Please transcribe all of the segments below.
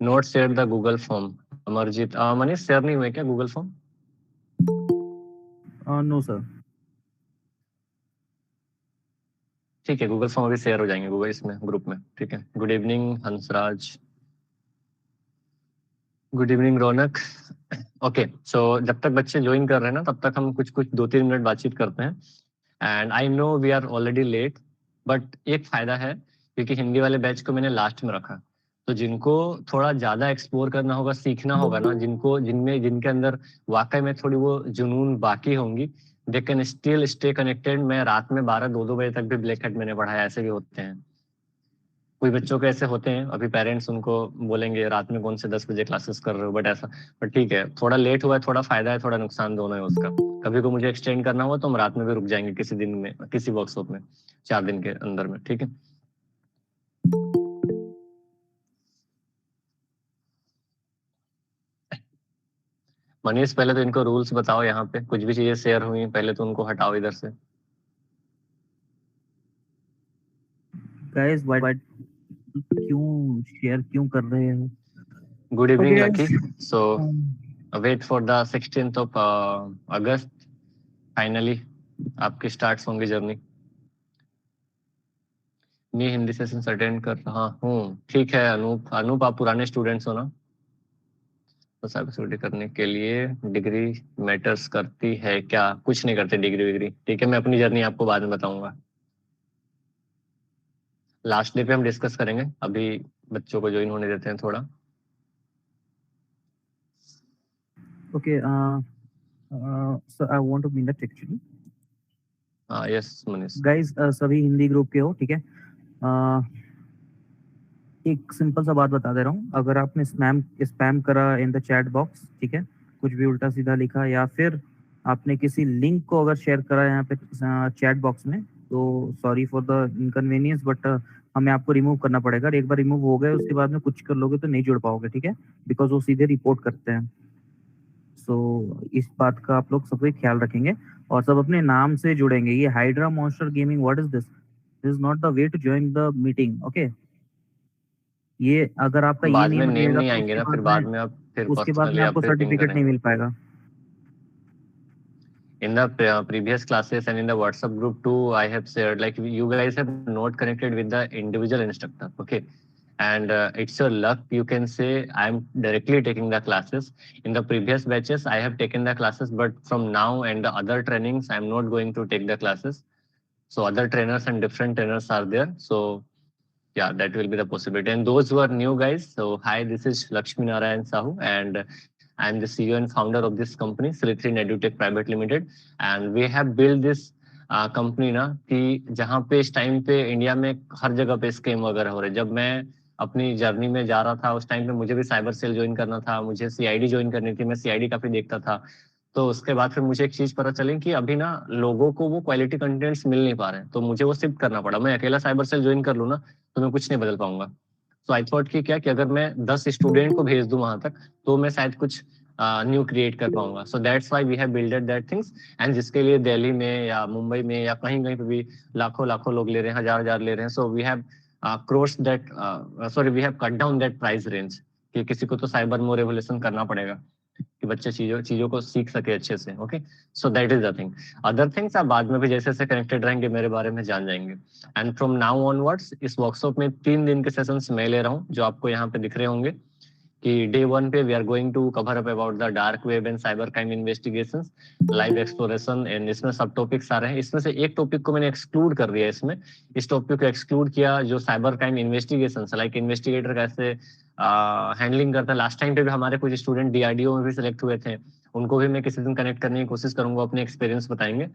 Note share the Google form. Amarjeet, Manish share नहीं हुए क्या गूगल फॉर्म? No sir. ठीक है, गूगल फॉर्म अभी शेयर हो जाएंगे गूगल इसमें ग्रुप में। ठीक है, good evening Hansraj, good evening Raunak. Okay, so जब तक बच्चे ज्वाइन कर रहे हैं ना, तब तक हम कुछ 2-3 मिनट बातचीत करते हैं। And I know we are already late, but एक फायदा है क्योंकि हिंदी वाले बैच को मैंने लास्ट में रखा। तो जिनको थोड़ा ज्यादा एक्सप्लोर करना होगा, सीखना होगा ना, जिनके अंदर वाकई में थोड़ी वो जुनून बाकी होंगी, they can still stay connected. मैं रात में 12-2 बजे तक भी ब्लैक हेड मैंने पढ़ाया, ऐसे भी होते हैं। कोई बच्चों के ऐसे होते हैं, अभी पेरेंट्स उनको बोलेंगे रात में कौन से 10 बजे क्लासेस कर रहे हो, बट ऐसा। बट ठीक है, थोड़ा लेट हुआ है, थोड़ा फायदा है, थोड़ा नुकसान दोनों है उसका। कभी को मुझे एक्सटेंड करना हुआ तो हम रात में भी रुक जाएंगे किसी दिन में, किसी वर्कशॉप में, 4 दिन के अंदर में। ठीक है, मनीष पहले तो इनको रूल्स बताओ। यहाँ पे कुछ भी चीजें शेयर हुई पहले तो उनको हटाओ इधर से। गाइस व्हाट क्यों शेयर क्यों कर रहे हो? Good evening okay Lucky. Guys. So wait for the 16th of August, finally आपकी स्टार्ट होंगी जर्नी। मैं हिंदी सेशन अटेंड कर रहा हूँ। ठीक है अनूप, आप पुराने स्टूडेंट्स हो ना? तो साइबर सिक्योरिटी करने के लिए डिग्री मैटर्स करती है क्या? कुछ नहीं करते डिग्री विग्री। ठीक है, मैं अपनी जर्नी आपको बाद में बताऊंगा, लास्ट डे पे हम डिस्कस करेंगे। अभी बच्चों को ज्वाइन होने देते हैं थोड़ा। Okay so I want to mean that actually हाँ यस मनीष। गाइस, सभी हिंदी ग्रुप के हो, ठीक है? एक सिंपल सा बात बता दे रहा हूँ, अगर आपने स्पैम करा इन द चैट बॉक्स, ठीक है, कुछ भी उल्टा सीधा लिखा, या फिर आपने किसी लिंक को अगर शेयर करा यहाँ पे चैट बॉक्स में, तो sorry for the inconvenience, but हमें आपको रिमूव करना पड़ेगा। और एक बार रिमूव हो गए उसके बाद में कुछ कर लोगे तो नहीं जुड़ पाओगे, ठीक है? बिकॉज वो सीधे रिपोर्ट करते हैं। सो इस बात का आप लोग सबको ख्याल रखेंगे और सब अपने नाम से जुड़ेंगे। ये Hydra monster gaming, what is this is not the way to join the meeting, okay? ये अगर आपका ये बाद में नेम नेम रहेगा नहीं तो आएंगे ना, फिर बाद में आप फिर उसके बाद में पर्सनली आप आपको फिर पिंग सर्टिफिकेट नहीं करेंगे। मिल पाएगा। In the previous classes and in the WhatsApp group too, I have shared, like you guys have not connected with the individual instructor, okay? And it's your luck, you can say I'm directly taking the classes. In the previous batches I have taken the classes, but from now and the other trainings I'm not going to take the classes. So other trainers and different trainers are there, so yeah, that will be the possibility. And those who are new guys, so hi, this is Lakshmi Narayan Sahu, and I am the CEO and founder of this company, Silithrin EduTech Private Limited. And we have built this company ना, कि जहाँ पे इस time पे India में हर जगह पे scam वगैरह हो रहे। जब मैं अपनी जर्नी में जा रहा था उस टाइम पे मुझे भी साइबर सेल ज्वाइन करना था, मुझे सीआईडी ज्वाइन करनी थी, मैं सीआईडी काफी देखता था। तो उसके बाद फिर मुझे एक चीज पता चली कि अभी ना लोगों को वो क्वालिटी कंटेंट्स मिल नहीं पा रहे हैं, तो मुझे वो शिफ्ट करना पड़ा। मैं अकेला साइबर सेल ज्वाइन कर लूँ ना तो मैं कुछ नहीं बदल पाऊंगा। तो आई थॉट कि क्या कि अगर मैं 10 स्टूडेंट को भेज दूं वहां तक तो मैं शायद कुछ न्यू क्रिएट कर पाऊंगा। So that's why we have builded that things. And जिसके लिए दिल्ली में या मुंबई में या कहीं कहीं पे भी लाखों लाखों लोग ले रहे हैं, हजार हजार ले रहे हैं। So we have cross that, sorry we have cut down that price range, कि किसी को तो साइबर में रेवोल्यूशन करना पड़ेगा कि बच्चे चीजों चीजों को सीख सके अच्छे से। Okay, so that is the thing. Other things आप बाद में भी जैसे जैसे कनेक्टेड रहेंगे मेरे बारे में जान जाएंगे। एंड फ्रॉम नाउ ऑनवर्ड्स इस वर्कशॉप में 3 दिन के सेशंस मैं ले रहा हूँ, जो आपको यहाँ पे दिख रहे होंगे कि डे 1 पे we are going to cover up about the dark web and cyber crime investigations, live exploration. And इसमें सब टॉपिक्स आ रहे हैं। इसमें से एक टॉपिक को मैंने एक्सक्लूड कर दिया इसमें। इस टॉपिक को एक्सक्लूड किया जो cyber crime investigation, like investigator कैसे हैंडलिंग करता है। लास्ट टाइम पे भी हमारे कुछ स्टूडेंट डीआरडीओ में भी सिलेक्ट हुए थे, उनको भी मैं किसी दिन कनेक्ट करने की कोशिश करूंगा, अपने एक्सपीरियंस बताएंगे।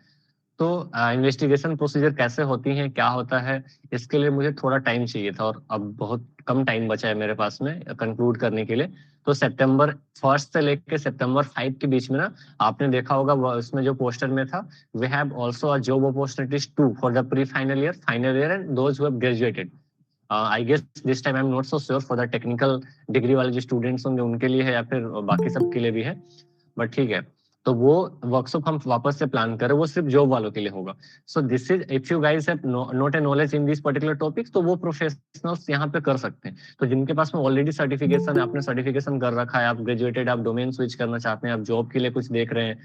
तो इन्वेस्टिगेशन प्रोसीजर कैसे होती है, क्या होता है, इसके लिए मुझे थोड़ा टाइम चाहिए था और अब बहुत कम टाइम बचा है मेरे पास में कंक्लूड करने के लिए। तो सितंबर 1 से लेकर सितंबर 5 के बीच में ना, आपने देखा होगा उसमें जो पोस्टर में था, we have also a job opportunities too for the pre final year and those who have graduated. I guess this time I am not so sure for the technical degree वाले जो students होंगे उनके लिए है या फिर बाकी सबके लिए भी है, बट ठीक है। तो वो वर्कशॉप हम वापस से प्लान करें, वो सिर्फ जॉब वालों के लिए होगा। So this is, if you guys have not a knowledge in this particular topics, तो वो प्रोफेशनल्स यहाँ पे कर सकते हैं। तो जिनके पास में ऑलरेडी सर्टिफिकेशन है, आपने सर्टिफिकेशन कर रखा है, आप ग्रेजुएटेड, आप डोमेन स्विच करना चाहते हैं, आप जॉब के लिए कुछ देख रहे हैं,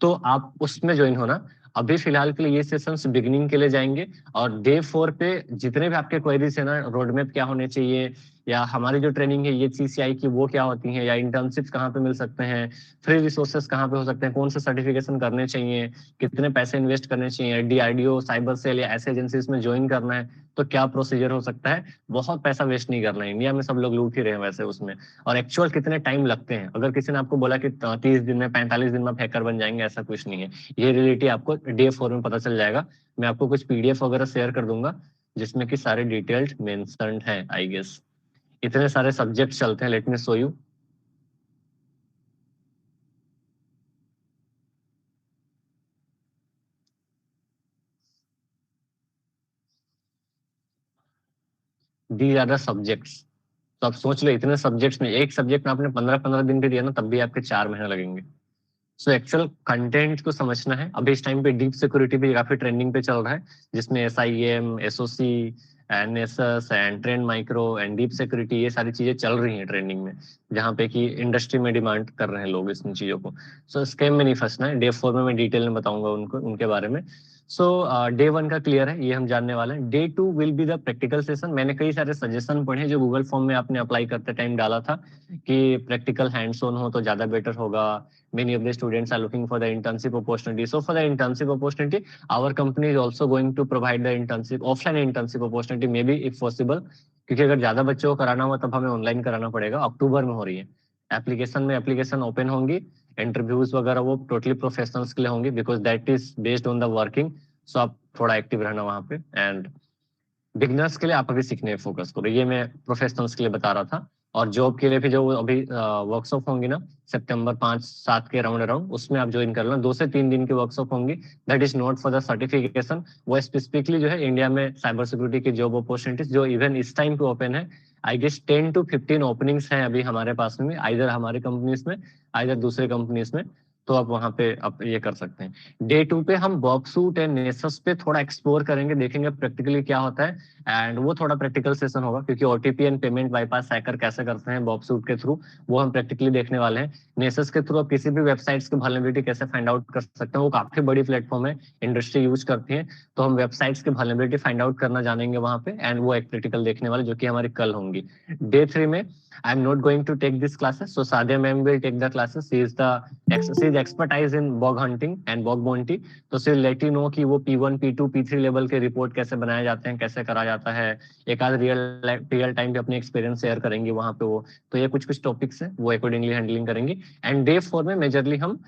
तो आप उसमें ज्वाइन होना। अभी फिलहाल के लिए ये सेशंस बिगिनिंग के लिए जाएंगे, और डे 4 पे जितने भी आपके क्वेरीज है ना, रोड मैप क्या होने चाहिए, या हमारी जो ट्रेनिंग है ये CCI की वो क्या होती है, या इंटर्नशिप्स कहाँ पे मिल सकते हैं, फ्री रिसोर्सेस कहाँ पे हो सकते हैं, कौन से सर्टिफिकेशन करने चाहिए, कितने पैसे इन्वेस्ट करने चाहिए, DRDO, साइबर सेल या ऐसे एजेंसीज में ज्वाइन करना है तो क्या प्रोसीजर हो सकता है। बहुत पैसा वेस्ट नहीं करना है, इंडिया में सब लोग लूट ही रहे हैं वैसे उसमें। और एक्चुअल कितने टाइम लगते हैं, अगर किसी ने आपको बोला कि 30 दिन में 45 दिन में आप हैकर बन जाएंगे, ऐसा कुछ नहीं है। ये रियलिटी आपको डे 4 में पता चल जाएगा। मैं आपको कुछ PDF वगैरह शेयर कर दूंगा जिसमें कि सारे डिटेल्ड मेंशन्ड हैं आई गेस। इतने सारे सब्जेक्ट चलते हैं, let me show you. These are the subjects. तो आप सोच लो, इतने सब्जेक्ट्स में, एक सब्जेक्ट में आपने 15-15 दिन भी दिया ना, तब भी आपके 4 महीने लगेंगे। सो एक्चुअल कंटेंट को समझना है। अभी इस टाइम पे डीप सिक्योरिटी भी काफी ट्रेंडिंग पे चल रहा है, जिसमें SIEM, SOC, NSS and trend micro and deep security, ये सारी चीजें चल रही हैं ट्रेंडिंग में, जहाँ पे कि इंडस्ट्री में डिमांड कर रहे हैं लोग इन चीजों को। सो स्कैम में नहीं फंसना है। डे 4 में मैं डिटेल में बताऊंगा उनको, उनके बारे में। सो डे 1 का क्लियर है, ये हम जानने वाले हैं। Day 2 will be the practical session. मैंने कई सारे सजेशन पढ़े जो गूगल फॉर्म में आपने अप्लाई करते टाइम डाला था कि प्रैक्टिकल हैंड्स ऑन हो तो ज्यादा बेटर होगा। Many of the students are looking for the internship opportunity. So for the internship opportunity, our company is also going to provide the internship, offline internship opportunity, maybe if possible. क्योंकि अगर ज्यादा बच्चों को कराना हुआ तब हमें ऑनलाइन कराना पड़ेगा। अक्टूबर में हो रही है। एप्लीकेशन ओपन होंगी, इंटरव्यूज वगैरह वो टोटली प्रोफेशनल्स के लिए होंगी, because that is based on the working. So आप थोड़ा एक्टिव रहना वहाँ पे। एंड बिगनर्स के लिए आप अभी सीखने पे फोकस करो, ये मैं प्रोफेशनल्स के लिए बता रहा था। और जॉब के लिए भी जो अभी वर्कशॉप होंगी ना, सितंबर 5-7 के राउंड अराउंड, उसमें आप ज्वाइन कर लो। 2 से 3 दिन की वर्कशॉप होंगी। That is not for the certification, वो स्पेसिफिकली जो है इंडिया में साइबर सिक्योरिटी की जॉब अपॉर्चुनिटीज जो इवन इस टाइम पे ओपन है। आई गेस 10 to 15 ओपनिंग्स हैं अभी हमारे पास में, आइदर हमारी कंपनीज में, आइदर दूसरे कंपनीज में। तो आप वहाँ पे आप ये कर सकते हैं। डे 2 पे हम बॉक्सूट एंड नेसस पे थोड़ा एक्सप्लोर करेंगे, देखेंगे प्रैक्टिकली क्या होता है। एंड वो थोड़ा प्रैक्टिकल सेशन होगा, क्योंकि OTP and payment bypass hacker कैसे करते हैं बॉक्सूट के थ्रू, वो हम प्रैक्टिकली देखने वाले हैं। नेसस के थ्रू आप किसी भी वेबसाइट्स की वल्नरेबिलिटी कैसे फाइंड आउट कर सकते हैं, वो काफी बड़ी प्लेटफॉर्म है, इंडस्ट्री यूज करती है। तो हम वेबसाइट्स की वल्नरेबिलिटी फाइंड आउट करना जानेंगे वहाँ पे, एंड वो एक प्रैक्टिकल देखने वाले, जो कि हमारी कल होंगी। डे 3 में I am not going to take this classes, so Sadia ma'am will take the classes. She is expertise in bug hunting and bug bounty. तो she will let you know कि वो P1, P2, P3 लेवल के report कैसे बनाए जाते हैं, कैसे करा जाता है। एक आध रियल टाइम पे अपने एक्सपीरियंस शेयर करेंगे वहां पे वो। तो ये कुछ कुछ टॉपिक्स हैं, वो अकॉर्डिंगली हैंडलिंग करेंगे। एंड डे 4 में मेजरली हम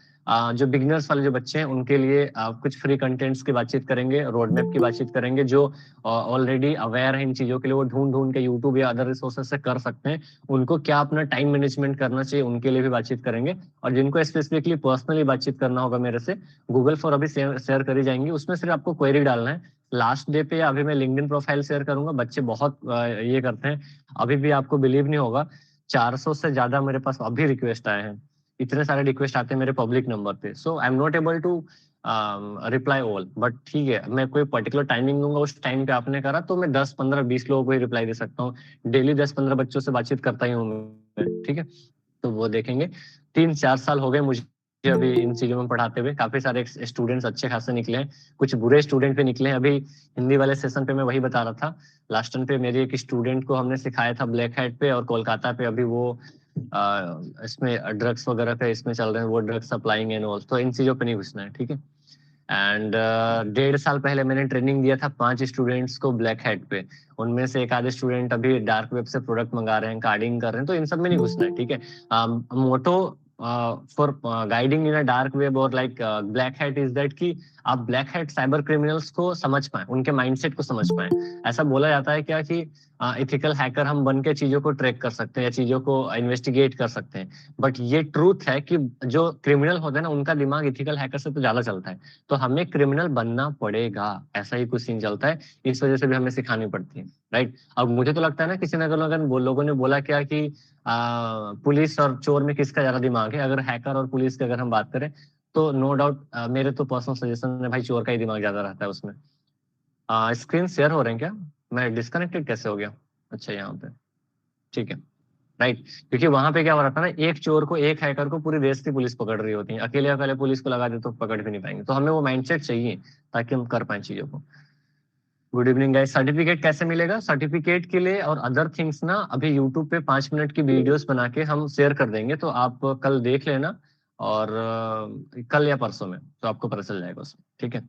जो बिगनर्स वाले जो बच्चे हैं उनके लिए कुछ फ्री कंटेंट्स की बातचीत करेंगे, रोड मैप की बातचीत करेंगे। जो ऑलरेडी अवेयर है इन चीजों के लिए, वो ढूंढ ढूंढ के यूट्यूब या अदर रिसोर्सेज से कर सकते हैं। उनको क्या अपना टाइम मैनेजमेंट करना चाहिए, उनके लिए भी बातचीत करेंगे। और जिनको स्पेसिफिकली पर्सनली बातचीत करना होगा मेरे से, गूगल फॉर अभी शेयर करी जाएंगी, उसमें सिर्फ आपको क्वेरी डालना है। लास्ट डे पे या अभी मैं लिंक्डइन प्रोफाइल शेयर करूंगा। बच्चे बहुत ये करते हैं, अभी भी आपको बिलीव नहीं होगा, 400 से ज्यादा मेरे पास अभी रिक्वेस्ट आए हैं। इतने सारे रिक्वेस्ट आते हैं मेरे पब्लिक नंबर पे। So I am not able to reply all, but ठीक है, मैं कोई पर्टिकुलर टाइमिंग दूंगा, उस टाइम पे आपने करा तो मैं 10, 15, 20 लोगों को ही रिप्लाई दे सकता हूँ। डेली 10-15 बच्चों से बातचीत करता ही हूँ मैं, ठीक है। तो वो देखेंगे। 3-4 साल हो गए मुझे अभी इन चीजों में पढ़ाते हुए। काफी सारे स्टूडेंट्स अच्छे खासे निकले हैं, कुछ बुरे स्टूडेंट भी निकले हैं। अभी हिंदी वाले सेशन पे मैं वही बता रहा था। लास्ट टाइम पे मेरी एक स्टूडेंट को हमने सिखाया था ब्लैक हैट पे, और कोलकाता पे अभी वो इसमें ड्रग्स वगैरह पे इसमें चल रहे हैं, वो ड्रग्स सप्लाइंग एंड ऑल। तो इन चीजों पे नहीं घुसना है, ठीक है। एंड 1.5 साल पहले मैंने ट्रेनिंग दिया था 5 स्टूडेंट्स को ब्लैक हैट पे। उनमें से एक आधे स्टूडेंट अभी डार्क वेब से प्रोडक्ट मंगा रहे हैं, कार्डिंग कर रहे हैं। तो इन सब में नहीं घुसना है, ठीक है। Motto for guiding in a dark web और like black hat is that कि आप ब्लैक हैट साइबर क्रिमिनल्स को समझ पाए, उनके माइंडसेट को समझ पाए। ऐसा बोला जाता है क्या कि इथिकल हैकर हम बन के चीजों को ट्रैक कर सकते हैं या चीजों को इन्वेस्टिगेट कर सकते हैं। बट ये ट्रूथ है कि जो क्रिमिनल होते हैं ना, उनका दिमाग इथिकल हैकर से तो ज्यादा चलता है। तो हमें क्रिमिनल बनना पड़ेगा, ऐसा ही कुछ सीन चलता है। इस वजह से भी हमें सिखानी पड़ती है, राइट। अब मुझे तो लगता है ना, किसी ने अगर लोगों ने बोला क्या कि पुलिस और चोर में किसका ज्यादा दिमाग है, अगर हैकर और पुलिस की अगर हम बात करें, तो नो डाउट मेरे तो पर्सनल सजेशन है भाई, चोर का ही दिमाग ज्यादा रहता है उसमें। स्क्रीन शेयर हो रहे हैं क्या? मैं डिस्कनेक्टेड कैसे हो गया? अच्छा यहाँ पे, ठीक है, राइट। क्योंकि वहां पे क्या हो रहा था ना, एक चोर को, एक हैकर को पूरी देश की पुलिस पकड़ रही होती है, अकेले अकेले पुलिस को लगा दे तो पकड़ भी नहीं पाएंगे। तो हमें वो माइंडसेट चाहिए ताकि हम कर पाए चीजों को। Good evening guys. सर्टिफिकेट कैसे मिलेगा? सर्टिफिकेट के लिए और अदर थिंग्स ना, अभी यूट्यूब पे 5 मिनट की वीडियोस बना के हम शेयर कर देंगे, तो आप कल देख लेना, और कल या परसों में तो आपको पता चल जाएगा उसमें, ठीक है।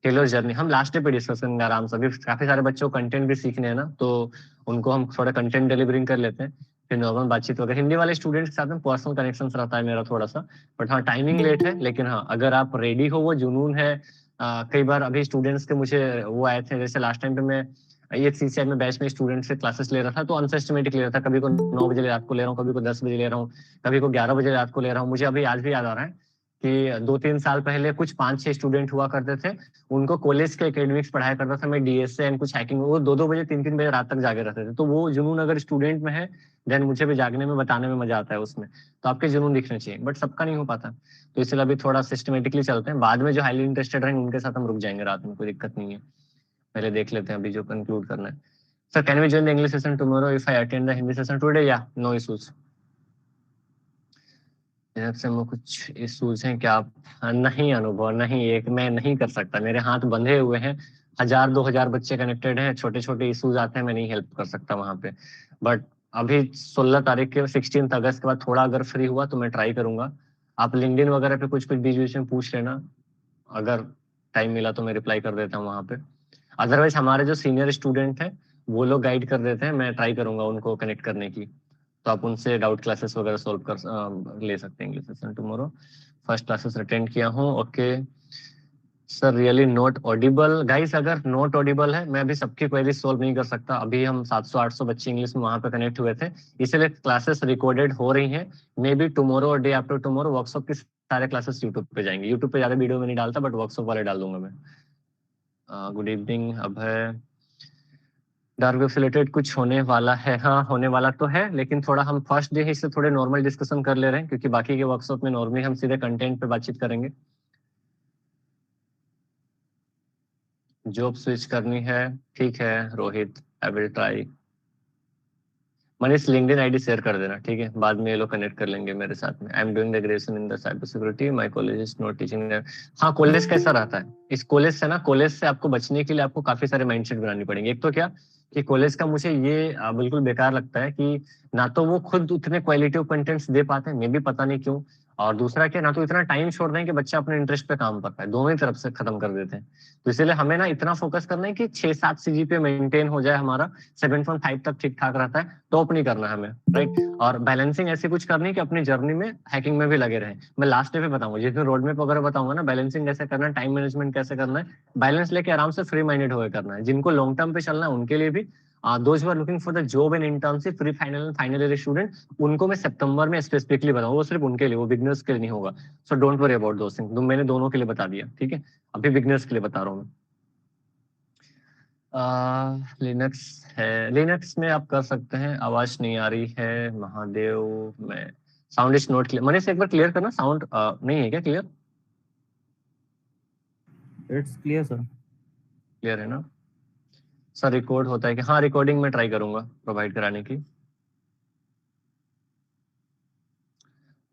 टेलर जर्नी हम लास्ट डे पे डिस्कस करेंगे आराम से। अभी काफी सारे बच्चों को कंटेंट भी सीखने हैं ना, तो उनको हम थोड़ा कंटेंट डिलीवरिंग कर लेते हैं, फिर नॉर्मल बातचीत वगैरह। हिंदी वाले स्टूडेंट्स के साथ में पर्सनल कनेक्शन रहता है मेरा थोड़ा सा, बट हाँ टाइमिंग लेट है, लेकिन हाँ अगर आप रेडी हो, वो जुनून है। कई बार अभी स्टूडेंट्स के मुझे वो आए थे, जैसे लास्ट टाइम पे मैं एक सीसीआई में बैच में स्टूडेंट से क्लासेस ले रहा था, तो अनसिस्टमेटिक ले रहा था, कभी को 9 बजे रात को ले रहा हूँ, कभी को 10 बजे ले रहा हूँ, कभी को 11 बजे रात को ले रहा हूँ। मुझे अभी आज भी याद आ रहा है कि 2-3 साल पहले कुछ 5-6 स्टूडेंट हुआ करते थे, उनको कॉलेज के एकेडमिक्स पढ़ाया करता था मैं, डीएसए एंड कुछ हैकिंग, वो 2-2 बजे 3-3 बजे रात तक जागे रहते थे। तो वो जुनून अगर स्टूडेंट में है, देन मुझे भी जागने में, बताने में मजा आता है उसमें। तो आपके जुनून दिखने चाहिए, बट सबका नहीं हो पाता, तो इसलिए अभी थोड़ा सिस्टमेटिकली चलते हैं। बाद में जो हाईली इंटरेस्टेड रहेंगे उनके साथ हम रुक जाएंगे रात में, कोई दिक्कत नहीं है। पहले देख लेते हैं अभी जो कंक्लूड करना है। Sir can we join the English session tomorrow if I attend the Hindi session today? या नो इश्यूज? से कुछ इश्यूज हैं क्या आप? नहीं अनुभव, नहीं, एक मैं नहीं कर सकता, मेरे हाथ बंधे हुए हैं, 1000-2000 बच्चे कनेक्टेड हैं, छोटे छोटे इश्यूज आते हैं, मैं नहीं हेल्प कर सकता वहां पे। बट अभी 16 तारीख के 16 अगस्त के बाद थोड़ा अगर फ्री हुआ तो मैं ट्राई करूंगा। आप लिंक्डइन वगैरह पे कुछ कुछ बीच बीच में पूछ लेना, अगर टाइम मिला तो मैं रिप्लाई कर देता हूँ वहां पे। अदरवाइज हमारे जो सीनियर स्टूडेंट हैं वो लोग गाइड कर देते हैं, मैं ट्राई करूंगा उनको कनेक्ट करने की, तो आप उनसे डाउट क्लासेस वगैरह सोल्व कर ले सकते हैं English session tomorrow. First classes attend किया हूँ, okay. Sir really not Audible guys, अगर नॉट ऑडिबल है, मैं अभी सबकी क्वेरी सोल्व नहीं कर सकता। अभी हम 700-800 बच्चे इंग्लिश में वहां पे कनेक्ट हुए थे, इसलिए क्लासेस रिकॉर्डेड हो रही हैं। मे बी टुमारो और डे आफ्टर टुमारो वर्कशॉप की सारे क्लासेस यूट्यूब पे जाएंगे। यूट्यूब पे ज्यादा वीडियो में नहीं डालता, बट वर्कशॉप वाले डाल दूंगा मैं। गुड इवनिंग अभय। डार्क वेब से रिलेटेड कुछ होने वाला है? हाँ होने वाला तो है, लेकिन थोड़ा हम फर्स्ट डे ही से थोड़े नॉर्मल डिस्कशन कर ले रहे हैं, क्योंकि बाकी के वर्कशॉप में नॉर्मली हम सीधे कंटेंट पे बातचीत करेंगे। जॉब स्विच करनी है, ठीक है Rohit, I will try. Manish LinkedIn ID share कर देना, ठीक है, बाद में ये लोग कनेक्ट कर लेंगे मेरे साथ में। I am doing the graduation in the cyber security, my college is not teaching. हाँ कॉलेज कैसा रहता है, इस कॉलेज से ना, कॉलेज से आपको बचने के लिए आपको काफी सारे माइंडसेट बनानी पड़ेंगे। एक तो क्या कि कॉलेज का मुझे ये बिल्कुल बेकार लगता है कि ना तो वो खुद उतने क्वालिटी ऑफ कंटेंट्स दे पाते हैं, मे भी पता नहीं क्यों, और दूसरा क्या, ना तो इतना टाइम छोड़ दें कि बच्चा अपने इंटरेस्ट पे काम कर पाए, दोनों ही तरफ से खत्म कर देते हैं। तो इसलिए हमें ना इतना फोकस करना है कि 6-7 सीजीपीए मेंटेन हो जाए हमारा, 7.5 तक ठीक ठाक रहता है, टॉप नहीं करना है हमें, राइट। और बैलेंसिंग ऐसी कुछ करनी है कि अपनी जर्नी में हैकिंग में भी लगे रहे। मैं लास्ट डे पे बताऊंगा, जिस दिन रोड मैप वगैरह बताऊंगा ना, बैलेंसिंग कैसे करना है, टाइम मैनेजमेंट कैसे करना है, बैलेंस लेके आराम से फ्री माइंडेड होकर करना है। जिनको लॉन्ग टर्म पे चलना है उनके लिए भी, those are looking for the job and internship, pre final and final year student, उनको मैं सितंबर में स्पेसिफिकली बताऊंगा, वो सिर्फ उनके लिए, वो बिगनर्स के लिए नहीं होगा। So don't worry about those things, मैंने दोनों के लिए बता दिया, ठीक है। अभी बिगनर्स के लिए बता रहा हूँ मैं। लिनक्स है, लिनक्स में आप कर सकते हैं। आवाज नहीं आ रही है महादेव में, sound is not clear. Manish एक बार क्लियर करना, साउंड नहीं है क्या clear? It's clear sir. Clear है ना सर? रिकॉर्ड होता है कि? हाँ रिकॉर्डिंग में ट्राई करूंगा प्रोवाइड कराने की।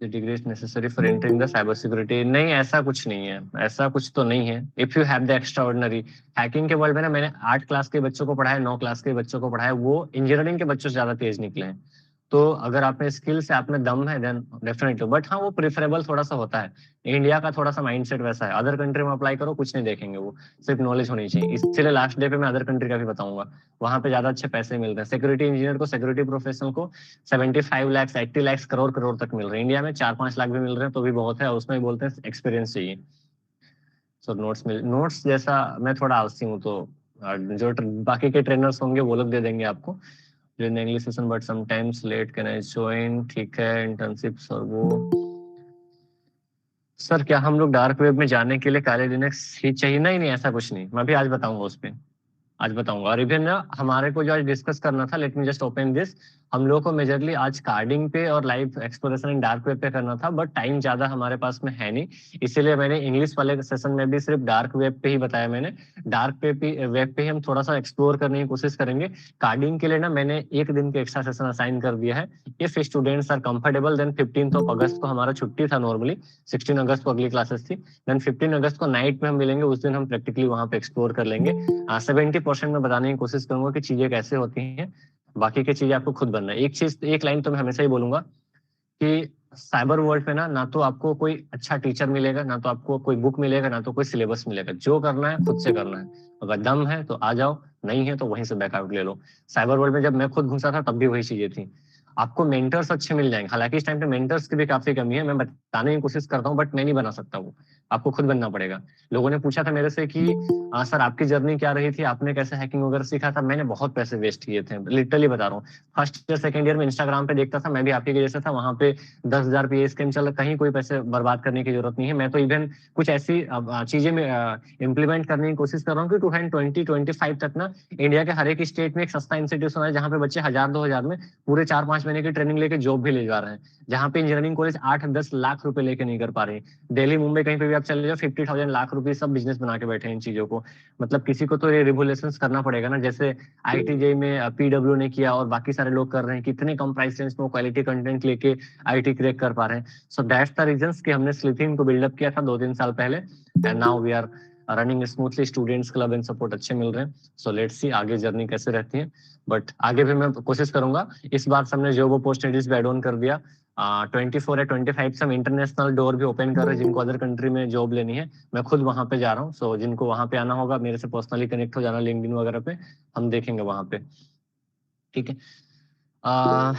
Degree is necessary for entering the cyber security? नहीं ऐसा कुछ नहीं है, ऐसा कुछ तो नहीं है। If you have the extra ordinary, hacking के वर्ल्ड में ना, मैंने 8 क्लास के बच्चों को पढ़ाया, 9 क्लास के बच्चों को पढ़ाया, वो इंजीनियरिंग के बच्चों से ज्यादा तेज निकले हैं। तो अगर आप में स्किल से, आप में दम है, देन डेफिनेटली, बट हाँ वो प्रेफरेबल थोड़ा सा होता है। इंडिया का थोड़ा सा माइंडसेट वैसा है, अदर कंट्री में अप्लाई करो कुछ नहीं देखेंगे वो, सिर्फ नॉलेज होनी चाहिए। इसलिए लास्ट डे पे मैं अदर कंट्री का भी बताऊंगा, वहां पे ज्यादा अच्छे पैसे मिलते हैं। सिक्योरिटी इंजीनियर को, सिक्योरिटी प्रोफेशनल को 75 लाख, 80 लाख, करोड़ करोड़ तक मिल रहे हैं। इंडिया में 4-5 लाख भी मिल रहे हैं तो भी बहुत है, उसमें बोलते हैं एक्सपीरियंस चाहिए। सो नोट्स जैसा मैं थोड़ा आलसी हूँ, तो जो बाकी के ट्रेनर्स होंगे वो लोग दे देंगे आपको जो English session, but sometimes late can I join, ठीक है। इंटर्नशिप्स और वो, सर क्या हम लोग डार्क वेब में जाने के लिए काले लिनक्स ही चाहिए? नहीं नहीं ऐसा कुछ नहीं, मैं भी आज बताऊंगा उस पर, आज बताऊंगा। और इवन ना हमारे को जो आज डिस्कस करना था, let me just open this, हम लोगों को मेजरली आज कार्डिंग पे और लाइव एक्सप्लोरेशन इन डार्क वेब पे करना था, बट टाइम ज्यादा हमारे पास में है नहीं, इसीलिए मैंने इंग्लिश वाले सेशन में भी सिर्फ डार्क वेब पे ही बताया मैंने। डार्क वेब पे ही हम थोड़ा सा एक्सप्लोर करने की कोशिश करेंगे। कार्डिंग के लिए ना मैंने एक दिन के एक्स्ट्रा सेशन असाइन कर दिया है। If students are comfortable then 15 अगस्त को हमारा छुट्टी था नॉर्मली, 16 अगस्त को अगली क्लासेस थी, देन 15 अगस्त को नाइट में हम मिलेंगे, उस दिन हम प्रैक्टिकली वहां पे एक्सप्लोर कर लेंगे। 70% में बताने की कोशिश करूंगा कि चीजें कैसे होती हैं, बाकी की चीजें आपको खुद बनना है। एक चीज, एक लाइन तो मैं हमेशा ही बोलूंगा कि साइबर वर्ल्ड पे ना तो आपको कोई अच्छा टीचर मिलेगा, ना तो आपको कोई बुक मिलेगा, ना तो कोई सिलेबस मिलेगा। जो करना है खुद से करना है। अगर दम है तो आ जाओ, नहीं है तो वहीं से बैकआउट ले लो। साइबर वर्ल्ड में जब मैं खुद घुसा था तब भी वही चीजें थी। आपको मेंटर्स अच्छे मिल जाएंगे, हालांकि इस टाइम पे मेंटर्स की भी काफी कमी है, मैं बताने की कोशिश करता हूँ बट मैं नहीं बना सकता। वो आपको खुद बनना पड़ेगा। लोगों ने पूछा था मेरे से कि सर आपकी जर्नी क्या रही थी, आपने कैसे हैकिंग वगैरह सीखा था। मैंने बहुत पैसे वेस्ट किए थे, लिटरली बता रहा हूँ। फर्स्ट ईयर सेकंड ईयर में इंस्टाग्राम पे देखता था, मैं भी आपके जैसा था, वहां पे 10,000 पे स्कैम चल, कहीं कोई पैसे बर्बाद करने की जरूरत नहीं है। मैं तो इवन कुछ ऐसी चीजें में इम्प्लीमेंट करने की कोशिश कर रहा हूँ कि 2025 तक ना इंडिया के हर एक स्टेट में एक सस्ता इंस्टीट्यूशन है, जहाँ पे बच्चे 1,000-2,000 में पूरे 4-5 महीने की ट्रेनिंग लेके जॉब भी ले जा रहे हैं। जहाँ पे इंजीनियरिंग कॉलेज 8-10 लाख रुपए लेके नहीं कर पा रहे हैं। दिल्ली मुंबई कहीं पे भी आप चले जाओ, 50,000 लाख रुपए सब बिजनेस बना के बैठे हैं इन चीजों को। मतलब किसी को तो ये रिवोल्यूशन करना पड़ेगा ना, जैसे आईटीजे में पीडब्ल्यू ने किया और बाकी सारे लोग कर रहे हैं। कितने कम प्राइस रेंज में क्वालिटी कंटेंट लेके आईटी क्रैक कर पा रहे हैं। सो दैट्स द रीजंस कि हमने स्लीथिंग को बिल्डअप किया था 2-3 साल पहले, and now we are running smoothly. Students club and support अच्छे मिल रहे हैं। सो लेट्स सी आगे जर्नी कैसे रहती है, बट आगे भी मैं कोशिश करूंगा। इस बार सबने जॉब अपॉर्चुनिटीज भी एड ऑन कर दिया। 24 या 25 से हम इंटरनेशनल डोर भी ओपन कर रहे हैं, जिनको अदर कंट्री में जॉब लेनी है मैं खुद वहां पे जा रहा हूँ। सो जिनको वहां पे आना होगा मेरे से पर्सनली कनेक्ट हो जाना लिंक्डइन वगैरह पे, हम देखेंगे वहां पे। ठीक है।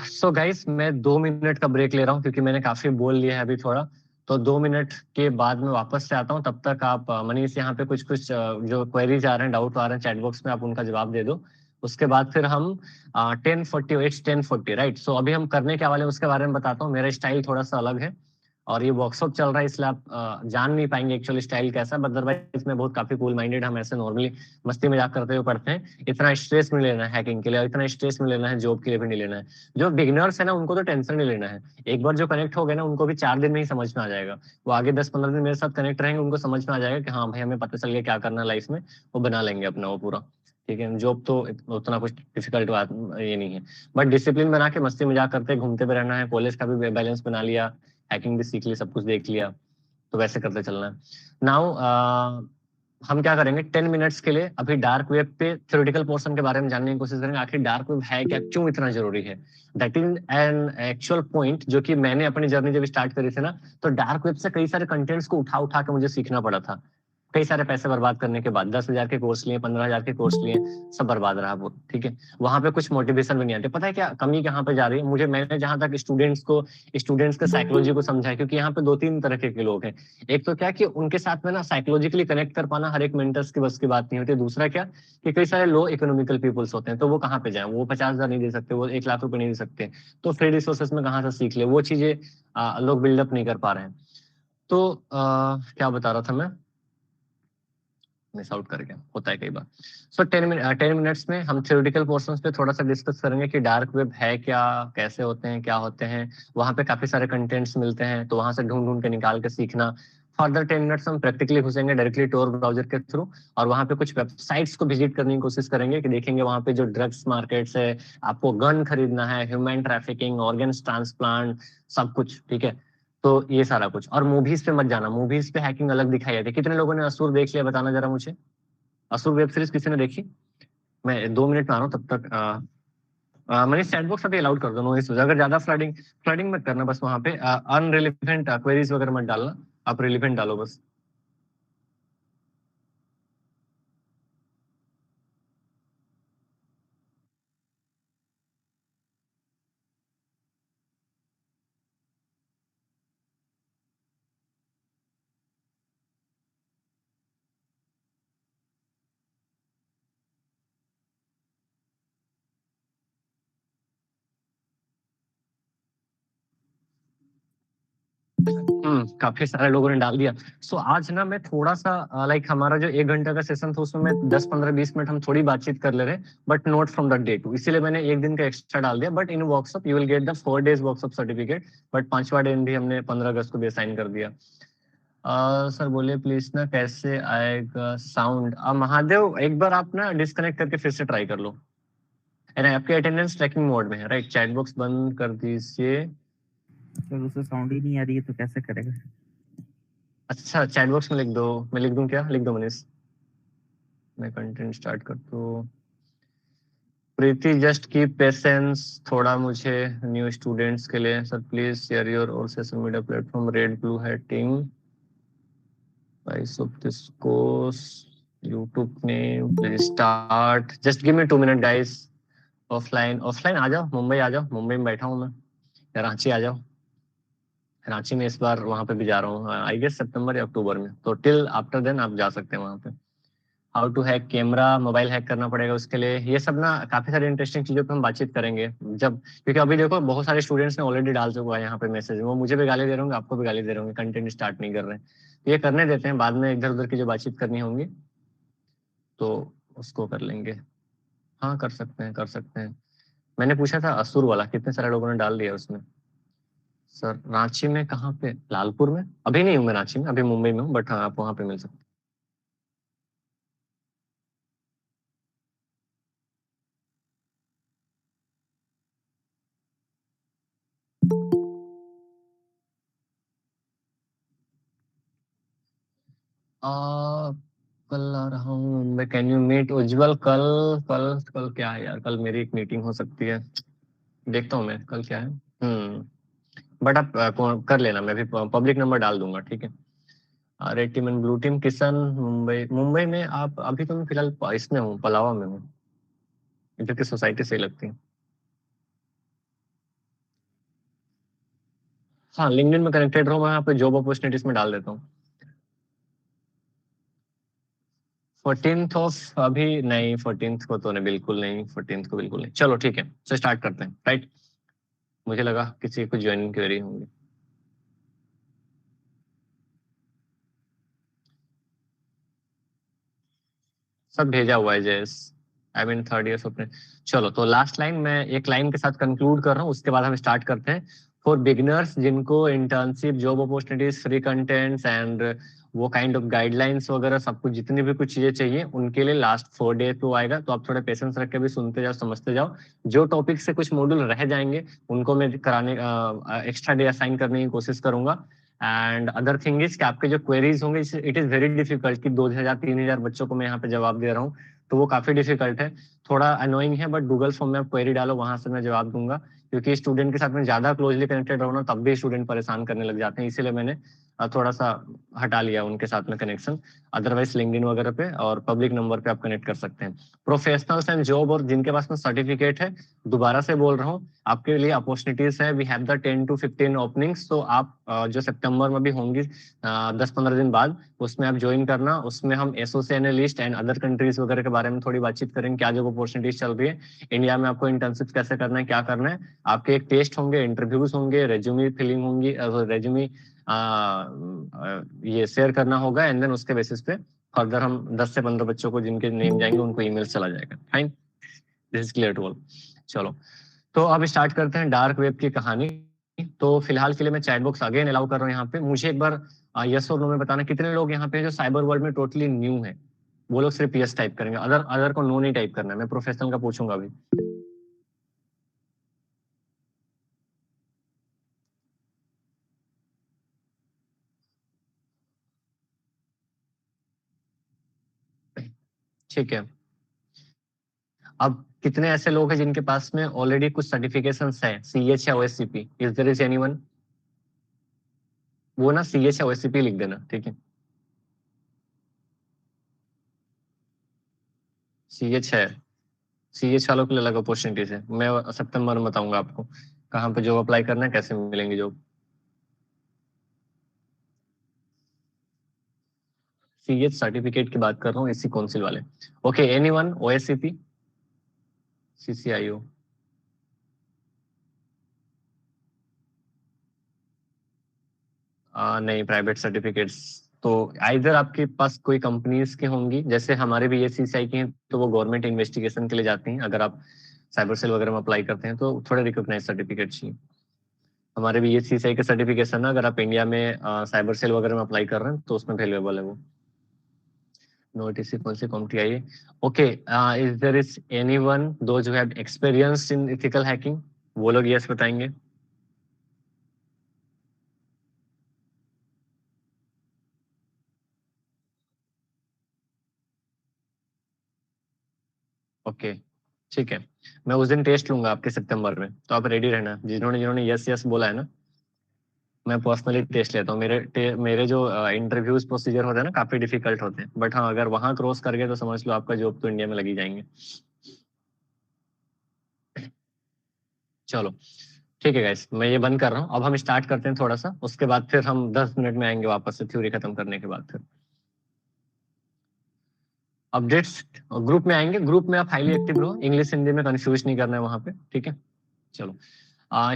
सो गाइस मैं 2 मिनट का ब्रेक ले रहा हूँ क्योंकि मैंने काफी बोल लिया है अभी थोड़ा। तो 2 मिनट के बाद मैं वापस से आता हूँ। तब तक आप मनीष यहाँ पे कुछ कुछ जो क्वेरीज आ रहे हैं, डाउट आ रहे हैं चैट बॉक्स में, आप उनका जवाब दे दो। उसके बाद फिर हम 10:40, इट्स 10:40 राइट। सो अभी हम करने क्या वाले हैं उसके बारे में बताता हूँ। मेरा स्टाइल थोड़ा सा अलग है और ये वर्कशॉप चल रहा है, इसलिए आप जान नहीं पाएंगे एक्चुअली स्टाइल कैसा। बट अदरवाइज में बहुत काफी कूल माइंडेड, हम ऐसे नॉर्मली मस्ती मजाक करते हुए पढ़ते हैं। इतना स्ट्रेस नहीं लेना है हैकिंग के लिए, और इतना स्ट्रेस नहीं लेना है जॉब के लिए भी नहीं लेना है। जो बिगिनर्स है ना उनको तो टेंशन नहीं लेना है। एक बार जो कनेक्ट हो गए ना उनको भी 4 दिन में ही समझ में आ जाएगा। वो आगे 10-15 दिन मेरे साथ कनेक्ट रहेंगे, उनको समझ में आ जाएगा कि हाँ भाई हमें पता चल गया क्या करना है लाइफ में। वो बना लेंगे अपना वो पूरा। ठीक है, जॉब तो उतना कुछ डिफिकल्ट बात ये नहीं है। बट डिसिप्लिन बना के मस्ती मजाक करते घूमते भी रहना है। कॉलेज का भी बैलेंस बना लिया, हैकिंग भी सीख ली, सब कुछ देख लिया, तो वैसे करते चलना है। नाउ हम क्या करेंगे 10 मिनट्स के लिए अभी डार्क वेब पे थ्योरेटिकल पोर्शन के बारे में जानने की कोशिश करेंगे। आखिर डार्क वेब है क्या, क्यों इतना जरूरी है। That is an actual point जो कि मैंने अपनी जर्नी जब स्टार्ट करी थी ना, तो डार्क वेब से कई सारे कंटेंट्स को उठा उठा के मुझे सीखना पड़ा था। कई सारे पैसे बर्बाद करने के बाद 10,000 के कोर्स लिए, 15,000 के कोर्स लिए, सब बर्बाद रहा वो। ठीक है, वहां पे कुछ मोटिवेशन भी नहीं आते। पता है क्या कमी कहाँ पे जा रही है मुझे, मैंने जहां तक स्टूडेंट्स के साइकोलॉजी को समझा है, क्योंकि यहाँ पे 2-3 तरह के लोग हैं। एक तो क्या कि उनके साथ में ना साइकोलॉजिकली कनेक्ट कर पाना हर एक मेंटर्स की बस की बात नहीं होती। दूसरा क्या कि कई सारे लो इकोनॉमिकल पीपल्स होते हैं, तो वो कहाँ पे जाए, वो 50,000 नहीं दे सकते, वो 1 लाख रुपए नहीं दे सकते। तो फ्री रिसोर्सेज में कहाँ से सीख ले, वो चीजें लोग बिल्डअप नहीं कर पा रहे हैं। तो क्या बता रहा था मैं, मिस आउट कर गया, होता है कई बार। सो 10 मिनट्स में हम थ्योरेटिकल पोर्शंस पे थोड़ा सा डिस्कस करेंगे कि डार्क वेब है क्या, कैसे होते हैं, क्या होते हैं। वहां पे काफी सारे कंटेंट्स मिलते हैं, तो वहां से ढूंढ ढूंढ के निकाल के सीखना। फर्दर 10 मिनट्स हम प्रैक्टिकली घुसेंगे डायरेक्टली टोर ब्राउजर के थ्रू, और वहां पे कुछ वेबसाइट्स को विजिट करने की कोशिश करेंगे कि देखेंगे वहां पे जो ड्रग्स मार्केट्स है, आपको गन खरीदना है, ह्यूमन ट्रैफिकिंग, ऑर्गन्स ट्रांसप्लांट, सब कुछ। ठीक है, तो ये सारा कुछ। और मूवीज पे मत जाना, मूवीज पे हैकिंग अलग दिखाई जाती है। कितने लोगों ने असुर देख लिया बताना जरा मुझे। असुर वेब सीरीज किसी ने देखी। मैं 2 मिनट में आ रहा हूँ तब तक। मैंने चैट बॉक्स अभी अलाउड कर दो, नो इश्यूज। अगर ज्यादा फ्लडिंग फ्लडिंग मत करना बस, वहां पे अनरिलेवेंट क्वेरीज वगैरह मत डालना, आप रिलेवेंट डालो बस। काफी सारे लोगों ने डाल दिया। सो आज ना मैं थोड़ा सा लाइक हमारा जो 1 घंटा का सेशन था उसमें मैं 10-15-20 मिनट हम थोड़ी बातचीत कर ले रहे, but not from the day 2, इसीलिए मैंने 1 दिन का एक्स्ट्रा डाल दिया। But in workshop you will get the 4 days workshop certificate, but 5वां दिन भी हमने 15 अगस्त को भी असाइन कर दिया। सर बोले प्लीज ना कैसे आएगा साउंड। महादेव एक बार आप ना डिस्कनेक्ट करके फिर से ट्राई कर लो। आपके अटेंडेंस ट्रैकिंग मोड में है, राइट? चैट बॉक्स बंद कर दीजिए। सर उसे साउंड ही नहीं आ रही है तो कैसे करेगा? अच्छा, चैट बॉक्स में लिख दो। मैं लिख दूं क्या? लिख दो मनीष, मैं कंटेंट स्टार्ट कर दूं। प्रीति जस्ट कीप पेशेंस, थोड़ा मुझे न्यू स्टूडेंट्स के लिए सर प्लीज शेयर योर और social media platform red blue hating price of this course YouTube name please start. Just give me 2 minute guys. Offline आ जाओ, मुंबई आ जाओ। मुंबई में बैठा हूँ मैं, या रांची आ जाओ। रांची में इस बार वहां पे भी जा रहा हूँ, आई गेस सितंबर या अक्टूबर में, तो टिल आफ्टर देन आप जा सकते हैं वहां पे। How to hack camera, mobile hack करना पड़ेगा उसके लिए। ये सब ना काफी सारी इंटरेस्टिंग चीजों पे हम बातचीत करेंगे जब, क्योंकि अभी देखो बहुत सारे स्टूडेंट्स ने ऑलरेडी डाल चुका है यहाँ पे मैसेज, वो मुझे भी गाली दे रहे होंगे, आपको भी गाली दे रहे होंगे, कंटेंट स्टार्ट नहीं कर रहे हैं। तो ये करने देते हैं, बाद में इधर उधर की जो बातचीत करनी होंगी तो उसको कर लेंगे। हाँ कर सकते हैं, कर सकते हैं। मैंने पूछा था असुर वाला, कितने सारे लोगों ने डाल दिया उसमें। सर रांची में कहाँ पे? लालपुर में अभी नहीं हूँ मैं, रांची में अभी मुंबई में हूँ, बट हाँ आप वहाँ पे मिल सकते हैं। कल आ रहा हूँ मुंबई, कैन यू मीट उज्जवल? कल कल कल क्या है यार? कल मेरी एक मीटिंग हो सकती है, देखता हूँ मैं कल क्या है। बट आप कर लेना, मैं भी पब्लिक नंबर डाल दूंगा, ठीक है? Red team and blue team, Kishan Mumbai. Mumbai में आप अभी तो मैं फिलहाल इसमें हूँ, पलावा में हूँ, इधर की सोसाइटी सही लगती है। हाँ लिंक्डइन में कनेक्टेड रहो, मैं यहाँ पे जॉब अपॉर्चुनिटीज में डाल देता हूँ। 14th ऑफ अभी नहीं, 14th को तो नहीं, बिल्कुल नहीं, 14th को बिल्कुल नहीं। चलो ठीक है, तो स्टार्ट करते हैं, राइट? मुझे लगा किसी को ज्वाइनिंग क्वेरी होंगी। सब भेजा हुआ है जयस, आई मीन 3rd ईयर अपने। चलो तो लास्ट लाइन मैं एक लाइन के साथ कंक्लूड कर रहा हूँ, उसके बाद हम स्टार्ट करते हैं। फॉर बिगिनर्स जिनको internship, job opportunities, free contents and वो काइंड ऑफ गाइडलाइंस वगैरह सब कुछ, जितनी भी कुछ चीजें चाहिए उनके लिए लास्ट 4 डे तो आएगा, तो आप थोड़ा पेशेंस रख के भी सुनते जाओ, समझते जाओ। जो टॉपिक से कुछ मॉड्यूल रह जाएंगे उनको मैं कराने एक्स्ट्रा डे असाइन करने की कोशिश करूंगा। एंड अदर थिंग इज कि आपके जो क्वेरीज होंगे, इट इज वेरी डिफिकल्ट कि 2000-3000 बच्चों को मैं यहाँ पे जवाब दे रहा हूँ, तो वो काफी डिफिकल्ट है, थोड़ा अनोइंग है। बट गूगल फॉर्म में आप क्वेरी डालो, वहां से मैं जवाब दूंगा, क्योंकि स्टूडेंट के साथ में ज्यादा क्लोजली कनेक्टेड रहो ना, तब भी स्टूडेंट परेशान करने लग जाते हैं, इसीलिए मैंने थोड़ा सा हटा लिया उनके साथ में कनेक्शन। अदरवाइज लिंक्डइन वगैरह पे और पब्लिक नंबर पे आप कनेक्ट कर सकते हैं। प्रोफेशनल्स एंड जॉब और जिनके पास में सर्टिफिकेट है, दोबारा से बोल रहा हूँ, आपके लिए अपॉर्चुनिटीज है। We have the 10 to 15 openings, तो आप जो सितंबर में भी होंगी 10-15 दिन बाद, उसमें आप ज्वाइन करना। उसमें हम SOC analyst and other countries वगैरह के बारे में थोड़ी बातचीत करेंगे, क्या जो अपॉर्चुनिटीज चल रही है इंडिया में, आपको इंटर्नशिप कैसे करना है, क्या करना है। आपके एक टेस्ट होंगे, इंटरव्यूज होंगे, रेज्यूमे फिलिंग होंगी, रेज्यूमे ये शेयर करना होगा, एंड देन उसके बेसिस पे फर्दर हम 10 से 15 बच्चों को जिनके नेम जाएंगे उनको ईमेल चला जाएगा। Fine, this is clear to all. चलो तो अब स्टार्ट करते हैं डार्क वेब की कहानी। तो फिलहाल के लिए मैं चैट बॉक्स अगेन अलाउ कर रहा हूँ यहाँ पे। मुझे एक बार यस और नो में बताना कितने लोग यहाँ पे जो साइबर वर्ल्ड में टोटली न्यू है। वो लोग सिर्फ यस टाइप करेंगे, अदर अदर को नो नहीं टाइप करना है। मैं प्रोफेशनल का पूछूंगा अभी। ठीक है, अब कितने ऐसे लोग हैं जिनके पास में ऑलरेडी कुछ सर्टिफिकेशंस है, सीएच या OSCP? Is there is anyone? वो ना सीएच या ओएससीपी लिख देना, ठीक है? सीएच है, सीएच वालों के लिए अलग अपॉर्चुनिटीज है। मैं सितंबर में बताऊंगा आपको कहाँ पे जॉब अप्लाई करना है, कैसे मिलेंगी जॉब। सीएच सर्टिफिकेट की बात कर रहा हूँ, इसी काउंसिल वाले। Okay, anyone OSCP, CCIO? नहीं, प्राइवेट सर्टिफिकेट्स तो आइदर आपके पास कोई कंपनीज की होंगी, जैसे हमारे भी सीसीआई की हैं, तो वो गवर्नमेंट इन्वेस्टिगेशन के लिए जाती हैं। अगर आप साइबर सेल वगैरह में अप्लाई करते हैं तो थोड़े रिकॉग्नाइज सर्टिफिकेट चाहिए। हमारे भी सीसीआई का सर्टिफिकेशन है, अगर आप इंडिया में साइबर सेल वगैरह में अप्लाई कर रहे हैं तो उसमें वैल्यूएबल है वो। नोटिस कौन सी कंपनी आई है? Okay, is there is anyone those who have experience in ethical hacking? वो लोग यस बताएंगे। ओके, ठीक है। मैं उस दिन टेस्ट लूंगा आपके सितंबर में, तो आप रेडी रहना। जिन्होंने जिन्होंने यस यस बोला है ना, मैं पर्सनली टेस्ट लेता हूँ। मेरे जो इंटरव्यूज प्रोसीजर होते हैं ना, काफी डिफिकल्ट होते हैं, बट हाँ, अगर वहां क्रॉस कर गए तो समझ लो आपका जॉब तो इंडिया में लगी जाएंगे। चलो ठीक है गाइस, मैं ये बंद कर रहा हूँ। अब हम स्टार्ट करते हैं थोड़ा सा, उसके बाद फिर हम 10 मिनट में आएंगे वापस से थ्योरी खत्म करने के बाद। फिर अपडेट्स ग्रुप में आएंगे। ग्रुप में आप हाईली एक्टिव रहो, इंग्लिश हिंदी में कंफ्यूज नहीं करना है वहां पे, ठीक है। चलो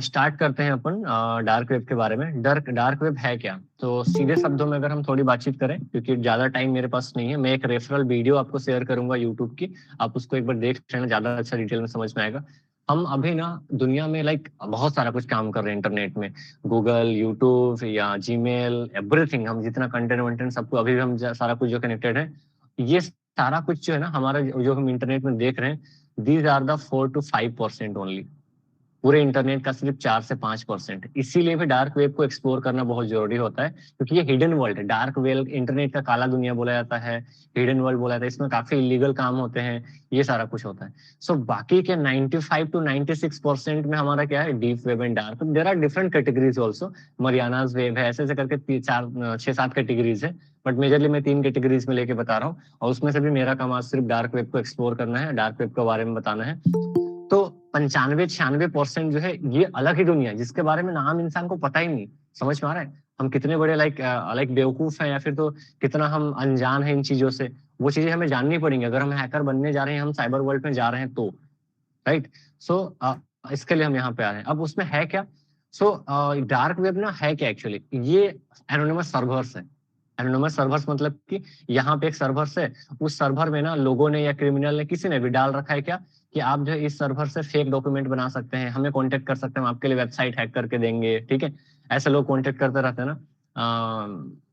स्टार्ट करते हैं अपन डार्क वेब के बारे में। डार्क वेब है क्या? तो सीधे शब्दों में अगर हम थोड़ी बातचीत करें, क्योंकि ज्यादा टाइम मेरे पास नहीं है, मैं एक रेफरल वीडियो आपको शेयर करूंगा यूट्यूब की, आप उसको एक बार देख लेना, ज्यादा अच्छा डिटेल में समझ में आएगा। हम अभी ना दुनिया में बहुत सारा कुछ काम कर रहे हैं इंटरनेट में, गूगल, यूट्यूब या जीमेल, एवरीथिंग। हम जितना कंटेंट वंटेंट सबको अभी भी हम सारा कुछ जो कनेक्टेड है, ये सारा कुछ जो है ना हमारा, जो हम इंटरनेट में देख रहे हैं, these are the 4 to 5% only. पूरे इंटरनेट का सिर्फ 4 से 5%। इसीलिए भी डार्क वेब को एक्सप्लोर करना बहुत जरूरी होता है, क्योंकि ये हिडन वर्ल्ड है। डार्क वेब इंटरनेट का काला दुनिया बोला जाता है, हिडन वर्ल्ड बोला जाता है। इसमें काफी इलीगल काम होते हैं, ये सारा कुछ होता है। सो बाकी के 95 to 96% में हमारा क्या है, deep web and dark. There are different categories also, Mariana's web है, ऐसे ऐसे करके 6-7 कैटेगरीज है, बट मेजरली मैं 3 कैटेगरीज में लेके बता रहा हूँ। और उसमें से भी मेरा काम आज सिर्फ डार्क वेब को एक्सप्लोर करना है, डार्क वेब के बारे में बताना है। तो 95-96% जो है, ये अलग ही दुनिया है जिसके बारे में नाम इंसान को पता ही नहीं। समझ में आ रहा है हम कितने बड़े लाइक बेवकूफ हैं, या फिर तो कितना हम अनजान हैं इन चीजों से। वो चीजें हमें जाननी पड़ेंगी अगर हम हैकर बनने जा रहे हैं, हम साइबर वर्ल्ड में जा रहे हैं तो। राइट। सो इसके लिए हम यहाँ पे आ रहे हैं। अब उसमें है क्या? सो डार्क वेब ना है क्या एक्चुअली? ये एनोनिमस सर्वर्स है। एनोनिमस सर्वर्स मतलब कि यहाँ पे एक सर्वर्स है, उस सर्वर में ना लोगों ने या क्रिमिनल ने, किसी ने भी डाल रखा है क्या, कि आप जो है इस सर्वर से फेक डॉक्यूमेंट बना सकते हैं, हमें कांटेक्ट कर सकते हैं, हम आपके लिए वेबसाइट हैक करके देंगे, ठीक है। ऐसे लोग कांटेक्ट करते रहते हैं ना।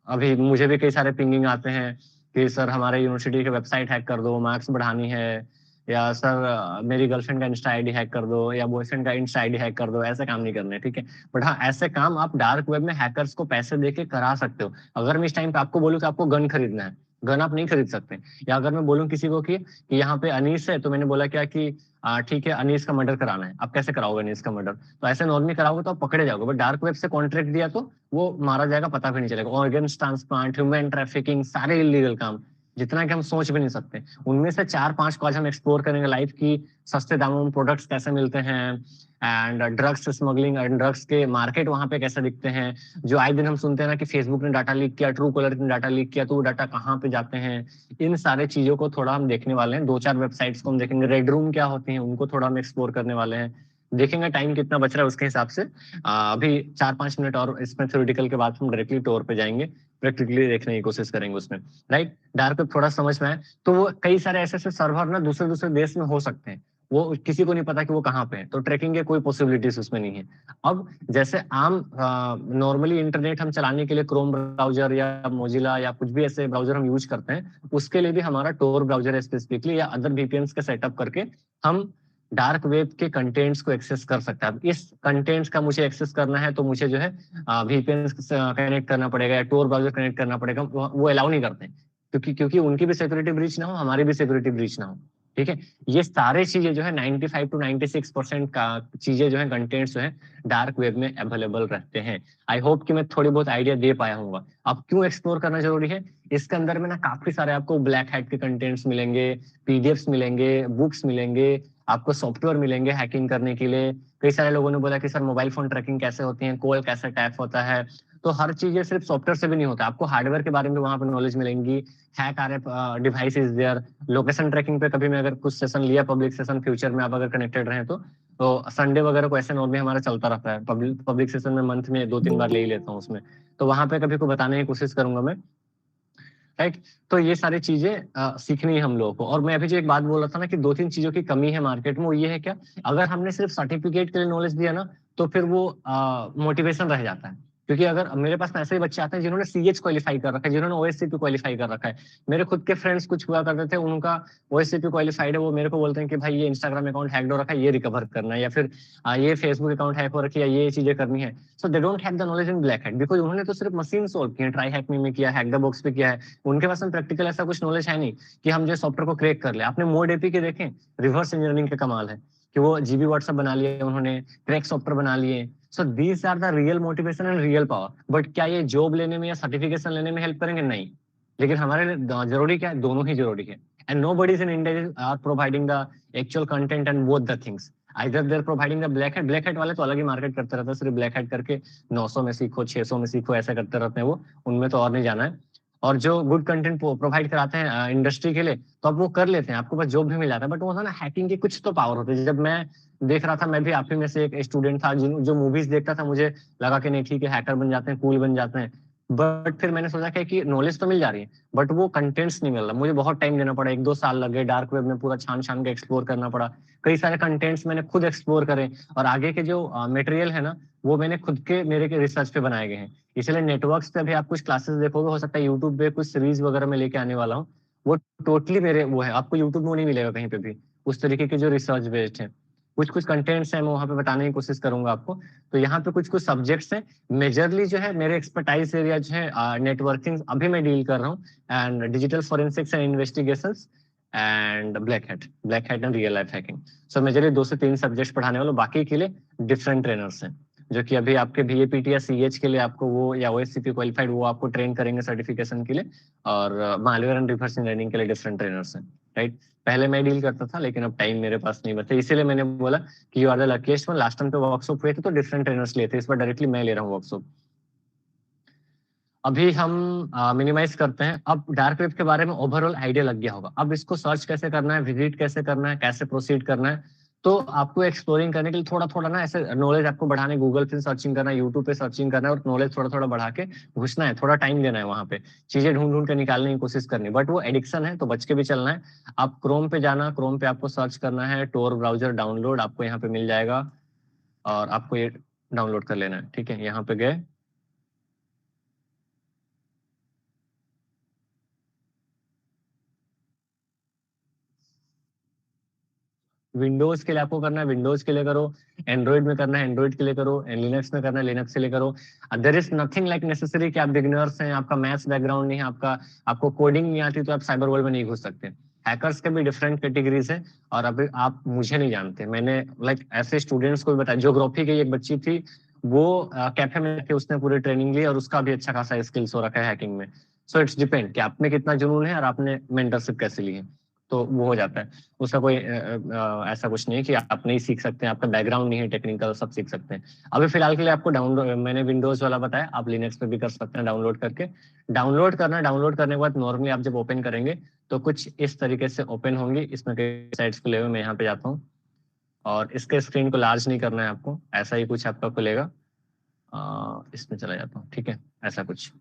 अभी मुझे भी कई सारे पिंगिंग आते हैं कि सर हमारे यूनिवर्सिटी की वेबसाइट हैक कर दो, मार्क्स बढ़ानी है, या सर मेरी गर्लफ्रेंड का इंस्टा आईडी हैक कर दो, या बॉयफ्रेंड का इंस्टा आईडी हैक कर दो। ऐसे काम नहीं करने, ठीक है। बट हाँ, ऐसे काम आप डार्क वेब में हैकर्स को पैसे देके करा सकते हो। अगर मैं इस टाइम पे आपको बोलूं कि आपको गन खरीदना है, गन आप नहीं खरीद सकते। या अगर मैं बोलूं किसी को कि यहाँ पे अनीस है, तो मैंने बोला क्या कि ठीक है अनीस का मर्डर कराना है, आप कैसे कराओगे अनीस का मर्डर? तो ऐसे नॉर्मली कराओगे तो आप पकड़े जाओगे, बट डार्क वेब से कॉन्ट्रैक्ट दिया तो वो मारा जाएगा, पता भी नहीं चलेगा। ऑर्गन्स ट्रांसप्लांट, ह्यूमन ट्रैफिकिंग, सारे इलीगल काम, जितना कि हम सोच भी नहीं सकते। उनमें से 4-5 को आज हम एक्सप्लोर करेंगे लाइफ की। सस्ते दामों में प्रोडक्ट्स कैसे मिलते हैं, and drugs smuggling and drugs के मार्केट वहां पे कैसे दिखते हैं। जो आए दिन हम सुनते हैं ना कि फेसबुक ने डाटा लीक किया, ट्रू कलर ने डाटा लीक किया, तो वो डाटा कहाँ पे जाते हैं, इन सारे चीजों को थोड़ा हम देखने वाले हैं। 2-4 वेबसाइट्स को हम देखेंगे, रेड रूम क्या होती हैं उनको थोड़ा हम एक्सप्लोर करने वाले हैं। देखेंगे टाइम कितना बच रहा है उसके हिसाब से। अभी 4-5 मिनट और इसमें थ्योरेटिकल के बाद हम डायरेक्टली टूर पे जाएंगे, प्रैक्टिकली देखने की कोशिश करेंगे उसमें। राइट, डार्क वेब थोड़ा समझ में आए तो वो कई सारे ऐसे ऐसे सर्वर ना दूसरे दूसरे देश में हो सकते हैं, वो किसी को नहीं पता कि वो कहाँ पे है, तो ट्रैकिंग के कोई पॉसिबिलिटीज उसमें नहीं है। अब जैसे आम नॉर्मली इंटरनेट हम चलाने के लिए क्रोम ब्राउजर या मोजिला या कुछ भी ऐसे ब्राउजर हम यूज करते हैं, उसके लिए भी हमारा टोर ब्राउजर है स्पेसिफिकली, या अदर वीपीएन्स के सेटअप करके हम डार्क वेब के कंटेंट्स को एक्सेस कर सकते हैं। अब इस कंटेंट्स का मुझे एक्सेस करना है तो मुझे जो है वीपीएन कनेक्ट करना पड़ेगा या टोर ब्राउजर कनेक्ट करना पड़ेगा। वो अलाउ नहीं करते, क्योंकि उनकी भी सिक्योरिटी ब्रीच ना हो, हमारी भी सिक्योरिटी ब्रीच ना हो, ठीक है। ये सारे चीजें जो है 95 to 96% का चीजें जो है, कंटेंट्स जो है डार्क वेब में अवेलेबल रहते हैं। आई होप कि मैं थोड़ी बहुत आइडिया दे पाया हूँ। अब क्यों एक्सप्लोर करना जरूरी है? इसके अंदर में ना काफी सारे आपको ब्लैक हैट के कंटेंट्स मिलेंगे, पीडीएफ्स मिलेंगे, बुक्स मिलेंगे, आपको सॉफ्टवेयर मिलेंगे हैकिंग करने के लिए। कई सारे लोगों ने बोला कि सर मोबाइल फोन ट्रैकिंग कैसे होती है, कॉल कैसे टैप होता है। तो हर चीज ये सिर्फ सॉफ्टवेयर से भी नहीं होता, आपको हार्डवेयर के बारे में वहां पर नॉलेज मिलेंगी। Hack RF device is there, location tracking पे कभी मैं अगर कुछ सेशन लिया, पब्लिक सेशन, फ्यूचर में आप अगर कनेक्टेड रहे तो तो संडे वगैरह को ऐसे नॉर्मली हमारा चलता रहता है, पब्लिक सेशन में मंथ में 2-3 बार ले ही लेता हूँ उसमें, तो वहां पे कभी को बताने की कोशिश करूंगा मैं, राइट। तो ये सारी चीजें सीखनी है हम लोगों को। और मैं अभी जो एक बात बोल रहा था ना कि 2-3 चीजों की कमी है मार्केट में, वो ये है क्या, अगर हमने सिर्फ सर्टिफिकेट के लिए नॉलेज दिया ना तो फिर वो मोटिवेशन रह जाता है। क्योंकि अगर मेरे पास ऐसे ही बच्चे आते हैं जिन्होंने सीएच क्वालिफाई कर रखा है, जिन्होंने ओएससीपी क्वालिफाई कर रखा है, मेरे खुद के फ्रेंड्स कुछ हुआ करते थे, उनका ओएससीपी क्वालिफाइड है, वो मेरे को बोलते हैं कि भाई ये इंस्टाग्राम अकाउंट हैक हो रखा है, ये रिकवर करना है, या फिर ये फेसबुक अकाउंट हैक हो रखी है, ये चीजें करनी है। So they don't have the knowledge in black hat, because उन्होंने तो सिर्फ मशीन सोल्व की है, ट्राई हैक में किया, हैक द बॉक्स पे किया है, उनके पास में प्रैक्टिकल ऐसा कुछ नॉलेज है नहीं कि हम जो सॉफ्टवेयर को क्रैक कर ले। आपने मोड एपी के देखें, रिवर्स इंजीनियरिंग का कमाल है कि वो जीबी व्हाट्सएप बना लिए उन्होंने, क्रैक सॉफ्टवेयर बना लिए। So these are the real motivation and real power. But क्या ये जॉब लेने में या सर्टिफिकेशन लेने में हेल्प करेंगे? नहीं। लेकिन हमारे लिए जरूरी क्या है? दोनों ही जरूरी है। And nobody's in India are providing the actual content and both the things. Either they are providing the black hat वाले तो अलग ही मार्केट करते रहते हैं, सिर्फ ब्लैक हैट करके 900 में सीखो, 600 में सीखो, ऐसा करते रहते हैं वो, उनमें तो और नहीं जाना है। और जो गुड कंटेंट प्रोवाइड कराते हैं इंडस्ट्री के लिए, तो आप वो कर लेते हैं, आपको बस जॉब भी मिल जाता है। बट वो था ना, हैकिंग की कुछ तो पावर होती है। जब मैं देख रहा था, मैं भी आप ही में से एक स्टूडेंट था जो मूवीज देखता था, मुझे लगा कि नहीं ठीक है, हैकर बन जाते हैं, कूल बन जाते हैं। बट फिर मैंने सोचा कि नॉलेज तो मिल जा रही है बट वो कंटेंट्स नहीं मिल रहा। मुझे बहुत टाइम देना पड़ा, 1-2 साल लगे, डार्क वेब में पूरा छान छान के एक्सप्लोर करना पड़ा। कई सारे कंटेंट्स मैंने खुद एक्सप्लोर करे, और आगे के जो मटेरियल है ना, वो मैंने खुद के मेरे के रिसर्च पे बनाए गए हैं। इसलिए नेटवर्क्स पे भी आप कुछ क्लासेस देखोगे, हो सकता है यूट्यूब पे कुछ सीरीज वगैरह में लेके आने वाला हूँ, वो टोटली मेरे वो है, आपको यूट्यूब में नहीं मिलेगा कहीं पे भी उस तरीके के जो रिसर्च बेस्ड है। कुछ कुछ कंटेंट्स हैं, मैं वहाँ पे बताने की कोशिश करूंगा आपको। तो यहाँ पे कुछ कुछ सब्जेक्ट्स हैं, मेजरली जो है मेरे एक्सपर्टाइज एरिया जो है नेटवर्किंग अभी मैं डील कर रहा हूँ, and digital forensics and investigations, and black hat and real life hacking. So majorly 2 से 3 सब्जेक्ट पढ़ाने वाला, बाकी के लिए डिफरेंट ट्रेनर्स हैं जो कि अभी आपके बीएपीटी या सीएच के लिए आपको वो, या ओएससीपी क्वालिफाइड, वो आपको ट्रेन करेंगे सर्टिफिकेशन के लिए। और मालवेयर एंड रिवर्स इंजीनियरिंग के लिए डिफरेंट ट्रेनर्स हैं, राइट। पहले मैं डील करता था, लेकिन अब टाइम मेरे पास नहीं बचा, इसीलिए मैंने बोला कि you are the luckiest one. Last time पे वर्कशॉप हुए थे तो डिफरेंट ट्रेनर्स लिए थे, इस बार डायरेक्टली मैं ले रहा हूँ वर्कशॉप। अभी हम मिनिमाइज करते हैं। अब डार्क वेब के बारे में ओवरऑल आइडिया लग गया होगा। अब इसको सर्च कैसे करना है, विजिट कैसे करना है, कैसे प्रोसीड करना है, तो आपको एक्सप्लोरिंग करने के लिए थोड़ा थोड़ा ना ऐसे नॉलेज आपको बढ़ाने, गूगल पे सर्चिंग करना है, यूट्यूब पे सर्चिंग करना है, और नॉलेज थोड़ा थोड़ा बढ़ा के घुसना है, थोड़ा टाइम देना है वहां पे, चीजें ढूंढ ढूंढ के निकालने की कोशिश करनी। बट वो एडिक्शन है तो बच के भी चलना है। आप क्रोम पे जाना, क्रोम पे आपको सर्च करना है टोर ब्राउजर डाउनलोड, आपको यहाँ पे मिल जाएगा, और आपको ये डाउनलोड कर लेना है, ठीक है। यहाँ पे गए, विंडोज के लिए आपको करना है, विंडोज के लिए करो, एंड्रॉइड में करना है, एंड्रॉइड के लिए करो, लिनक्स में करना है, लिनक्स के लिए करो। There is nothing like necessary कि आप बिगिनर्स हैं, आपका मैथ्स बैकग्राउंड नहीं है, आपको कोडिंग नहीं आती, तो आप साइबर वर्ल्ड में नहीं घुस सकते। हैकर्स के भी डिफरेंट कैटेगरीज है, और अभी आप मुझे नहीं जानते, मैंने लाइक ऐसे स्टूडेंट्स को भी बताया। ज्योग्राफी की एक बच्ची थी, वो कैफे में के उसने पूरी ट्रेनिंग ली, और उसका भी अच्छा खासा स्किल्स हो रखा है हैकिंग में। सो इट्स डिपेंड कि आप में कितना जुनून है और आपने मेंटरशिप कैसे ली है, तो वो हो जाता है। उसका कोई ऐसा कुछ नहीं है कि आप नहीं सीख सकते हैं, आपका बैकग्राउंड नहीं है टेक्निकल, सब सीख सकते हैं। अभी फिलहाल के लिए आपको डाउनलोड, मैंने विंडोज वाला बताया, आप लिनक्स पे भी कर सकते हैं डाउनलोड करके। डाउनलोड करना, डाउनलोड करने के बाद नॉर्मली आप जब ओपन करेंगे तो कुछ इस तरीके से ओपन होंगी। इसमें कई साइट्स खुले हुए, मैं यहाँ पे जाता हूँ, और इसके स्क्रीन को लार्ज नहीं करना है आपको, ऐसा ही कुछ आपका खुलेगा। इसमें चला जाता हूँ, ठीक है, ऐसा कुछ।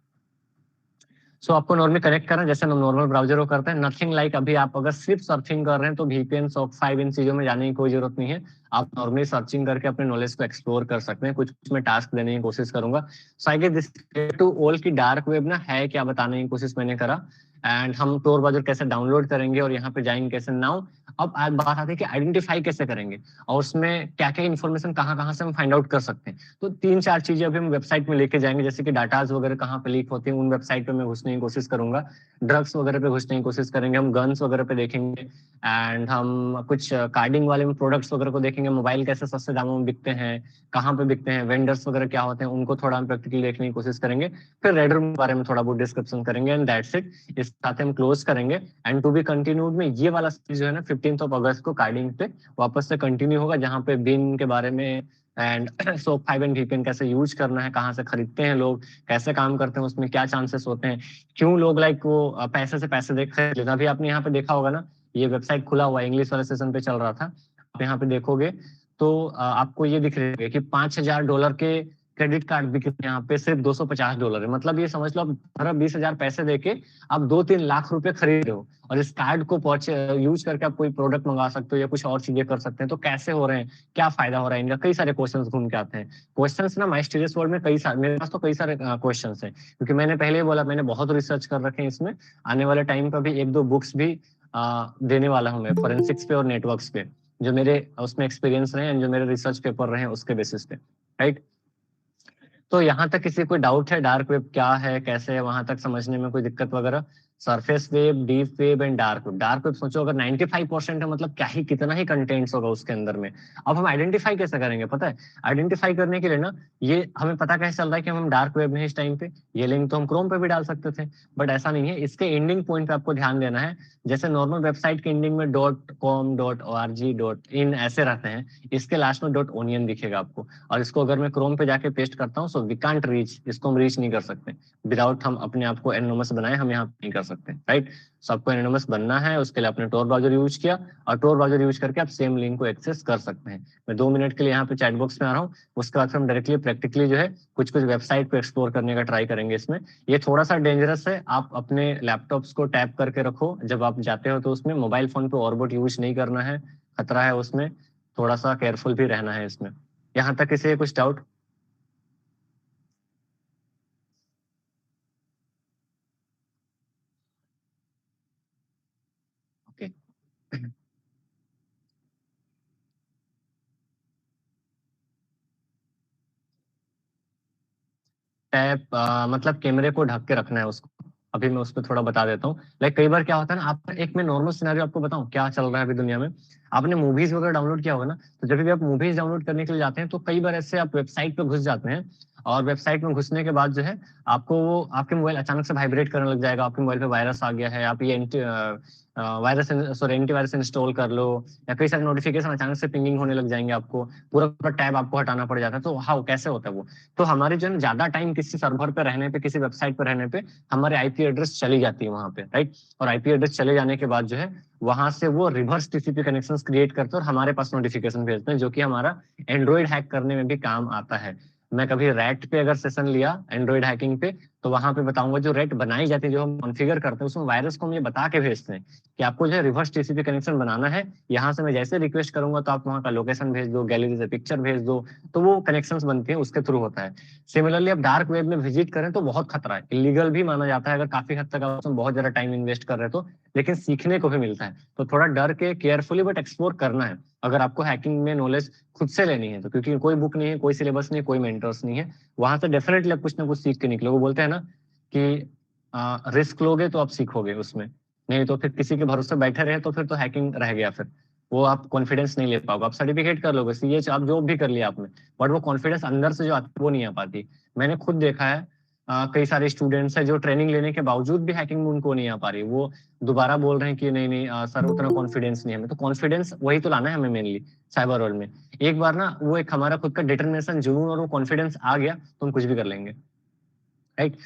सो आपको नॉर्मली कनेक्ट करना है जैसे हम नॉर्मल ब्राउजर को करते हैं। नथिंग लाइक अभी आप अगर सिर्फ सर्चिंग कर रहे हैं तो VPN, SOC5, इन चीजों में जाने की कोई जरूरत नहीं है। आप नॉर्मली सर्चिंग करके अपने नॉलेज को एक्सप्लोर कर सकते हैं। कुछ मैं टास्क देने की कोशिश करूंगा। So I guess this to all की डार्क वेब ना है क्या बताने की कोशिश मैंने करा, एंड हम टोर ब्राउजर कैसे डाउनलोड करेंगे और यहाँ पे जाएंगे कैसे नाउ। अब आज बात आती है कि आइडेंटिफाई कैसे करेंगे, और उसमें क्या क्या इन्फॉर्मेशन कहाँ कहाँ से हम फाइंड आउट कर सकते हैं। तो 3-4 चीजें अभी हम वेबसाइट में लेके जाएंगे, जैसे कि डाटाज वगैरह कहाँ पे लीक होती हैं, उन वेबसाइट पे मैं घुसने की कोशिश करूंगा। ड्रग्स वगैरह पे घुसने की कोशिश करेंगे, हम गन्स वगैरह पे देखेंगे, एंड हम कुछ कार्डिंग वाले में प्रोडक्ट्स वगैरह को देखेंगे, मोबाइल कैसे सस्ते दामों में बिकते हैं, कहाँ पे बिकते हैं, वेंडर्स वगैरह क्या होते हैं, उनको थोड़ा हम प्रैक्टिकली देखने की कोशिश करेंगे। फिर रेडर के बारे में थोड़ा बहुत डिस्क्रिप्शन करेंगे, एंड दैट्स इट। इस साथ हम क्लोज करेंगे। एंड टू बी कंटिन्यूड में ये वाला जो है ना 15 अगस्त को कार्डिंग पे वापस से कंटिन्यू होगा, जहाँ पे बिन के बारे में एंड SOC5 एंड VPN कैसे यूज करना है, कहाँ से खरीदते हैं लोग, कैसे काम करते हैं, उसमें क्या चांसेस होते हैं, क्यों लोग लाइक वो पैसे से पैसे देख रहे हैं। अभी आपने यहाँ पे देखा होगा ना, ये वेबसाइट खुला हुआ इंग्लिश वाले सेशन पे चल रहा था, आप यहाँ पे देखोगे तो आपको ये दिख रहा है कि $5,000 के क्रेडिट कार्ड बिक रहे हैं यहाँ पे, सिर्फ $250 है। मतलब ये समझ लो आप 20,000 पैसे देके आप 2-3 लाख रुपए खरीद रहे हो, और इस कार्ड को यूज करके आप कोई प्रोडक्ट मंगा सकते हो या कुछ और चीजें कर सकते हैं। तो कैसे हो रहे हैं, क्या फायदा हो रहा है इनका, कई सारे क्वेश्चन घूम के आते हैं। क्वेश्चन ना माइस्टीरियस वर्ल्ड में कई सारे, मेरे पास तो कई सारे क्वेश्चन है, क्योंकि मैंने पहले ही बोला मैंने बहुत रिसर्च कर रखे हैं इसमें। आने वाले टाइम पर भी 1-2 बुक्स भी देने वाला हूँ मैं फोरेंसिक्स पे और नेटवर्क्स पे, जो मेरे उसमें एक्सपीरियंस रहे हैं, जो मेरे रिसर्च पेपर रहे हैं उसके बेसिस पे, राइट। तो यहाँ तक किसी कोई डाउट है, डार्क वेब क्या है, कैसे है, वहां तक समझने में कोई दिक्कत वगैरह? Surface web, deep web and dark web. Dark web सोचो अगर 95% है, मतलब क्या ही कितना ही कंटेंट्स होगा उसके अंदर में। अब हम आइडेंटिफाई कैसे करेंगे, पता है? आइडेंटिफाई करने के लिए ना, ये हमें पता कैसे चल रहा है कि हम डार्क वेब में इस टाइम पे, ये लिंक तो हम क्रोम पे भी डाल सकते थे, बट ऐसा नहीं है। इसके एंडिंग पॉइंट पे आपको ध्यान देना है। जैसे नॉर्मल वेबसाइट के एंडिंग में .com, .org, .in ऐसे रहते हैं, इसके लास्ट में .onion दिखेगा आपको। और इसको अगर मैं क्रोम पे जाके पेस्ट करता हूँ, सो वी कांट रीच, इसको हम रीच नहीं कर सकते विदाउट हम अपने आप को एनोनिमस बनाए, हम यहाँ नहीं कर सकते, राइट। सबको एनोनिमस बनना है, उसके लिए आपने टोर ब्राउजर यूज किया, और टोर ब्राउजर यूज करके आप सेम लिंक को एक्सेस कर सकते हैं। मैं 2 मिनट के लिए यहाँ पे चैट बॉक्स में आ रहा हूँ, उसके बाद हम डायरेक्टली प्रैक्टिकली जो है कुछ कुछ वेबसाइट पे एक्सप्लोर करने का ट्राई करेंगे इसमें। ये थोड़ा सा डेंजरस है, आप अपने लैपटॉप्स को टैप करके रखो जब आप जाते हो, तो उसमें मोबाइल फोन पे ऑरबोट यूज नहीं करना है, खतरा है उसमें, थोड़ा सा केयरफुल भी रहना है इसमें। यहाँ तक किसी कुछ डाउट? ओके। टैप मतलब कैमरे को ढक के रखना है उसको। अभी मैं उस पर थोड़ा बता देता हूँ। लाइक कई बार क्या होता है ना, आप एक मैं नॉर्मल सिनेरियो आपको बताऊं क्या चल रहा है अभी दुनिया में। आपने मूवीज वगैरह डाउनलोड किया होगा ना, तो जब भी आप मूवीज डाउनलोड करने के लिए जाते हैं, तो कई बार ऐसे आप वेबसाइट पे घुस जाते हैं, और वेबसाइट में घुसने के बाद जो है आपको वो आपके मोबाइल अचानक से वाइब्रेट करने लग जाएगा, आपके मोबाइल पे वायरस आ गया है, आप ये वायरस सॉरी एंटीवायरस इंस्टॉल कर लो, या कई सारे नोटिफिकेशन अचानक से पिंगिंग होने लग जाएंगे, आपको पूरा पूरा टैब आपको हटाना पड़ जाता है। तो हाउ कैसे होता है वो? तो हमारे जो है ज्यादा टाइम किसी सर्वर पे रहने पे, किसी वेबसाइट पे रहने पे, हमारे आईपी एड्रेस चली जाती है वहां पे, राइट। और आईपी एड्रेस चले जाने के बाद जो है वहां से वो रिवर्स टीसीपी कनेक्शंस क्रिएट करते हैं और हमारे पास नोटिफिकेशन भेजते हैं, जो कि हमारा एंड्रॉइड हैक करने में भी काम आता है। मैं कभी रैट पे अगर सेशन लिया एंड्रॉइड हैकिंग पे, तो वहां पे बताऊंगा जो रैट बनाई जाती है, जो हम कॉन्फ़िगर करते हैं, उसमें वायरस को हम ये बता के भेजते हैं कि आपको जो है रिवर्स टीसीपी कनेक्शन बनाना है। यहाँ से मैं जैसे रिक्वेस्ट करूंगा तो आप वहाँ का लोकेशन भेज दो, गैलरी से पिक्चर भेज दो, तो वो कनेक्शंस बनती है, उसके थ्रू होता है। सिमिलरली अब डार्क वेब में विजिट करें तो बहुत खतरा है, इलीगल भी माना जाता है अगर काफी हद तक आप उसमें बहुत ज्यादा टाइम इन्वेस्ट कर रहे हो तो, लेकिन सीखने को भी मिलता है। तो थोड़ा डर के केयरफुली बट एक्सप्लोर करना है, अगर आपको हैकिंग में नॉलेज खुद से लेनी है तो, क्योंकि कोई बुक नहीं है, कोई सिलेबस नहीं, कोई मेंटर्स नहीं है। वहां से डेफिनेटली आप कुछ ना कुछ सीख के निकलो। वो बोलते हैं ना कि रिस्क लोगे तो आप सीखोगे उसमें, नहीं तो फिर किसी के भरोसे बैठे रहे तो फिर तो हैकिंग रह गया, फिर वो आप कॉन्फिडेंस नहीं ले पाओगे। आप सर्टिफिकेट कर लोगे, सीए आप जो भी कर लिया आपने, बट वो कॉन्फिडेंस अंदर से जो आती है वो नहीं आ पाती। मैंने खुद देखा है, कई सारे स्टूडेंट्स हैं जो ट्रेनिंग लेने के बावजूद भी हैकिंग में उनको नहीं आ पा रही, वो दोबारा बोल रहे हैं कि नहीं नहीं सर उतना कॉन्फिडेंस नहीं है हमें। तो कॉन्फिडेंस वही तो लाना है हमें मेनली साइबर वर्ल्ड में। एक बार ना वो एक हमारा खुद का डिटर्मिनेशन, जुनून और वो कॉन्फिडेंस आ गया तो हम कुछ भी कर लेंगे, राइट।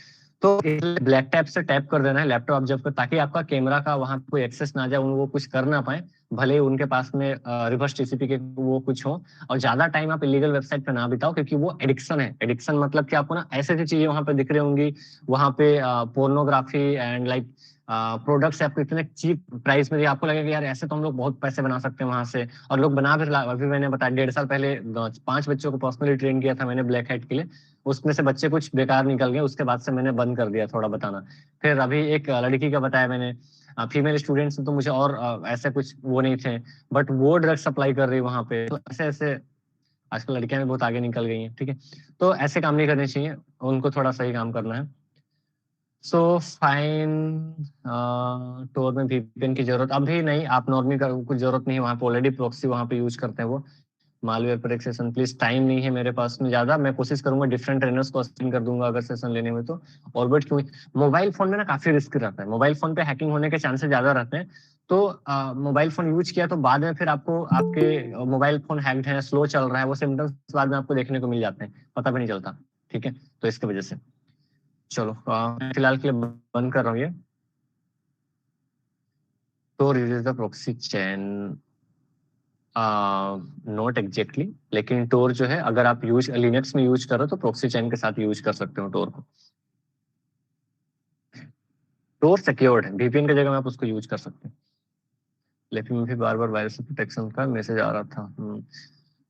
तो ब्लैक टैप से टैप कर देना है लैपटॉप आप जब, ताकि आपका कैमरा का वहां कोई एक्सेस ना जाए, वो कुछ कर ना पाए, भले ही उनके पास में रिवर्स टीसीपी के वो कुछ हो। और ज्यादा टाइम आप इलीगल वेबसाइट पे ना बिताओ, क्योंकि वो एडिक्शन है। एडिक्शन मतलब कि आपको ना ऐसी ऐसी चीजें वहां पे दिख रही होंगी, वहां पे पोर्नोग्राफी एंड लाइक प्रोडक्ट्स आपको इतने चीप प्राइस में दिए, आपको लगेगा यार ऐसे तो हम लोग बहुत पैसे बना सकते हैं वहां से, और लोग बना भी। अभी मैंने बताया 1.5 साल पहले 5 बच्चों को पर्सनली ट्रेन किया था मैंने ब्लैक हैट के लिए, उसमें से बच्चे कुछ बेकार निकल गए, उसके बाद से मैंने बंद कर दिया थोड़ा बताना। फिर अभी एक लड़की का बताया मैंने, फीमेल स्टूडेंट्स तो मुझे और ऐसे कुछ वो नहीं थे, बट वो ड्रग सप्लाई कर रही वहां पे। तो ऐसे ऐसे आजकल लड़कियां भी बहुत आगे निकल गई हैं, ठीक है। तो ऐसे काम नहीं करने चाहिए, उनको थोड़ा सही काम करना है। So fine. टोर में वीपीएन की जरूरत अभी नहीं, आप नॉर्मली का कुछ जरूरत नहीं है, वहाँ पे ऑलरेडी प्रॉक्सी वहाँ पे यूज करते हैं वो। मालवेयर पर एक सेशन प्लीज, टाइम नहीं है मेरे पास में ज्यादा, मैं कोशिश करूंगा डिफरेंट ट्रेनर्स को असाइन कर दूंगा अगर सेशन लेने में तो। ऑर्बिट क्यों, मोबाइल फोन में ना काफी रिस्क रहता है, मोबाइल फोन पे हैकिंग होने के चांसेस ज्यादा रहते हैं। तो मोबाइल फोन यूज किया तो बाद में फिर आपको आपके मोबाइल फोन हैक्ड है, स्लो चल रहा है, वो सिम्टम्स बाद में आपको देखने को मिल जाते हैं, पता भी नहीं चलता, ठीक है। तो इसकी वजह से चलो मैं फिलहाल के लिए बंद कर रहा हूँ ये। तो release the proxy chain, not exactly, लेकिन टोर जो है अगर आप यूज लिनक्स में यूज करो तो प्रॉक्सी चेन के साथ यूज कर सकते हो टोर को। टोर सिक्योर्ड है, वीपीएन की जगह में आप उसको यूज कर सकते हैं। लेकिन में भी बार बार वायरस प्रोटेक्शन का मैसेज आ रहा था।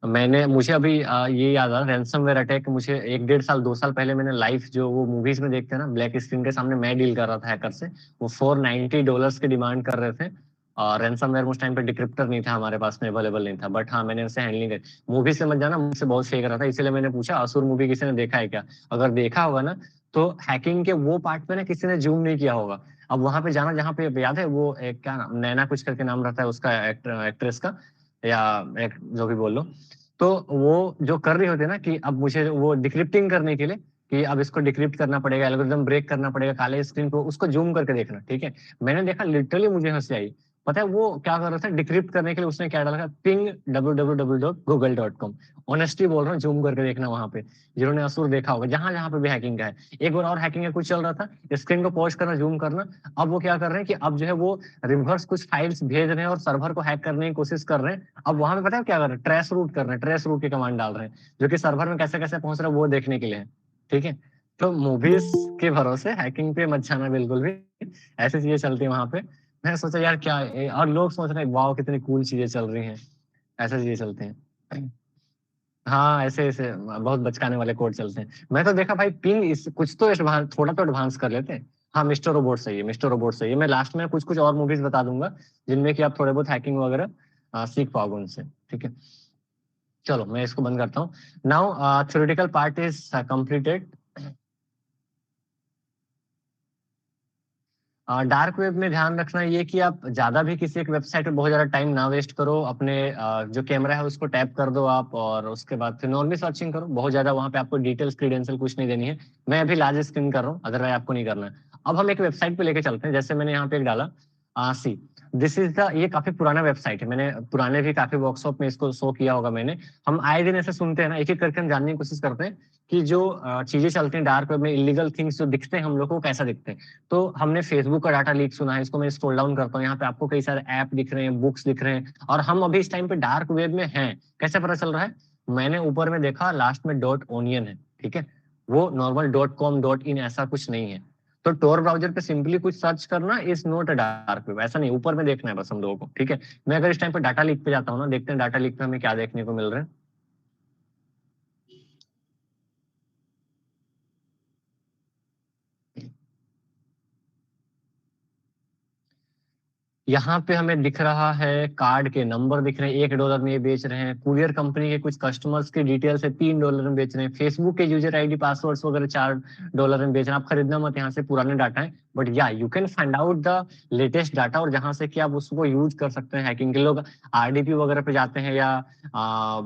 मैंने मुझे अभी ये याद आ रहा, रैंसमवेयर अटैक मुझे 1 1.5 साल 2 साल पहले मैंने लाइव जो वो मूवीज में देखते हैं ना, ब्लैक स्क्रीन के सामने मैं डील कर रहा था हैकर से। वो $490 की डिमांड कर रहे थे, और रैंसमवेयर उस टाइम पे डिक्रिप्टर नहीं था हमारे पास में, अवेलेबल नहीं था, बट हाँ मैंने उसे हैंडलिंग करी। मूवी से मत जाना, मुझसे बहुत फेंक रहा था, इसलिए मैंने पूछा असुर मूवी किसी ने देखा है क्या। अगर देखा होगा ना तो हैकिंग के वो पार्ट पे ना किसी ने जूम नहीं किया होगा। अब वहां पे जाना जहाँ पे याद है वो एक क्या नाम, नैना कुछ करके नाम रहता है उसका, एक्ट्रेस का, या जो भी बोल लो। तो वो जो कर रही होती है ना कि अब मुझे वो डिक्रिप्टिंग करने के लिए कि अब इसको डिक्रिप्ट करना पड़ेगा, एल्गोरिदम ब्रेक करना पड़ेगा, काले स्क्रीन को उसको जूम करके देखना, ठीक है। मैंने देखा, लिटरली मुझे हंसी आई। पता है वो क्या कर रहा था डिक्रिप्ट करने के लिए, उसने क्या डाला था, पिंग www.google.com। ऑनेस्टली बोल रहा हूँ, जूम करके देखना वहां पे, जिन्होंने असुर देखा होगा, जहां जहां पे भी हैकिंग का है। एक बार और हैकिंग का कुछ चल रहा था, स्क्रीन को पॉज करना, जूम करना। अब वो क्या कर रहे हैं कि अब जो है वो रिवर्स कुछ फाइल्स भेज रहे हैं और सर्वर को हैक करने की कोशिश कर रहे हैं। अब वहां पे पता है क्या कर रहे हैं, ट्रेस रूट कर रहे हैं, ट्रेस रूट की कमांड डाल रहे हैं, जो कि सर्वर में कैसे कैसे पहुंच रहा है वो देखने के लिए है, ठीक है। तो मूवीज के भरोसे हैकिंग पे मत जाना बिल्कुल भी, ऐसी चीजें चलती है वहां पे। मैं सोचा यार क्या और लोग सोच रहे हैं वाओ कितनी कूल चीजें चल रही हैं, ऐसे चीजें चलते हैं। हाँ ऐसे ऐसे बहुत बचकाने वाले कोड चलते हैं। मैं तो देखा भाई पिंग इस कुछ तो एडवांस, थोड़ा तो एडवांस कर लेते हैं। हाँ मिस्टर रोबोट सही है, मिस्टर रोबोट सही है। मैं लास्ट में कुछ कुछ और मूवीज बता दूंगा जिनमें कि आप थोड़े बहुत हैकिंग वगैरह सीख पाओगे उनसे, ठीक है। चलो मैं इसको बंद करता हूँ। Now theoretical part is completed. Dark web में ध्यान रखना ये कि आप ज्यादा भी किसी एक वेबसाइट पे बहुत ज्यादा टाइम ना वेस्ट करो। अपने जो कैमरा है उसको टैप कर दो आप, और उसके बाद फिर नॉर्मली सर्चिंग करो। बहुत ज्यादा वहां पे आपको डिटेल्स क्रीडेंशियल कुछ नहीं देनी है। मैं अभी लार्ज स्क्रीन कर रहा हूँ, अदरवाइज आपको नहीं करना है। अब हम एक वेबसाइट पे लेके चलते हैं, जैसे मैंने यहाँ पे एक डाला सी, दिस इज द, ये काफी पुराना वेबसाइट है, मैंने पुराने भी काफी वर्कशॉप में इसको शो किया होगा मैंने। हम आए दिन ऐसे सुनते हैं ना, एक एक करके हम जानने की कोशिश करते हैं कि जो चीजें चलती हैं डार्क वेब में, इलीगल थिंग्स जो दिखते हैं हम लोग को कैसा दिखते हैं। तो हमने फेसबुक का डाटा लीक सुना है, इसको मैं स्क्रॉल डाउन करता हूँ, यहाँ पे आपको कई सारे ऐप दिख रहे हैं, बुक्स दिख रहे हैं, और हम अभी इस टाइम पे डार्क वेब में हैं। कैसे पता चल रहा है, मैंने ऊपर में देखा लास्ट में डॉट ओनियन है, ठीक है। वो normal dot com dot in ऐसा कुछ नहीं है। तो टोर ब्राउजर पे सिंपली कुछ सर्च करना is not a dark web, ऐसा नहीं, ऊपर में देखना है बस हम लोगों को, ठीक है। मैं अगर इस टाइम पे डाटा लीक पे जाता हूँ ना, देखते हैं डाटा लीक पे हमें क्या देखने को मिल रहा है। यहाँ पे हमें दिख रहा है कार्ड के नंबर दिख रहे हैं, $1 में ये बेच रहे हैं। कुरियर कंपनी के कुछ कस्टमर्स के डिटेल्स है, $3 में बेच रहे हैं। फेसबुक के यूजर आईडी पासवर्ड्स वगैरह $4 में बेच रहे हैं। आप खरीदना मत यहाँ से, पुराने डाटा है, बट या you can find out the latest data, और जहां से कि आप उसको यूज कर सकते हैं हैकिंग के। लोग आरडीपी वगैरह पे जाते हैं, या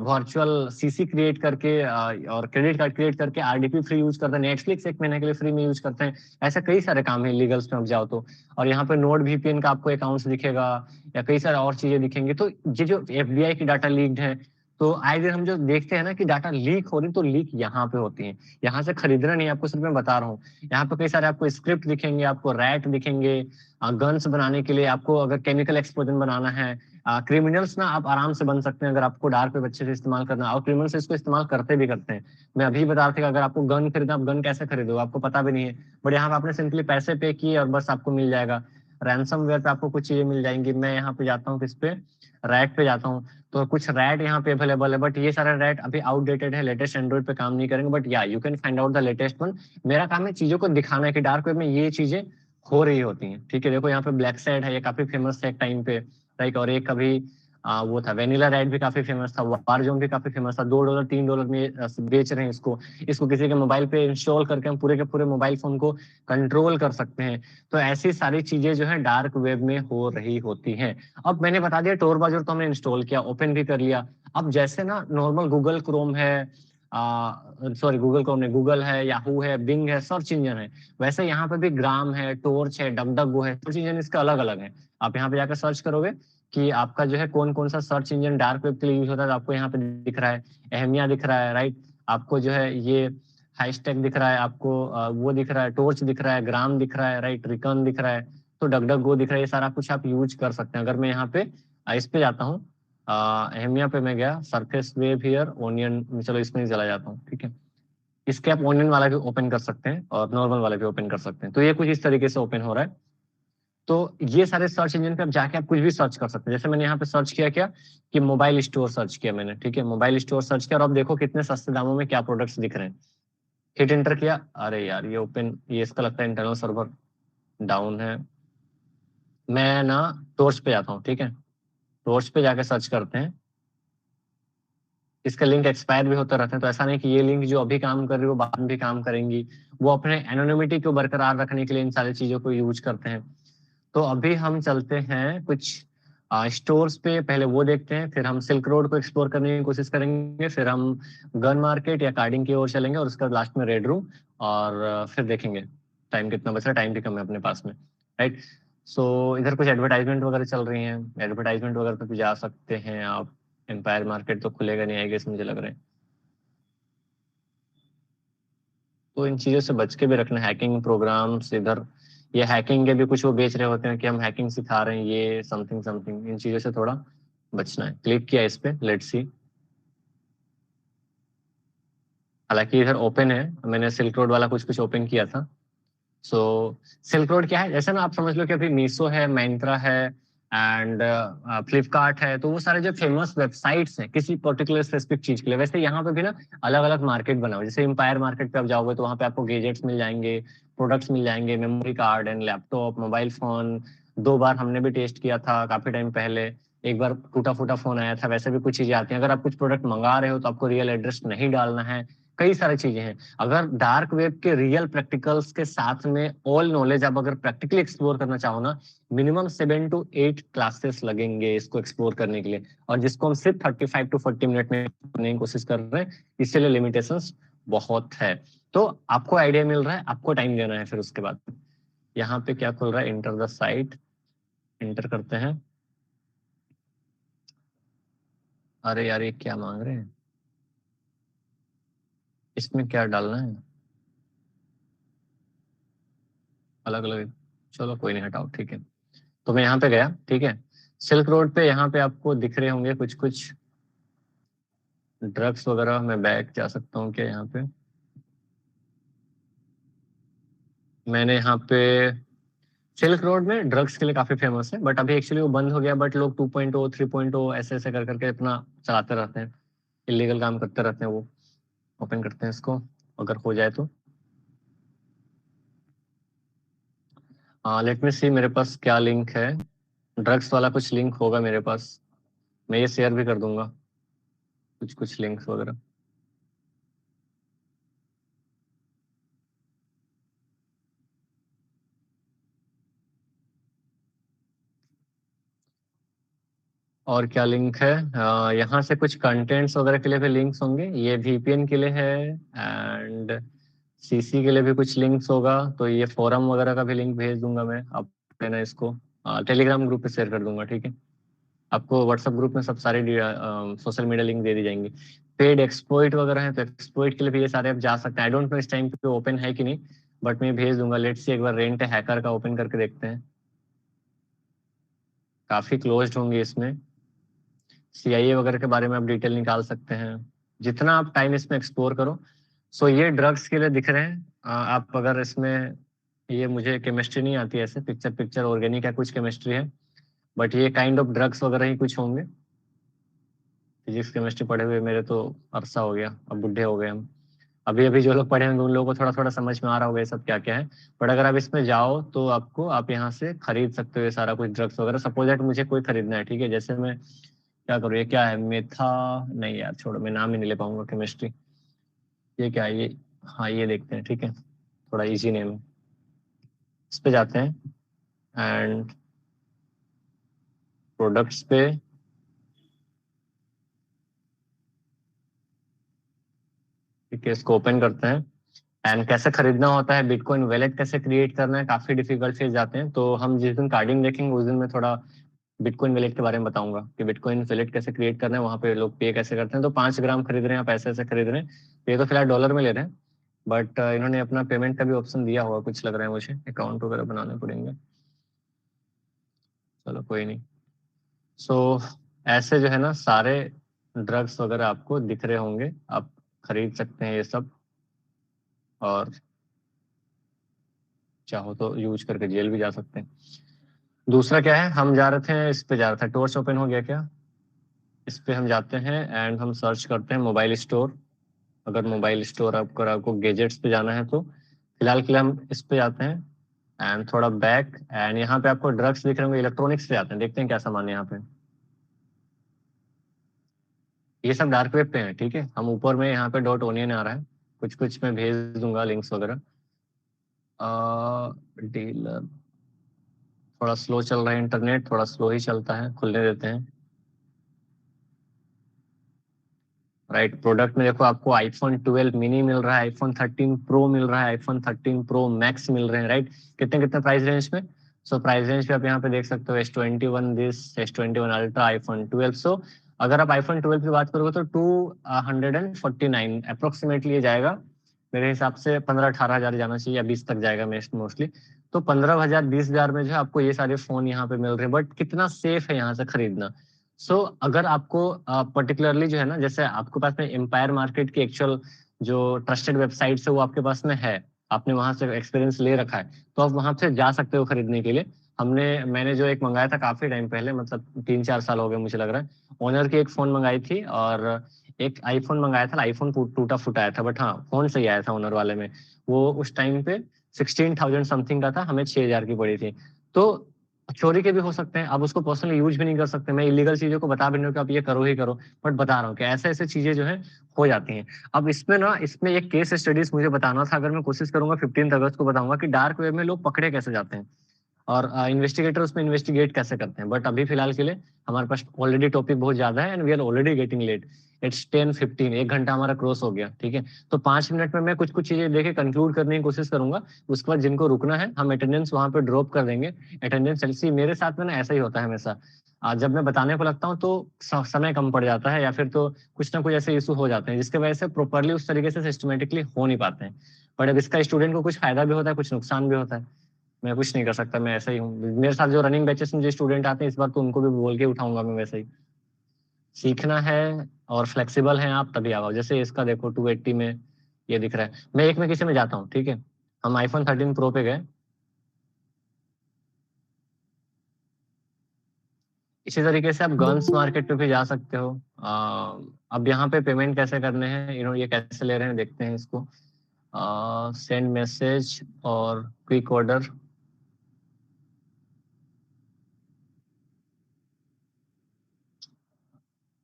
वर्चुअल सीसी क्रिएट करके और क्रेडिट कार्ड क्रिएट करके आरडीपी फ्री यूज करते हैं। नेटफ्लिक्स 1 महीने के लिए फ्री में यूज करते हैं। ऐसे कई सारे काम है लीगल्स में, अब जाओ तो। और यहाँ पे नोड वीपीएन का आपको अकाउंट्स दिखेगा, या कई सारे और चीजें दिखेंगी। तो ये जो एफबीआई की डाटा लीक्ड है, तो आए दिन हम जो देखते हैं ना कि डाटा लीक हो रही, तो लीक यहाँ पे होती है। यहाँ से खरीदना नहीं, आपको सिर्फ मैं बता रहा हूँ। यहाँ पे कई सारे आपको स्क्रिप्ट दिखेंगे, आपको रैट दिखेंगे, गन्स बनाने के लिए, आपको अगर केमिकल एक्सप्लोजन बनाना है। क्रिमिनल्स ना आप आराम से बन सकते हैं अगर आपको डार्क वेब अच्छे से इस्तेमाल करना, और क्रिमिनल्स इसको इस्तेमाल करते भी करते हैं। मैं अभी बता रहा था कि अगर आपको गन खरीदना, आप गन कैसे खरीदो आपको पता भी नहीं है, बट यहाँ पे आपने सिंपली पैसे पे किए और बस आपको मिल जाएगा। रैंसमवेयर पे आपको कुछ चीजें मिल जाएंगी। मैं यहाँ पे जाता हूँ किस पे, रैट पे जाता हूँ, तो कुछ रैट यहाँ पे अवेलेबल है, बट ये सारे रैट अभी आउटडेटेड है, लेटेस्ट एंड्रॉइड पे काम नहीं करेंगे। बट या you can find out the latest one. मेरा काम है चीजों को दिखाना है कि डार्क वेब में ये चीजें हो रही होती हैं, ठीक है। देखो यहाँ पे ब्लैक साइड है, ये काफी फेमस था एक टाइम पे, लाइक। और एक कभी वो था वेनिला रेड भी काफी फेमस था, वारजोन भी काफी फेमस था। $2 $3 में बेच रहे हैं इसको। इसको किसी के मोबाइल पे इंस्टॉल करके हम पूरे के पूरे मोबाइल फोन को कंट्रोल कर सकते हैं। तो ऐसी सारी चीजें जो है डार्क वेब में हो रही होती हैं। अब मैंने बता दिया टोर ब्राउज़र तो हमने इंस्टॉल किया, ओपन भी कर लिया। अब जैसे ना नॉर्मल गूगल क्रोम है, सॉरी गूगल क्रोम नहीं, गूगल है, याहू है, बिंग है, सर्च इंजन है, वैसे यहाँ पे भी ग्राम है, टोर्च है, डगडगो है। सर्च इंजन इसका अलग अलग है। आप यहाँ पे जाकर सर्च करोगे कि आपका जो है कौन कौन सा सर्च इंजन डार्क वेब के लिए यूज होता है, तो आपको यहाँ पे दिख रहा है, अहमिया दिख रहा है, राइट। आपको जो है ये हैशटैग दिख रहा है, आपको वो दिख रहा है, टोर्च दिख रहा है, ग्राम दिख रहा है, राइट, रिकन दिख रहा है, तो डगडगो दिख रहा है। ये सारा कुछ आप यूज कर सकते हैं। अगर मैं यहाँ पे इस पे जाता हूँ, हेमिया पे मैं गया, सरफेस वेब हियर, ओनियन, चलो इसमें ही चला जाता हूँ, ठीक है। इसके आप ओनियन वाला भी ओपन कर सकते हैं और नॉर्मल वाला भी ओपन कर सकते हैं। तो ये कुछ इस तरीके से ओपन हो रहा है। तो ये सारे सर्च इंजन पे आप जाके आप कुछ भी सर्च कर सकते हैं। जैसे मैंने यहाँ पे सर्च किया क्या कि मोबाइल स्टोर सर्च किया मैंने, ठीक है, मोबाइल स्टोर सर्च किया और अब देखो कितने सस्ते दामों में क्या प्रोडक्ट्स दिख रहे हैं। हिट एंटर किया, अरे यार ये ओपन, ये इसका लगता है इंटरनल सर्वर डाउन है। मैं ना टोर्च पे जाता हूँ, ठीक है, टोर्च पे जाके सर्च करते हैं। इसका लिंक एक्सपायर भी होता रहता है, तो ऐसा नहीं कि ये लिंक जो अभी काम कर रही है वो बाद में भी काम करेंगी। वो अपने एनोनिमिटी को बरकरार रखने के लिए इन सारी चीजों को यूज करते हैं। तो अभी हम चलते हैं कुछ स्टोर्स पे, पहले वो देखते हैं, फिर हम सिल्क रोड को एक्सप्लोर करने की कोशिश करेंगे, फिर हम गन मार्केट या कार्डिंग की ओर चलेंगे और उसके बाद लास्ट में रेड रूम, और फिर देखेंगे टाइम कितना बच रहा है। टाइम भी कम है अपने पास में, राइट। सो इधर कुछ एडवर्टाइजमेंट वगैरह चल रही हैं, एडवर्टाइजमेंट वगैरह पे भी जा सकते हैं आप। एम्पायर मार्केट तो खुलेगा नहीं आएगा मुझे लग रहा है, तो इन चीजों से बच के भी रखना। हैकिंग प्रोग्राम्स इधर, ये हैकिंग के भी कुछ वो बेच रहे होते हैं कि हम हैकिंग सिखा रहे हैं, ये समथिंग समथिंग, इन चीजों से थोड़ा बचना है। क्लिक किया इस पे, लेट्स सी। हालांकि इधर ओपन है, मैंने सिल्क रोड वाला कुछ कुछ ओपन किया था। सो सिल्क रोड क्या है, जैसे ना आप समझ लो कि अभी मीशो है, मैंत्रा है एंड फ्लिपकार्ट है, तो वो सारे जो फेमस वेबसाइट्स हैं किसी पर्टिकुलर स्पेसिफिक चीज के लिए, वैसे यहाँ पे भी ना अलग अलग मार्केट बना हुआ है। जैसे एम्पायर मार्केट पे आप जाओगे तो वहाँ पे आपको गैजेट्स मिल जाएंगे, प्रोडक्ट्स मिल जाएंगे, memory card and laptop, mobile phone. 2 बार हमने भी टेस्ट किया था काफी टाइम पहले। एक बार टूटा फूटा फोन आया था, वैसे भी कुछ चीजें आती हैं। अगर आप कुछ प्रोडक्ट मंगा रहे हो तो आपको रियल एड्रेस नहीं डालना है, कई सारी चीजें हैं। अगर डार्क वेब के रियल प्रैक्टिकल्स के साथ में ऑल नॉलेज आप अगर प्रैक्टिकली एक्सप्लोर करना चाहो ना, मिनिमम 7 to 8 क्लासेस लगेंगे इसको एक्सप्लोर करने के लिए, और जिसको हम सिर्फ 35 to 40 मिनट में करने की कोशिश कर रहे हैं, इसलिए लिमिटेशंस बहुत है। तो आपको आइडिया मिल रहा है, आपको टाइम देना है। फिर उसके बाद यहाँ पे क्या खुल रहा है, इंटर द साइट, इंटर करते हैं। अरे यार ये क्या मांग रहे हैं, इसमें क्या डालना है, अलग अलग, चलो कोई नहीं हटाओ, ठीक है। तो मैं यहाँ पे गया, ठीक है। सिल्क रोड पे यहाँ पे आपको दिख रहे होंगे कुछ कुछ ड्रग्स वगैरह। मैं बैक जा सकता हूँ क्या यहाँ पे, मैंने यहाँ पे सिल्क रोड में ड्रग्स के लिए काफी फेमस है, बट अभी एक्चुअली वो बंद हो गया। बट लोग 2.0 3.0 ऐसे ऐसे कर करके अपना चलाते रहते हैं, इलीगल काम करते रहते हैं वो। ओपन करते हैं इसको, अगर हो जाए तो। लेट मी सी मेरे पास क्या लिंक है, ड्रग्स वाला कुछ लिंक होगा मेरे पास, मैं ये शेयर भी कर दूंगा कुछ कुछ लिंक्स वगैरह। और क्या लिंक है, यहाँ से कुछ कंटेंट्स वगैरह के लिए भी लिंक्स होंगे, ये वीपीएन के लिए है एंड सीसी के लिए भी कुछ लिंक्स होगा। तो ये फोरम वगैरह का भी लिंक भेज दूंगा मैं, आप लेना इसको। टेलीग्राम ग्रुप पे शेयर कर दूंगा, ठीक है। आपको व्हाट्सएप ग्रुप में सब सारे सोशल मीडिया लिंक दे दी जाएंगी। पेड एक्सप्लॉइट वगैरह है तो एक्सप्लॉइट के लिए भी ये सारे आप जा सकते हैं। आई डोंट नो इस टाइम पे ओपन है कि नहीं, बट मैं भेज दूंगा। लेट्स सी एक बार रेंट हैकर का ओपन करके देखते हैं, काफी क्लोज्ड होंगे इसमें। सीआईए वगैरह के बारे में आप डिटेल निकाल सकते हैं, जितना आप टाइम इसमें एक्सप्लोर करो। सो ये ड्रग्स के लिए दिख रहे हैं। आप अगर इसमें, ये मुझे केमिस्ट्री नहीं आती ऐसे, पिक्चर पिक्चर ऑर्गेनिक है कुछ केमिस्ट्री है, बट ये काइंड ऑफ ड्रग्स वगैरह ही कुछ होंगे। फिजिक्स केमिस्ट्री पढ़े हुए मेरे तो अरसा हो गया, अब बुढ़े हो गए हम। अभी अभी जो लोग पढ़े होंगे उन लोगों को थोड़ा थोड़ा समझ में आ रहा होगा ये सब क्या क्या है। बट अगर आप इसमें जाओ तो आपको, आप यहाँ से खरीद सकते हो ये सारा कुछ ड्रग्स वगैरह। सपोज दैट मुझे कोई खरीदना है, ठीक है, जैसे मैं क्या करूँ, ये क्या है, मेथा, नहीं यार छोड़ो, मैं नाम ही नहीं ले पाऊंगा केमिस्ट्री। ये क्या है ये, हाँ ये देखते हैं, ठीक है, थोड़ा इजी नेम है। इस पे जाते हैं एंड प्रोडक्ट्स पे, ठीक है, इसको ओपन करते हैं। एंड कैसे खरीदना होता है, बिटकॉइन वैलेट कैसे क्रिएट करना है, काफी डिफिकल्ट फेज जाते हैं। तो हम जिस दिन कार्डिंग देखेंगे उस दिन मैं थोड़ा बिटकॉइन वैलेट के बारे में बताऊंगा कि बिटकॉइन वैलेट कैसे क्रिएट करना है, वहाँ पे लोग पे कैसे करते हैं। तो 5 ग्राम खरीद रहे हैं आप, ऐसे ऐसे खरीद रहे हैं, तो ये तो फिलहाल डॉलर में ले रहे हैं। बट इन्होंने अपना पेमेंट का भी ऑप्शन दिया हुआ कुछ, लग रहा है मुझे अकाउंट वगैरह बनाने पड़ेंगे, चलो कोई नहीं। सो ऐसे जो है ना सारे ड्रग्स वगैरह आपको दिख रहे होंगे, आप खरीद सकते हैं ये सब, और चाहो तो यूज करके जेल भी जा सकते हैं। दूसरा क्या है, हम जा रहे थे, इस पे जा रहा था, टोर्च ओपन हो गया क्या? इस पे हम जाते हैं एंड हम सर्च करते हैं मोबाइल स्टोर। अगर मोबाइल स्टोर आपको गैजेट्स पे जाना है तो फिलहाल के लिए हम इस पे जाते हैं एंड थोड़ा बैक, एंड यहाँ पे आपको ड्रग्स दिख रहे होंगे, इलेक्ट्रॉनिक्स पे जाते हैं, देखते हैं क्या सामान है यहाँ पे। ये सब डार्क वेब पे है, ठीक है। हम ऊपर में यहाँ पे डॉट ओनियन आ रहा है, कुछ कुछ मैं भेज दूंगा लिंक्स वगैरह। डीलर थोड़ा स्लो चल रहा है, इंटरनेट थोड़ा स्लो ही चलता है, खुलने देते हैं। राइट, प्रोडक्ट में देखो आपको आईफोन 12 मिनी मिल रहा है, आईफोन 13 प्रो मिल रहा है, आईफोन 13 प्रो मैक्स मिल रहे हैं, राइट। कितने कितने प्राइस रेंज में? सो प्राइस रेंज पे आप यहाँ पे देख सकते हो S21 this, S21 ultra, iPhone 12। सो अगर आप आईफोन 12 की बात करोगे तो 249 अप्रोक्सीमेटली ये जाएगा मेरे हिसाब से। 15-18 हजार जाना चाहिए, या 20 तक जाएगा मोस्टली। तो 15,000-20,000 में जो है आपको ये सारे फोन यहाँ पे मिल रहे हैं, बट कितना सेफ है यहाँ से खरीदना? अगर आपको पर्टिकुलरली जो है ना, जैसे आपके पास में एम्पायर मार्केट की एक्चुअल जो ट्रस्टेड वेबसाइट है वो आपके पास में है, आपने वहां से एक्सपीरियंस ले रखा है, तो आप वहां से जा सकते हो खरीदने के लिए। मैंने जो एक मंगाया था काफी टाइम पहले, मतलब 3-4 साल हो गए मुझे लग रहा है, ओनर की एक फोन मंगाई थी और एक आईफोन मंगाया था। आईफोन टूटा फूटा आया था, बट हाँ फोन सही आया था ओनर वाले में। वो उस टाइम पे 16,000 समथिंग का था, हमें 6,000 की पड़ी थी। तो चोरी के भी हो सकते हैं, आप उसको पर्सनली यूज भी नहीं कर सकते। मैं इलीगल चीजों को बता भी नहीं हूँ कि आप ये करो ही करो, बट बता रहा हूँ कि ऐसे ऐसे चीजें जो है हो जाती हैं। अब इसमें एक केस स्टडीज मुझे बताना था, अगर मैं कोशिश करूंगा 15 अगस्त को बताऊंगा कि डार्क वेब में लोग पकड़े कैसे जाते हैं और इन्वेस्टिगेटर उसमें इन्वेस्टिगेट कैसे करते हैं। बट अभी फिलहाल के लिए हमारे पास ऑलरेडी टॉपिक बहुत ज्यादा है and we are already getting late. It's 10:15, 1 घंटा हमारा क्रॉस हो गया, ठीक है। तो 5 मिनट में मैं कुछ कुछ चीजें देखे कंक्लूड करने की कोशिश करूंगा। उसके बाद जिनको रुकना है हम अटेंडेंस वहां पे ड्रॉप कर देंगे। अटेंडेंस एलसी मेरे साथ में ना ऐसा ही होता है हमेशा। जब मैं बताने को लगता हूँ तो समय कम पड़ जाता है, या फिर तो कुछ ना कुछ ऐसे इशू हो जाते हैं जिसकी वजह से प्रॉपरली उस तरीके से सिस्टमेटिकली हो नहीं पाते हैं। बट अब इसका स्टूडेंट को कुछ फायदा भी होता है, कुछ नुकसान भी होता है। मैं कुछ नहीं कर सकता, मैं ऐसा ही हूँ। मेरे साथ जो रनिंग बैचेस में जो स्टूडेंट आते हैं इस बार तो उनको भी बोल के उठाऊंगा मैं वैसे ही। सीखना है और फ्लेक्सिबल है आप तभी आओ। जैसे इसका देखो 280 में ये दिख रहा है, मैं एक में किसी में जाता हूँ, ठीक है। हम आईफोन 13 प्रो पे गए। इसी तरीके से आप गन्स मार्केट पे भी जा सकते हो। अब यहाँ पे पेमेंट कैसे करने हैं, ये कैसे ले रहे हैं देखते हैं इसको। सेंड मैसेज और क्विक ऑर्डर।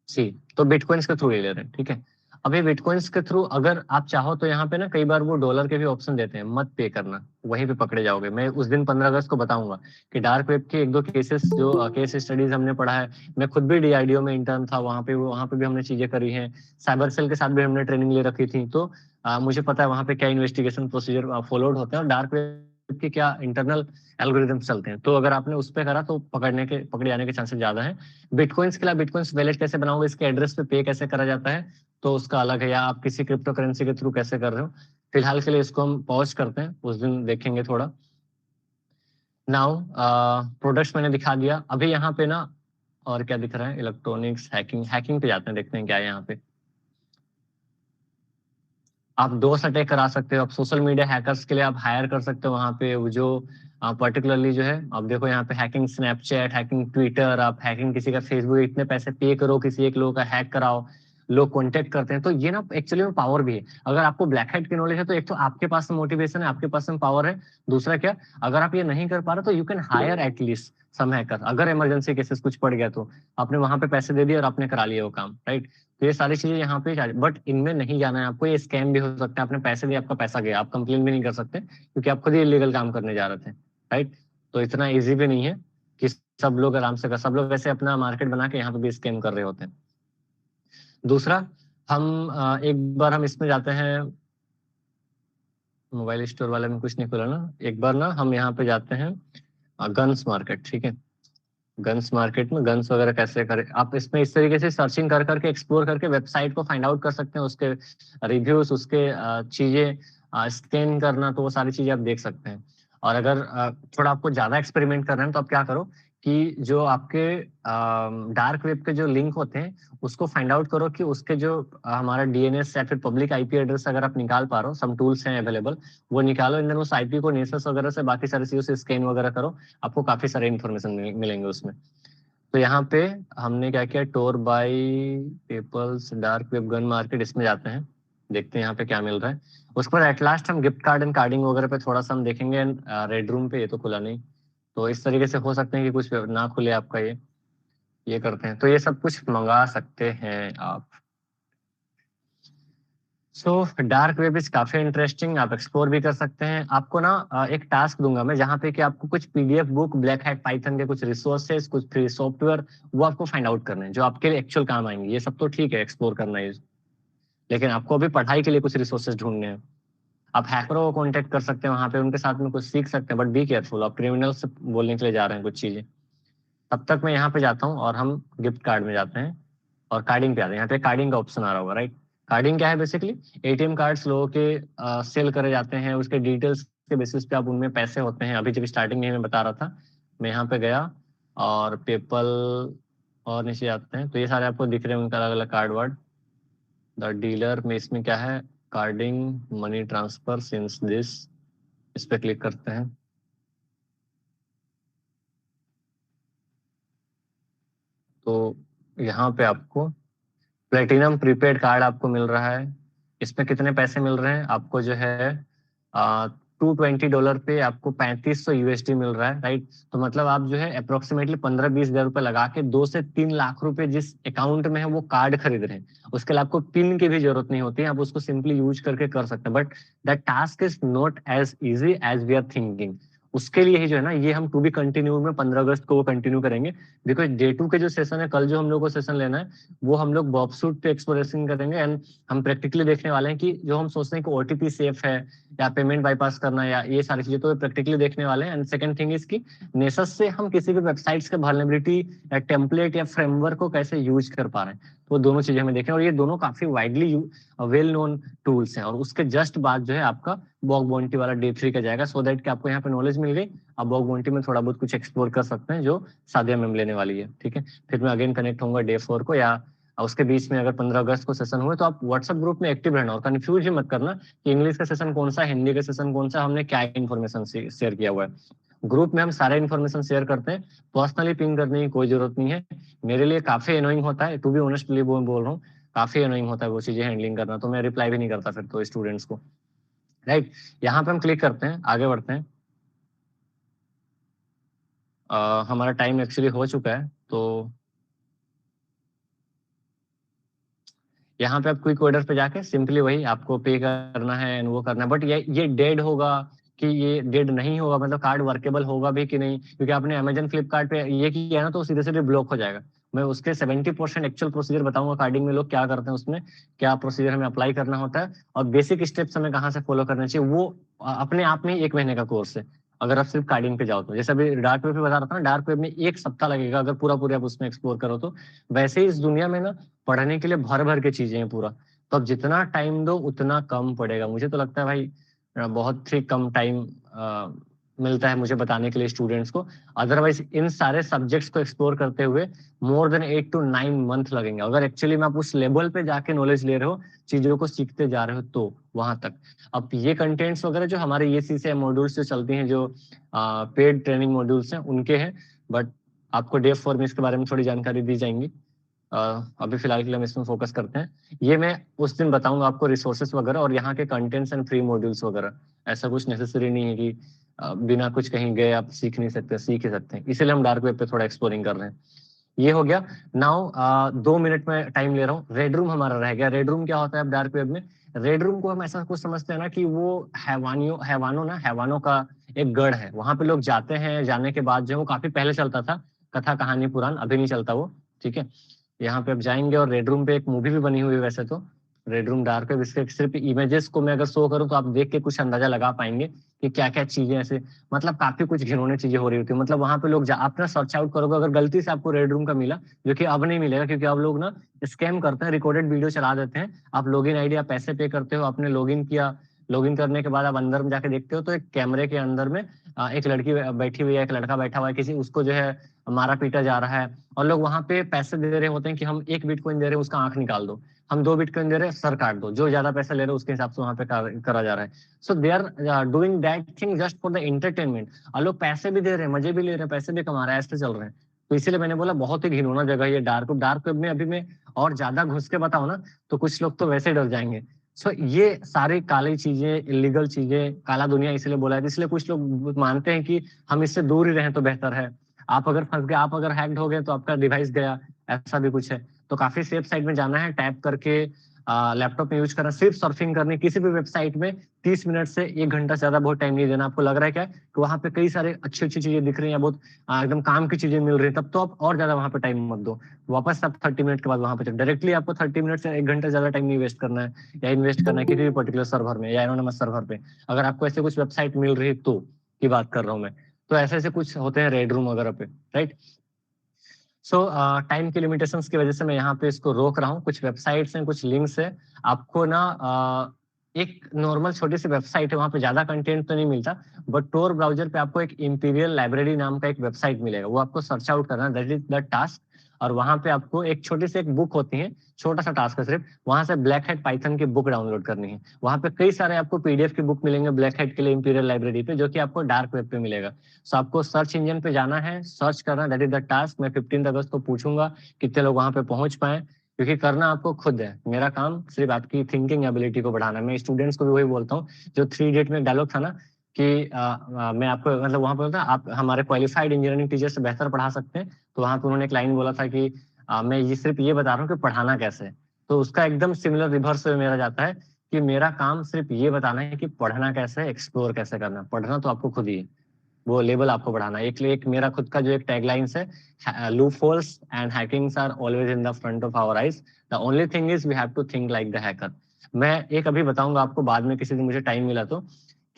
सी तो बिटकॉइंस के थ्रू ले ले रहे हैं, ठीक है। अभी बिटकॉइंस के थ्रू अगर आप चाहो तो यहाँ पे ना कई बार वो डॉलर के भी ऑप्शन देते हैं, मत पे करना, वहीं पे पकड़े जाओगे। मैं उस दिन 15 अगस्त को बताऊंगा कि डार्क वेब के 1-2 केसेस जो केस स्टडीज हमने पढ़ा है। मैं खुद भी डीआईडीओ में इंटर्न था, वहां पे भी हमने चीजें करी हैं। साइबर सेल के साथ भी हमने ट्रेनिंग ले रखी थी, तो मुझे पता है वहां पे क्या इन्वेस्टिगेशन प्रोसीजर फॉलोड होते हैं और डार्क वेब के क्या इंटरनल एल्गोरिदम चलते हैं। तो अगर आपने उस पर करा तो पकड़े जाने के चांसेस ज्यादा है। बिटकॉइंस के लिए बिटकॉइंस वैलेट कैसे बनाओगे, इसके एड्रेस पे कैसे करा जाता है तो उसका अलग है, या आप किसी क्रिप्टो करेंसी के थ्रू कैसे कर रहे हो। फिलहाल के लिए इसको हम पॉज करते हैं, उस दिन देखेंगे थोड़ा। नाउ प्रोडक्ट्स मैंने दिखा दिया। अभी यहाँ पे ना और क्या दिख रहा है, इलेक्ट्रॉनिक्स, हैकिंग पे जाते हैं, देखते हैं क्या है यहाँ पे। आप दोस्त अटैक करा सकते हो, आप सोशल मीडिया हैकर्स के लिए आप हायर कर सकते हो वहां पे, वो जो पर्टिकुलरली जो है आप देखो यहाँ पे हैकिंग स्नैपचैट, हैकिंग ट्विटर, आप हैकिंग किसी का फेसबुक, इतने पैसे पे करो किसी एक लोगों का हैक कराओ, लोग कॉन्टेक्ट करते हैं। तो ये ना एक्चुअली में पावर भी है। अगर आपको ब्लैक हैट की नॉलेज है तो एक तो आपके पास मोटिवेशन है, आपके पास पावर है। दूसरा क्या, अगर आप ये नहीं कर पा रहे तो you can hire at least some hacker, अगर इमरजेंसी केसेस कुछ पड़ गया तो आपने वहां पे पैसे दे दिए और आपने करा लिया वो काम, राइट। तो ये सारी चीजें यहाँ पे, बट इनमें नहीं जाना है आपको। ये स्कैम भी हो सकता है, आपने पैसे दिए, आपका पैसा गया, आप कंप्लेन भी नहीं कर सकते क्योंकि आप खुद ही इलीगल काम करने जा रहे थे, राइट। तो इतना इजी भी नहीं है कि सब लोग आराम से कर, सब लोग वैसे अपना मार्केट बना के यहाँ पे भी स्कैम कर रहे होते हैं। दूसरा, हम एक बार हम इसमें जाते हैं, मोबाइल स्टोर वाले में कुछ नहीं खुला ना, एक बार ना हम यहाँ पे जाते हैं गन्स मार्केट, ठीक है। गन्स मार्केट में गन्स वगैरह कैसे करें, आप इसमें इस तरीके से सर्चिंग कर करके एक्सप्लोर करके वेबसाइट को फाइंड आउट कर सकते हैं, उसके रिव्यूज, उसके चीजें स्कैन करना, तो वो सारी चीजें आप देख सकते हैं। और अगर थोड़ा आपको ज्यादा एक्सपेरिमेंट करना है तो आप क्या करो कि जो आपके डार्क वेब के जो लिंक होते हैं उसको फाइंड आउट करो कि उसके जो हमारा डीएनएस या फिर पब्लिक आईपी एड्रेस अगर आप निकाल पा रहे हो, सम टूल्स हैं अवेलेबल, वो निकालो, एंड देन उस आईपी को नेसस वगैरह से बाकी सारी चीजों से स्कैन वगैरह करो, आपको काफी सारे इन्फॉर्मेशन मिलेंगे उसमें। तो यहाँ पे हमने क्या किया, Tor by peoples dark web gun market, इसमें जाते हैं, देखते हैं यहाँ पे क्या मिल रहा है। उसके बाद एट लास्ट हम गिफ्ट कार्ड एंड कार्डिंग वगैरह पे थोड़ा सा हम देखेंगे। रेड रूम पे ये तो खुला नहीं, तो इस तरीके से हो सकते हैं कि कुछ ना खुले आपका ये करते हैं, तो ये सब कुछ मंगा सकते हैं आप। सो डार्क वेब इज काफी इंटरेस्टिंग, आप एक्सप्लोर भी कर सकते हैं। आपको ना एक टास्क दूंगा मैं, जहाँ पे कि आपको कुछ PDF book, black hat Python के कुछ रिसोर्सेज, कुछ फ्री सॉफ्टवेयर, वो आपको फाइंड आउट करने हैं जो आपके लिए एक्चुअल काम आएंगे। ये सब तो ठीक है एक्सप्लोर करना है, लेकिन आपको अभी पढ़ाई के लिए कुछ रिसोर्सेज ढूंढने हैं। आप हैकरों को कॉन्टेक्ट कर सकते हैं वहां पे, उनके साथ में कुछ सीख सकते हैं, बट बी केयरफुल, आप क्रिमिनल से बोलने के लिए जा रहे हैं कुछ चीजें। तब तक मैं यहाँ पे जाता हूँ और हम गिफ्ट कार्ड में जाते हैं और कार्डिंग पे आते हैं। यहाँ पे कार्डिंग का ऑप्शन आ रहा होगा, राइट। कार्डिंग क्या है, बेसिकली एटीएम कार्ड्स लोगों के सेल करे जाते हैं, उसके डिटेल्स के बेसिस पे आप उनमें पैसे होते हैं। अभी जब स्टार्टिंग में मैं बता रहा था, मैं यहाँ पे गया और पेपल और नीचे आते हैं, तो ये सारे आपको दिख रहे हैं उनका अलग अलग कार्ड वर्ड। द डीलर में इसमें क्या है, carding money transfer since this, इस पे क्लिक करते हैं। तो यहाँ पे आपको प्लेटिनम प्रीपेड कार्ड आपको मिल रहा है। इसमें कितने पैसे मिल रहे हैं आपको, जो है $220 पे आपको 3500 यूएसडी मिल रहा है, राइट। तो मतलब आप जो है अप्रोक्सीमेटली 15-20 हजार रुपए लगा के 2 से 3 लाख रुपए जिस अकाउंट में है वो कार्ड खरीद रहे हैं। उसके लिए आपको पिन की भी जरूरत नहीं होती है, आप उसको सिंपली यूज करके कर सकते हैं। But that task is not as easy as we are thinking. उसके लिए ही जो है ना, ये हम टू बी कंटिन्यू में 15 अगस्त को वो कंटिन्यू करेंगे, बिकॉज डे 2 के जो सेशन है, कल जो हम लोग को सेशन लेना है, वो हम लोग बॉबसूट पे एक्सप्लोरेशन करेंगे। एंड हम प्रैक्टिकली देखने वाले हैं कि जो हम सोचते हैं कि ओटीपी सेफ है या पेमेंट बाईपास करना या ये सारी चीजें, तो प्रैक्टिकली देखने वाले हैं। एंड सेकंड थिंग इज कि नेसस से हम किसी भी वेबसाइट्स के वल्नरेबिलिटी या टेम्पलेट या फ्रेमवर्क को कैसे यूज कर पा रहे हैं, तो वो दोनों चीजें हमें देखें। और ये दोनों काफी वाइडली वेल नोन टूल्स हैं। और उसके जस्ट बाद जो है आपका बॉग बॉन्टी वाला डे 3 का जाएगा, सो दैट कि आपको यहाँ पे नॉलेज मिल गई, आप बॉग बॉन्टी में थोड़ा बहुत कुछ एक्सप्लोर कर सकते हैं जो सादिया मैम लेने वाली है, ठीक है। फिर मैं अगेन कनेक्ट होऊंगा डे 4 को, या उसके बीच में अगर 15 अगस्त को सेशन हुए तो आप व्हाट्सएप ग्रुप में एक्टिव रहना और कंफ्यूज ही मत करना कि इंग्लिश का सेशन कौन सा, हिंदी का सेशन कौन सा, हमने क्या इन्फॉर्मेशन शेयर किया हुआ है। ग्रुप में हम सारे इन्फॉर्मेशन शेयर करते हैं, पर्सनली पिंग करने की कोई जरूरत नहीं है। मेरे लिए काफी एनोइंग होता है, टू बी ऑनेस्टली बोल रहा हूँ, काफी एनोइंग होता है वो चीजें हैंडलिंग करना, तो मैं रिप्लाई भी नहीं करता फिर तो स्टूडेंट्स को, राइट। यहाँ पे हम क्लिक करते हैं, आगे बढ़ते हैं। हमारा टाइम एक्चुअली हो चुका है, तो यहाँ पे आप क्विक ऑर्डर पे जाके सिंपली वही आपको पे करना है एंड वो करना है। बट ये डेड होगा कि ये डेड नहीं होगा, मतलब कार्ड वर्केबल होगा भी कि नहीं, क्योंकि आपने अमेजन फ्लिपकार्ट पे ये किया है ना, तो सीधे सीधे ब्लॉक हो जाएगा। मैं उसके 70% एक्चुअल प्रोसीजर बताऊंगा, कार्डिंग में लोग क्या करते हैं, उसमें क्या प्रोसीजर हमें अप्लाई करना होता है और बेसिक स्टेप्स हमें कहाँ से फॉलो करना चाहिए। वो अपने आप में ही 1 महीने का कोर्स है अगर आप सिर्फ कार्डिंग पे जाओ तो। जैसे अभी डार्क वेब पे बता रहा था ना, डार्क वेब में 1 सप्ताह लगेगा अगर पूरा पूरा आप उसमें एक्सप्लोर करो तो। वैसे ही इस दुनिया में ना पढ़ने के लिए भर भर के चीजें हैं पूरा, तो अब जितना टाइम दो उतना कम पड़ेगा। मुझे तो लगता है भाई बहुत ही कम टाइम मिलता है मुझे बताने के लिए स्टूडेंट्स को। अदरवाइज इन सारे सब्जेक्ट्स को एक्सप्लोर करते हुए मोर देन 8 to 9 मंथ लगेंगे, अगर एक्चुअली में आप उस लेवल पे जाके नॉलेज ले रहे हो, चीजों को सीखते जा रहे हो तो वहां तक। अब ये कंटेंट्स वगैरह जो हमारे ये सीसे मॉड्यूल्स जो चलती हैं, जो पेड ट्रेनिंग मॉड्यूल्स हैं उनके हैं, बट आपको डे 4 में इसके बारे में थोड़ी जानकारी दी जाएंगी। अभी फिलहाल के लिए हम इसमें फोकस करते हैं। ये मैं उस दिन बताऊंगा आपको रिसोर्सेस वगैरह और यहाँ के कंटेंट्स एंड फ्री मॉड्यूल्स वगैरह। ऐसा कुछ नेसेसरी नहीं है कि बिना कुछ कहीं गए आप सीख नहीं सकते, सीख ही सकते हैं। इसीलिए हम डार्क वेब पे थोड़ा एक्सप्लोरिंग कर रहे हैं। ये हो गया। नाउ 2 मिनट में टाइम ले रहा हूँ। रेड रूम हमारा रह गया। रेड रूम क्या होता है डार्क वेब में? रेड रूम को हम ऐसा कुछ समझते हैं ना कि वो हैवानों का एक गढ़ है। वहां पे लोग जाते हैं, जाने के बाद जो वो काफी पहले चलता था, कथा कहानी पुराण, अभी नहीं चलता वो, ठीक है। यहाँ पे आप जाएंगे और रेड रूम पे एक मूवी भी बनी हुई है वैसे तो, रेड रूम डार्क वेब। इसके सिर्फ इमेजेस को मैं अगर शो करूँ तो आप देख के कुछ अंदाजा लगा पाएंगे कि क्या क्या चीजें ऐसे, मतलब काफी कुछ घिनौने चीजें हो रही होती है। मतलब वहां पे लोग आप ना सर्च आउट करोगे, अगर गलती से आपको रेड रूम का मिला, जो कि अब नहीं मिलेगा क्योंकि अब लोग ना स्कैम करते हैं, रिकॉर्डेड वीडियो चला देते हैं। आप लॉगिन आईडी, आप पैसे पे करते हो, आपने लॉगिन किया, लॉगिन करने के बाद आप अंदर में जाके देखते हो तो एक कैमरे के अंदर में एक लड़की बैठी हुई है, एक लड़का बैठा हुआ है, किसी उसको जो है मारा पीटा जा रहा है, और लोग वहां पे पैसे दे रहे होते हैं कि हम 1 बिटकॉइन दे रहे हैं उसका आंख निकाल दो, हम 2 बिटकॉइन दे रहे हैं सर काट दो, जो ज्यादा पैसा ले रहे हैं उसके हिसाब से वहां पे करा जा रहा है। So they are doing that thing just for the entertainment, और लोग पैसे भी दे रहे हैं, मजे भी ले रहे हैं, पैसे भी कमा रहे हैं, ऐसे चल रहे हैं। तो इसीलिए मैंने बोला बहुत ही घिनौना जगह ये डार्क वेब में। अभी मैं और ज्यादा घुस के बताऊं ना तो कुछ लोग तो वैसे डर जाएंगे। सो ये सारी काली चीजें, इलीगल चीजें, काला दुनिया इसलिए बोला है, इसलिए कुछ लोग मानते हैं कि हम इससे दूर ही रहें तो बेहतर है। आप अगर फंस गए, आप अगर हैक्ड हो गए तो आपका डिवाइस गया, ऐसा भी कुछ है। तो काफी सेफ साइड में जाना है, टैप करके लैपटॉप में यूज करना, सिर्फ सर्फिंग करनी किसी भी वेबसाइट में 30 मिनट से 1 घंटा से ज्यादा बहुत टाइम नहीं देना। आपको लग रहा है क्या कि वहां पे कई सारे अच्छी अच्छी चीजें दिख रही हैं, बहुत एकदम काम की चीजें मिल रही है, तब तो आप और ज्यादा वहां पे टाइम मत दो। वापस आप 30 मिनट के बाद वहां पे डायरेक्टली आपको 30 मिनट से 1 घंटा ज्यादा टाइम नहीं वेस्ट करना है, या इन्वेस्ट करना है किसी भी पर्टिकुलर सर्वर में या एनोनिमस सर्वर पे। अगर आपको ऐसे कुछ वेबसाइट मिल रही है तो की बात कर रहा हूँ मैं, तो ऐसे ऐसे कुछ होते हैं रेड रूम वगैरह पे, राइट। सो टाइम की लिमिटेशंस की वजह से मैं यहाँ पे इसको रोक रहा हूँ। कुछ वेबसाइट्स हैं, कुछ लिंक्स है, आपको ना एक नॉर्मल छोटी सी वेबसाइट है, वहाँ पे ज्यादा कंटेंट तो नहीं मिलता, बट टोर ब्राउजर पे आपको एक इंपीरियल लाइब्रेरी नाम का एक वेबसाइट मिलेगा, वो आपको सर्च आउट करना, दैट इज द टास्क। और वहां पे आपको एक छोटी सी एक बुक होती है, छोटा सा टास्क है सिर्फ, वहां से ब्लैक हेड पाइथन की बुक डाउनलोड करनी है। वहां पे कई सारे आपको पीडीएफ की बुक मिलेंगे ब्लैक हेड के लिए इंपीरियल लाइब्रेरी पे, जो कि आपको डार्क वेब पे मिलेगा। सो आपको सर्च इंजन पे जाना है, सर्च करना, दैट इज द टास्क। मैं 15 अगस्त को पूछूंगा कितने लोग वहां पे पहुंच पाए, क्योंकि करना आपको खुद है। मेरा काम सिर्फ आपकी थिंकिंग एबिलिटी को बढ़ाना है। मैं स्टूडेंट्स को भी वही बोलता हूँ, जो 3 डेट में डायलॉग था ना कि मैं आपको मतलब वहां पर बोलता आप हमारे क्वालिफाइड इंजीनियरिंग टीचर से बेहतर पढ़ा सकते हैं, तो वहां पर उन्होंने एक लाइन बोला था कि मैं ये सिर्फ ये बता रहा हूँ कि पढ़ाना कैसे है। तो उसका एकदम सिमिलर रिवर्स में मेरा जाता है कि मेरा काम सिर्फ ये बताना है कि पढ़ना कैसे है, एक्सप्लोर कैसे करना है। पढ़ना तो आपको खुद ही है, वो लेवल आपको बढ़ाना है। एक मेरा खुद का जो एक टैगलाइंस है, loopholes and hackings are always in the front of our eyes, the only thing is we have to think like the hacker. मैं एक अभी बताऊंगा आपको बाद में किसी दिन मुझे टाइम मिला तो,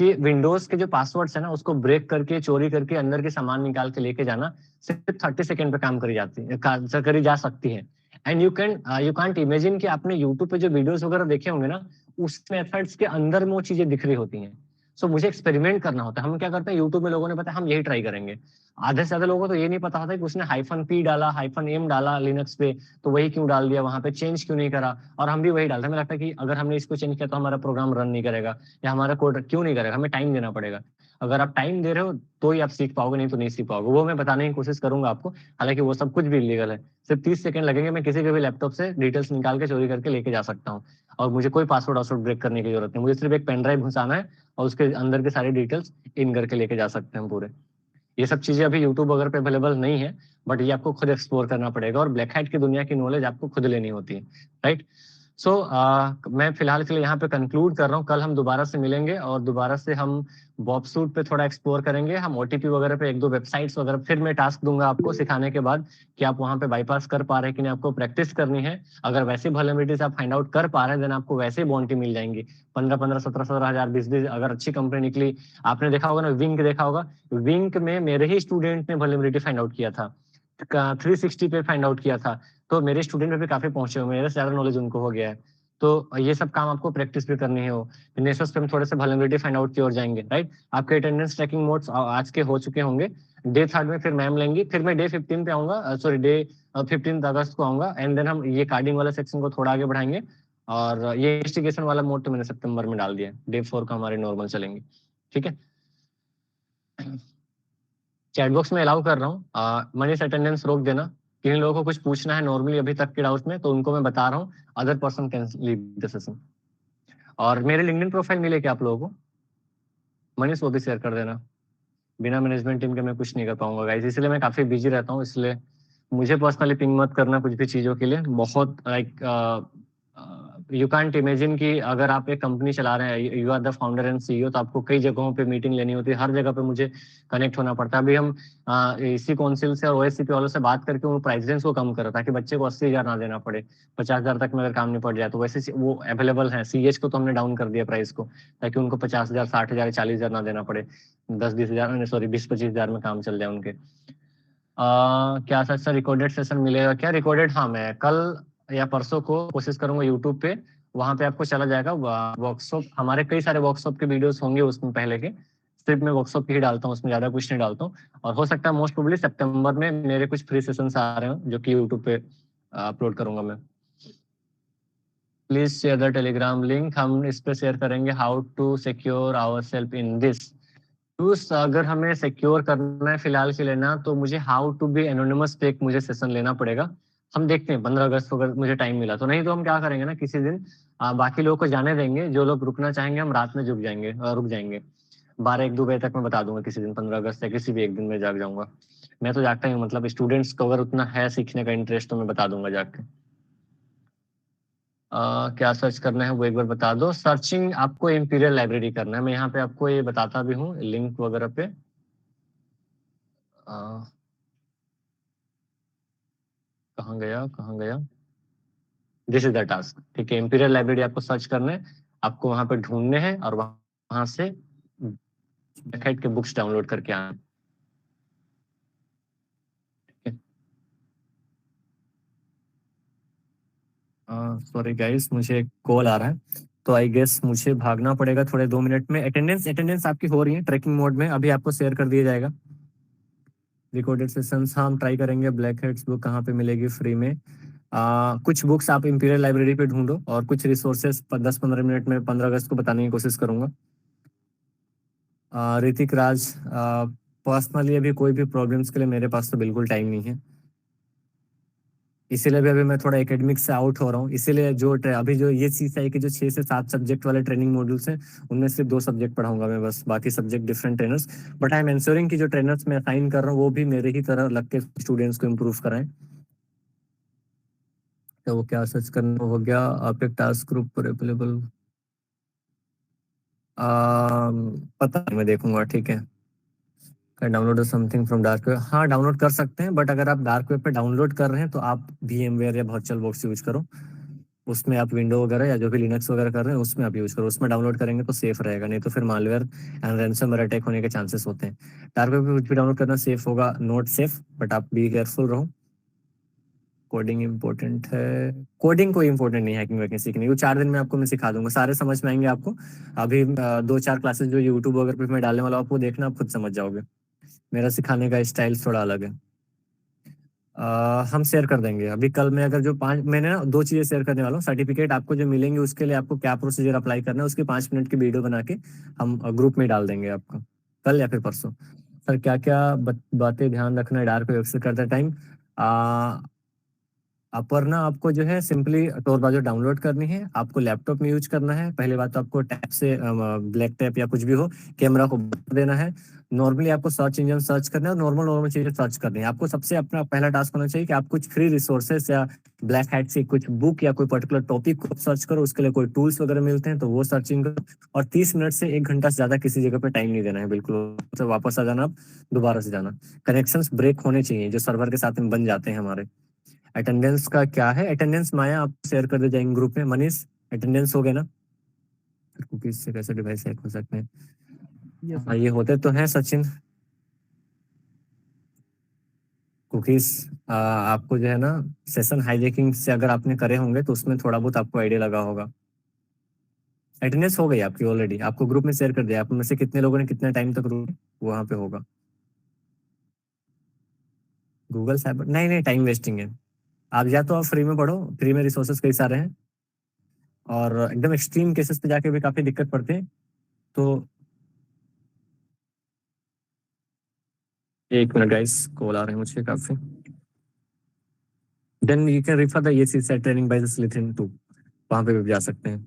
कि विंडोज के जो पासवर्ड्स है ना उसको ब्रेक करके, चोरी करके अंदर के सामान निकाल के लेके जाना सिर्फ 30 सेकंड पे काम करी जा सकती है। एंड यू कांट इमेजिन कि आपने यूट्यूब पे जो वीडियोस वगैरह देखे होंगे ना, उस मेथड्स के अंदर में वो चीजें दिख रही होती हैं। सो मुझे एक्सपेरिमेंट करना होता है। हम क्या करते हैं, यूट्यूब में लोगों ने पता हम यही ट्राई करेंगे। आधे से ज्यादा लोगों को तो ये नहीं पता होता कि उसने -p डाला, -m डाला लिनक्स पे, तो वही क्यों डाल दिया, वहां पे चेंज क्यों नहीं करा, और हम भी वही डालते हैं। हमें लगता है कि अगर हमने इसको चेंज किया तो हमारा प्रोग्राम रन नहीं करेगा, या हमारा कोड क्यों नहीं करेगा, हमें टाइम देना पड़ेगा। अगर आप टाइम दे रहे हो तो ही आप सीख पाओगे, नहीं तो नहीं सीख पाओगे। वो मैं बताने की कोशिश करूंगा आपको, हालांकि वो सब कुछ भी इलीगल है। सिर्फ 30 सेकंड लगेंगे, मैं किसी के भी लैपटॉप से डिटेल्स निकाल के चोरी करके लेके जा सकता हूँ, और मुझे कोई पासवर्ड ब्रेक करने की जरूरत नहीं। मुझे सिर्फ एक पेन ड्राइव घुसाना है और उसके अंदर के सारे डिटेल्स इन करके लेके जा सकते हैं पूरे। ये सब चीजें अभी यूट्यूब वगैरह पे अवेलेबल नहीं है, बट ये आपको खुद एक्सप्लोर करना पड़ेगा, और ब्लैक हैट की दुनिया की नॉलेज आपको खुद लेनी होती है, राइट। सो मैं फिलहाल के लिए यहाँ पे कंक्लूड कर रहा हूँ। कल हम दोबारा से मिलेंगे और दोबारा से हम बॉब सूट पे थोड़ा एक्सप्लोर करेंगे। हम ओटीपी वगैरह पे 1-2 वेबसाइट्स वगैरह फिर मैं टास्क दूंगा आपको सिखाने के बाद कि आप वहाँ पे बाईपास कर पा रहे हैं कि नहीं, आपको प्रैक्टिस करनी है। अगर वैसे वल्नरेबिलिटीज आप फाइंड आउट कर पा रहे हैं, देन आपको वैसे बाउंटी मिल जाएंगी 15-15, 17-17 हजार, 20-20। अगर अच्छी कंपनी निकली, आपने देखा होगा ना, विंक देखा होगा, विंक में मेरे ही स्टूडेंट ने वल्नरेबिलिटी फाइंड आउट किया था, 360 पे फाइंड आउट किया था। तो मेरे स्टूडेंट में भी काफी पहुंचे हुए, मेरे से ज्यादा नॉलेज उनको हो गया है। तो ये सब काम आपको प्रैक्टिस भी करनी है। हो नेसस पे हम थोड़े से वल्नरेबिलिटी फाइंड आउट की ओर जाएंगे, राइट। आपके अटेंडेंस ट्रैकिंग मोड्स आज के हो चुके होंगे। डे 3 में फिर मैम लेंगी, फिर मैं डे 15 पे आऊंगा, सॉरी डे 15 अगस्त को आऊंगा। एंड देन हम ये कार्डिंग वाला सेक्शन को थोड़ा आगे बढ़ाएंगे, और ये इन्वेस्टिगेशन वाला मोड तो मैंने सितंबर में डाल दिया है। डे 4 का हमारे नॉर्मल चलेंगे, ठीक है। चैट बॉक्स में अलाउ कर रहा हूँ, मनीष अटेंडेंस रोक देना। किन लोगों को कुछ पूछना है नॉर्मली अभी तक के डाउट में, तो उनको मैं बता रहा हूँ, other person can leave the session. और मेरे लिंक्डइन प्रोफाइल मिले क्या आप लोगों को? मनीष वो भी शेयर कर देना। बिना मैनेजमेंट टीम के मैं कुछ नहीं कर पाऊंगा गाइस, इसलिए मैं काफी बिजी रहता हूँ। इसलिए मुझे पर्सनली पिंग मत करना कुछ भी चीजों के लिए। बहुत लाइक यू कांट इमेजिन कि अगर आप एक कंपनी चला रहे हैं, you are the founder and CEO, तो आपको कई जगहों पे मीटिंग लेनी होती है, हर जगह पे मुझे कनेक्ट होना पड़ता है। अभी हम इसी काउंसिल से और ओएससीपी वालों से बात करके वो प्राइस को कम करा, ताकि बच्चे को 80,000 ना देना पड़े, 50,000 तक में अगर काम नहीं पड़ जाए तो। वैसे वो अवेलेबल है, सीएच को तो हमने डाउन कर दिया प्राइस को, ताकि उनको 50,000, 60,000, 40,000 ना देना पड़े, 10-20,000 सॉरी 20-25,000 में काम चल जाए उनके। क्या सच सर रिकॉर्डेड सेशन मिलेगा क्या? रिकॉर्डेड, हाँ, मैं कल या परसों को कोशिश करूंगा यूट्यूब पे, वहां पे आपको चला जाएगा वर्कशॉप। हमारे कई सारे वर्कशॉप के वीडियोस होंगे उसमें पहले के, सिर्फ मैं वर्कशॉप ही डालता हूँ, उसमें ज़्यादा कुछ नहीं डालता हूँ। और हो सकता है मोस्ट प्रोबेबली सितंबर में मेरे कुछ फ्री सेशंस आ रहे हैं जो कि यूट्यूब पे अपलोड करूंगा मैं। Please share the Telegram link, हम इस पे शेयर करेंगे how to secure our self in this. तो अगर हमें सिक्योर करना है फिलहाल के लिए ना, तो मुझे हाउ टू बी एनोनिमस पे एक मुझे सेशन लेना पड़ेगा। हम देखते हैं 15 अगस्त को अगर मुझे टाइम मिला तो, नहीं तो हम क्या करेंगे ना, किसी दिन बाकी लोगों को जाने देंगे, जो लोग रुकना चाहेंगे हम रात में रुक जाएंगे 12-1-2 बजे तक। मैं बता दूंगा किसी दिन 15 अगस्त या किसी भी एक दिन में जाग जाऊंगा। मैं तो जागता ही हूँ, मतलब स्टूडेंट्स को अगर उतना है सीखने का इंटरेस्ट तो मैं बता दूंगा जाग के। क्या सर्च करना है वो एक बार बता दो। सर्चिंग आपको इंपीरियल लाइब्रेरी करना है, मैं यहाँ पे आपको ये बताता भी हूँ लिंक वगैरह पे। कहाँ गया, दिस इज द टास्क। ठीक है, इंपीरियल लाइब्रेरी आपको सर्च करना है, आपको वहां पे ढूंढने हैं और वहां से बैकहेड के बुक्स डाउनलोड करके आना। सॉरी गाइस, मुझे कॉल आ रहा है तो आई गेस मुझे भागना पड़ेगा थोड़े 2 मिनट में। अटेंडेंस आपकी हो रही है ट्रैकिंग मोड में, अभी आपको शेयर कर दिया जाएगा रिकॉर्डेड सेशंस। हम ट्राई करेंगे ब्लैक हेड्स बुक कहाँ पे मिलेगी फ्री में। कुछ बुक्स आप इंपीरियल लाइब्रेरी पे ढूंढो और कुछ रिसोर्सेस 10-15 मिनट में 15 अगस्त को बताने की कोशिश करूंगा। ऋतिक राज, पर्सनली अभी कोई भी प्रॉब्लम्स के लिए मेरे पास तो बिल्कुल टाइम नहीं है, इसीलिए भी अभी मैं थोड़ा एकेडमिक से आउट हो रहा हूँ। इसीलिए अभी जो ये चीज है कि जो 6 से 7 सब्जेक्ट वाले ट्रेनिंग मॉड्यूल्स हैं उनमें सिर्फ 2 सब्जेक्ट पढ़ाऊंगा मैं बस, बाकी subject different trainers. But I am ensuring कि जो ट्रेनर्स मैं असाइन कर रहा हूँ वो भी मेरे ही तरह लग के स्टूडेंट्स को इम्प्रूव कराएं। तो वो क्या सर्च करना हो गया, आप एक टास्क ग्रुप पर अवेलेबल, पता नहीं, मैं देखूंगा। ठीक है, download something from dark web, हाँ डाउनलोड कर सकते हैं, बट अगर आप डार्क वेब पे डाउनलोड कर रहे हैं तो आप VMware या वर्चुअल बॉक्स यूज करो। उसमें आप विंडो वगैरह या जो भी लिनक्स वगैरह कर रहे हैं उसमें आप यूज करो, उसमें डाउनलोड करेंगे तो सेफ रहेगा, नहीं तो फिर मालवेयर एंड रैंसमवेयर अटैक होने के चांसेस होते हैं। डार्क वेब पे कुछ भी डाउनलोड करना सेफ होगा, नॉट सेफ, बट आप बी केयरफुल रहो। कोडिंग इंपॉर्टेंट है, कोडिंग कोई इंपॉर्टेंट नहीं है हैकिंग वैकिंग सीखने को, 4 दिन में आपको मैं सिखा दूंगा, सारे समझ में आएंगे आपको। अभी 2-4 क्लासेस जो यूट्यूब वगैरह पे मैं डालने वाला हूँ आपको देखना, आप खुद समझ जाओगे, मेरा सिखाने का स्टाइल थोड़ा अलग है। हम शेयर कर देंगे अभी कल में, अगर जो 5 मैंने ना 2 चीजें शेयर करने वाला हूँ। सर्टिफिकेट आपको जो मिलेंगे उसके लिए आपको क्या प्रोसीजर अप्लाई करना है उसकी 5 मिनट की वीडियो बना के हम ग्रुप में डाल देंगे आपको कल या फिर परसों। सर क्या क्या बातें ध्यान रखना है डार्क वेब से करते टाइम। पर ना आपको जो है सिंपली टोर ब्राउज़र डाउनलोड करनी है, आपको लैपटॉप में यूज करना है। पहले बात तो आपको टैब से ब्लैक टैप या कुछ भी हो कैमरा को बंद देना है। नॉर्मली आपको सर्च इंजन सर्च करना है और नॉर्मल नॉर्मल चीजें सर्च करनी है। आपको सबसे अपना पहला टास्क होना चाहिए कि आप कुछ फ्री रिसोर्सेस या ब्लैक हैट से कुछ बुक या कोई पर्टिकुलर टॉपिक को सर्च करो, उसके लिए कोई टूल्स वगैरह मिलते हैं तो वो सर्चिंग करो। और 30 मिनट से 1 घंटा से ज्यादा किसी जगह पे टाइम नहीं देना है बिल्कुल, तो वापस आ जाना, आप दोबारा से जाना। कनेक्शंस ब्रेक होने चाहिए जो सर्वर के साथ में बन जाते हैं हमारे। अटेंडेंस का क्या है, अटेंडेंस माया आप शेयर कर दे जाएंगे ग्रुप में। मनीष अटेंडेंस हो गया ना, कुकीज से कैसे डिवाइस हैक हो सकते हैं। हाँ ये होते तो हैं सचिन कुकीज। आपको जो है ना सेशन हाईजैकिंग से अगर आपने करे होंगे तो उसमें थोड़ा बहुत आपको आइडिया लगा होगा। अटेंडेंस हो गई आपकी ऑलरेडी, आपको ग्रुप में शेयर कर दिया, आप में से कितने लोगों ने कितने टाइम तक रुके वहां पे होगा। गूगल साइबर नहीं नहीं, टाइम वेस्टिंग है। आप या तो आप फ्री में पढ़ो, फ्री में रिसोर्सेज कई सारे हैं, और एकदम एक्सट्रीम केसेस पे जाके भी काफी दिक्कत पड़ते हैं तो। 1 मिनट गाइस, कॉल आ रहे हैं मुझे काफी। Then you can refer the AC set training by the स्लिथिन 2, वहां पे भी जा सकते हैं।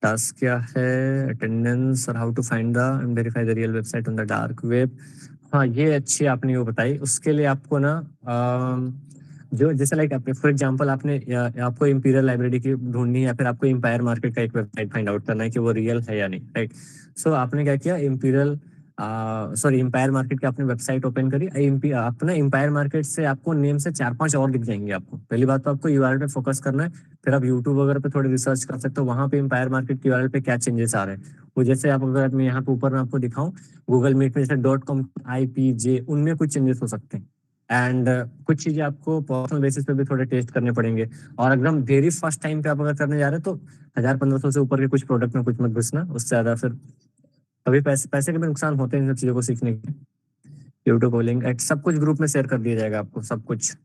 टास्क क्या है, अटेंडेंस और how to find the and verify the real website on the dark web. हाँ ये अच्छी आपने वो बताई, उसके लिए आपको ना जो जैसे लाइक आपने फॉर एग्जांपल आपने आपको इंपीरियल लाइब्रेरी की ढूंढनी है या फिर आपको एम्पायर मार्केट का एक वेबसाइट फाइंड आउट करना है कि वो रियल है या नहीं, राइट। सो आपने क्या किया, एम्पायर मार्केट की आपने वेबसाइट ओपन करी। आपको ना एम्पायर मार्केट से आपको नेम से 4-5 और दिख जाएंगे आपको। पहली बात तो आपको यूआरएल पे फोकस करना है, फिर आप यूट्यूब वगैरह पे थोड़ी रिसर्च कर सकते हो वहां पे एम्पायर मार्केट की यूआरएल पे क्या चेंजेस आ रहे हैं। वो जैसे आप अगर मैं यहाँ पे ऊपर में आपको दिखाऊं, गूगल मीट में जैसे .com IPJ उनमें कुछ चेंजेस हो सकते हैं। एंड कुछ चीजें आपको पर्सनल बेसिस पे भी थोड़े टेस्ट करने पड़ेंगे। और एकदम वेरी फर्स्ट टाइम पे आप अगर करने जा रहे हैं तो 1000-1500 से ऊपर के कुछ प्रोडक्ट में कुछ मत घुसना, उससे ज्यादा फिर अभी पैसे पैसे के भी नुकसान होते हैं इन सब चीजों को सीखने के। यूट्यूब कोडिंग सब कुछ ग्रुप में शेयर कर दिया जाएगा आपको, सब कुछ।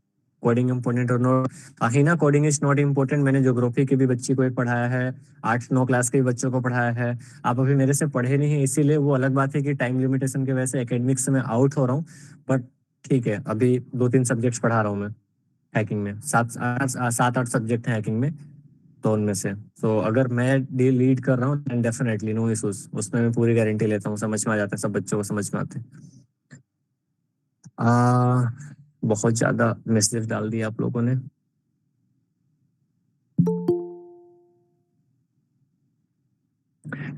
कोडिंग इम्पोर्टेंट और note, Hina coding is not important. मैंने ज्योग्राफी की भी बच्ची को एक पढ़ाया है, 8-9 क्लास के भी बच्चों को पढ़ाया है। आप अभी मेरे से पढ़े नहीं है, इसीलिए वो अलग बात है कि टाइम लिमिटेशन की वजह से एकेडमिक्स में आउट हो रहा हूँ। बट ठीक है, अभी 2-3 सब्जेक्ट्स पढ़ा रहा हूँ मैं हैकिंग में। 7-8 सब्जेक्ट हैं हैकिंग में, तो उनमें से तो अगर मैं डे लीड कर रहा हूँ देन डेफिनेटली नो इशूज, उसमें मैं पूरी गारंटी लेता हूँ, समझ में आ जाता है, सब बच्चों को समझ में आते हैं। बहुत ज्यादा मैसेज डाल दिया आप लोगों ने।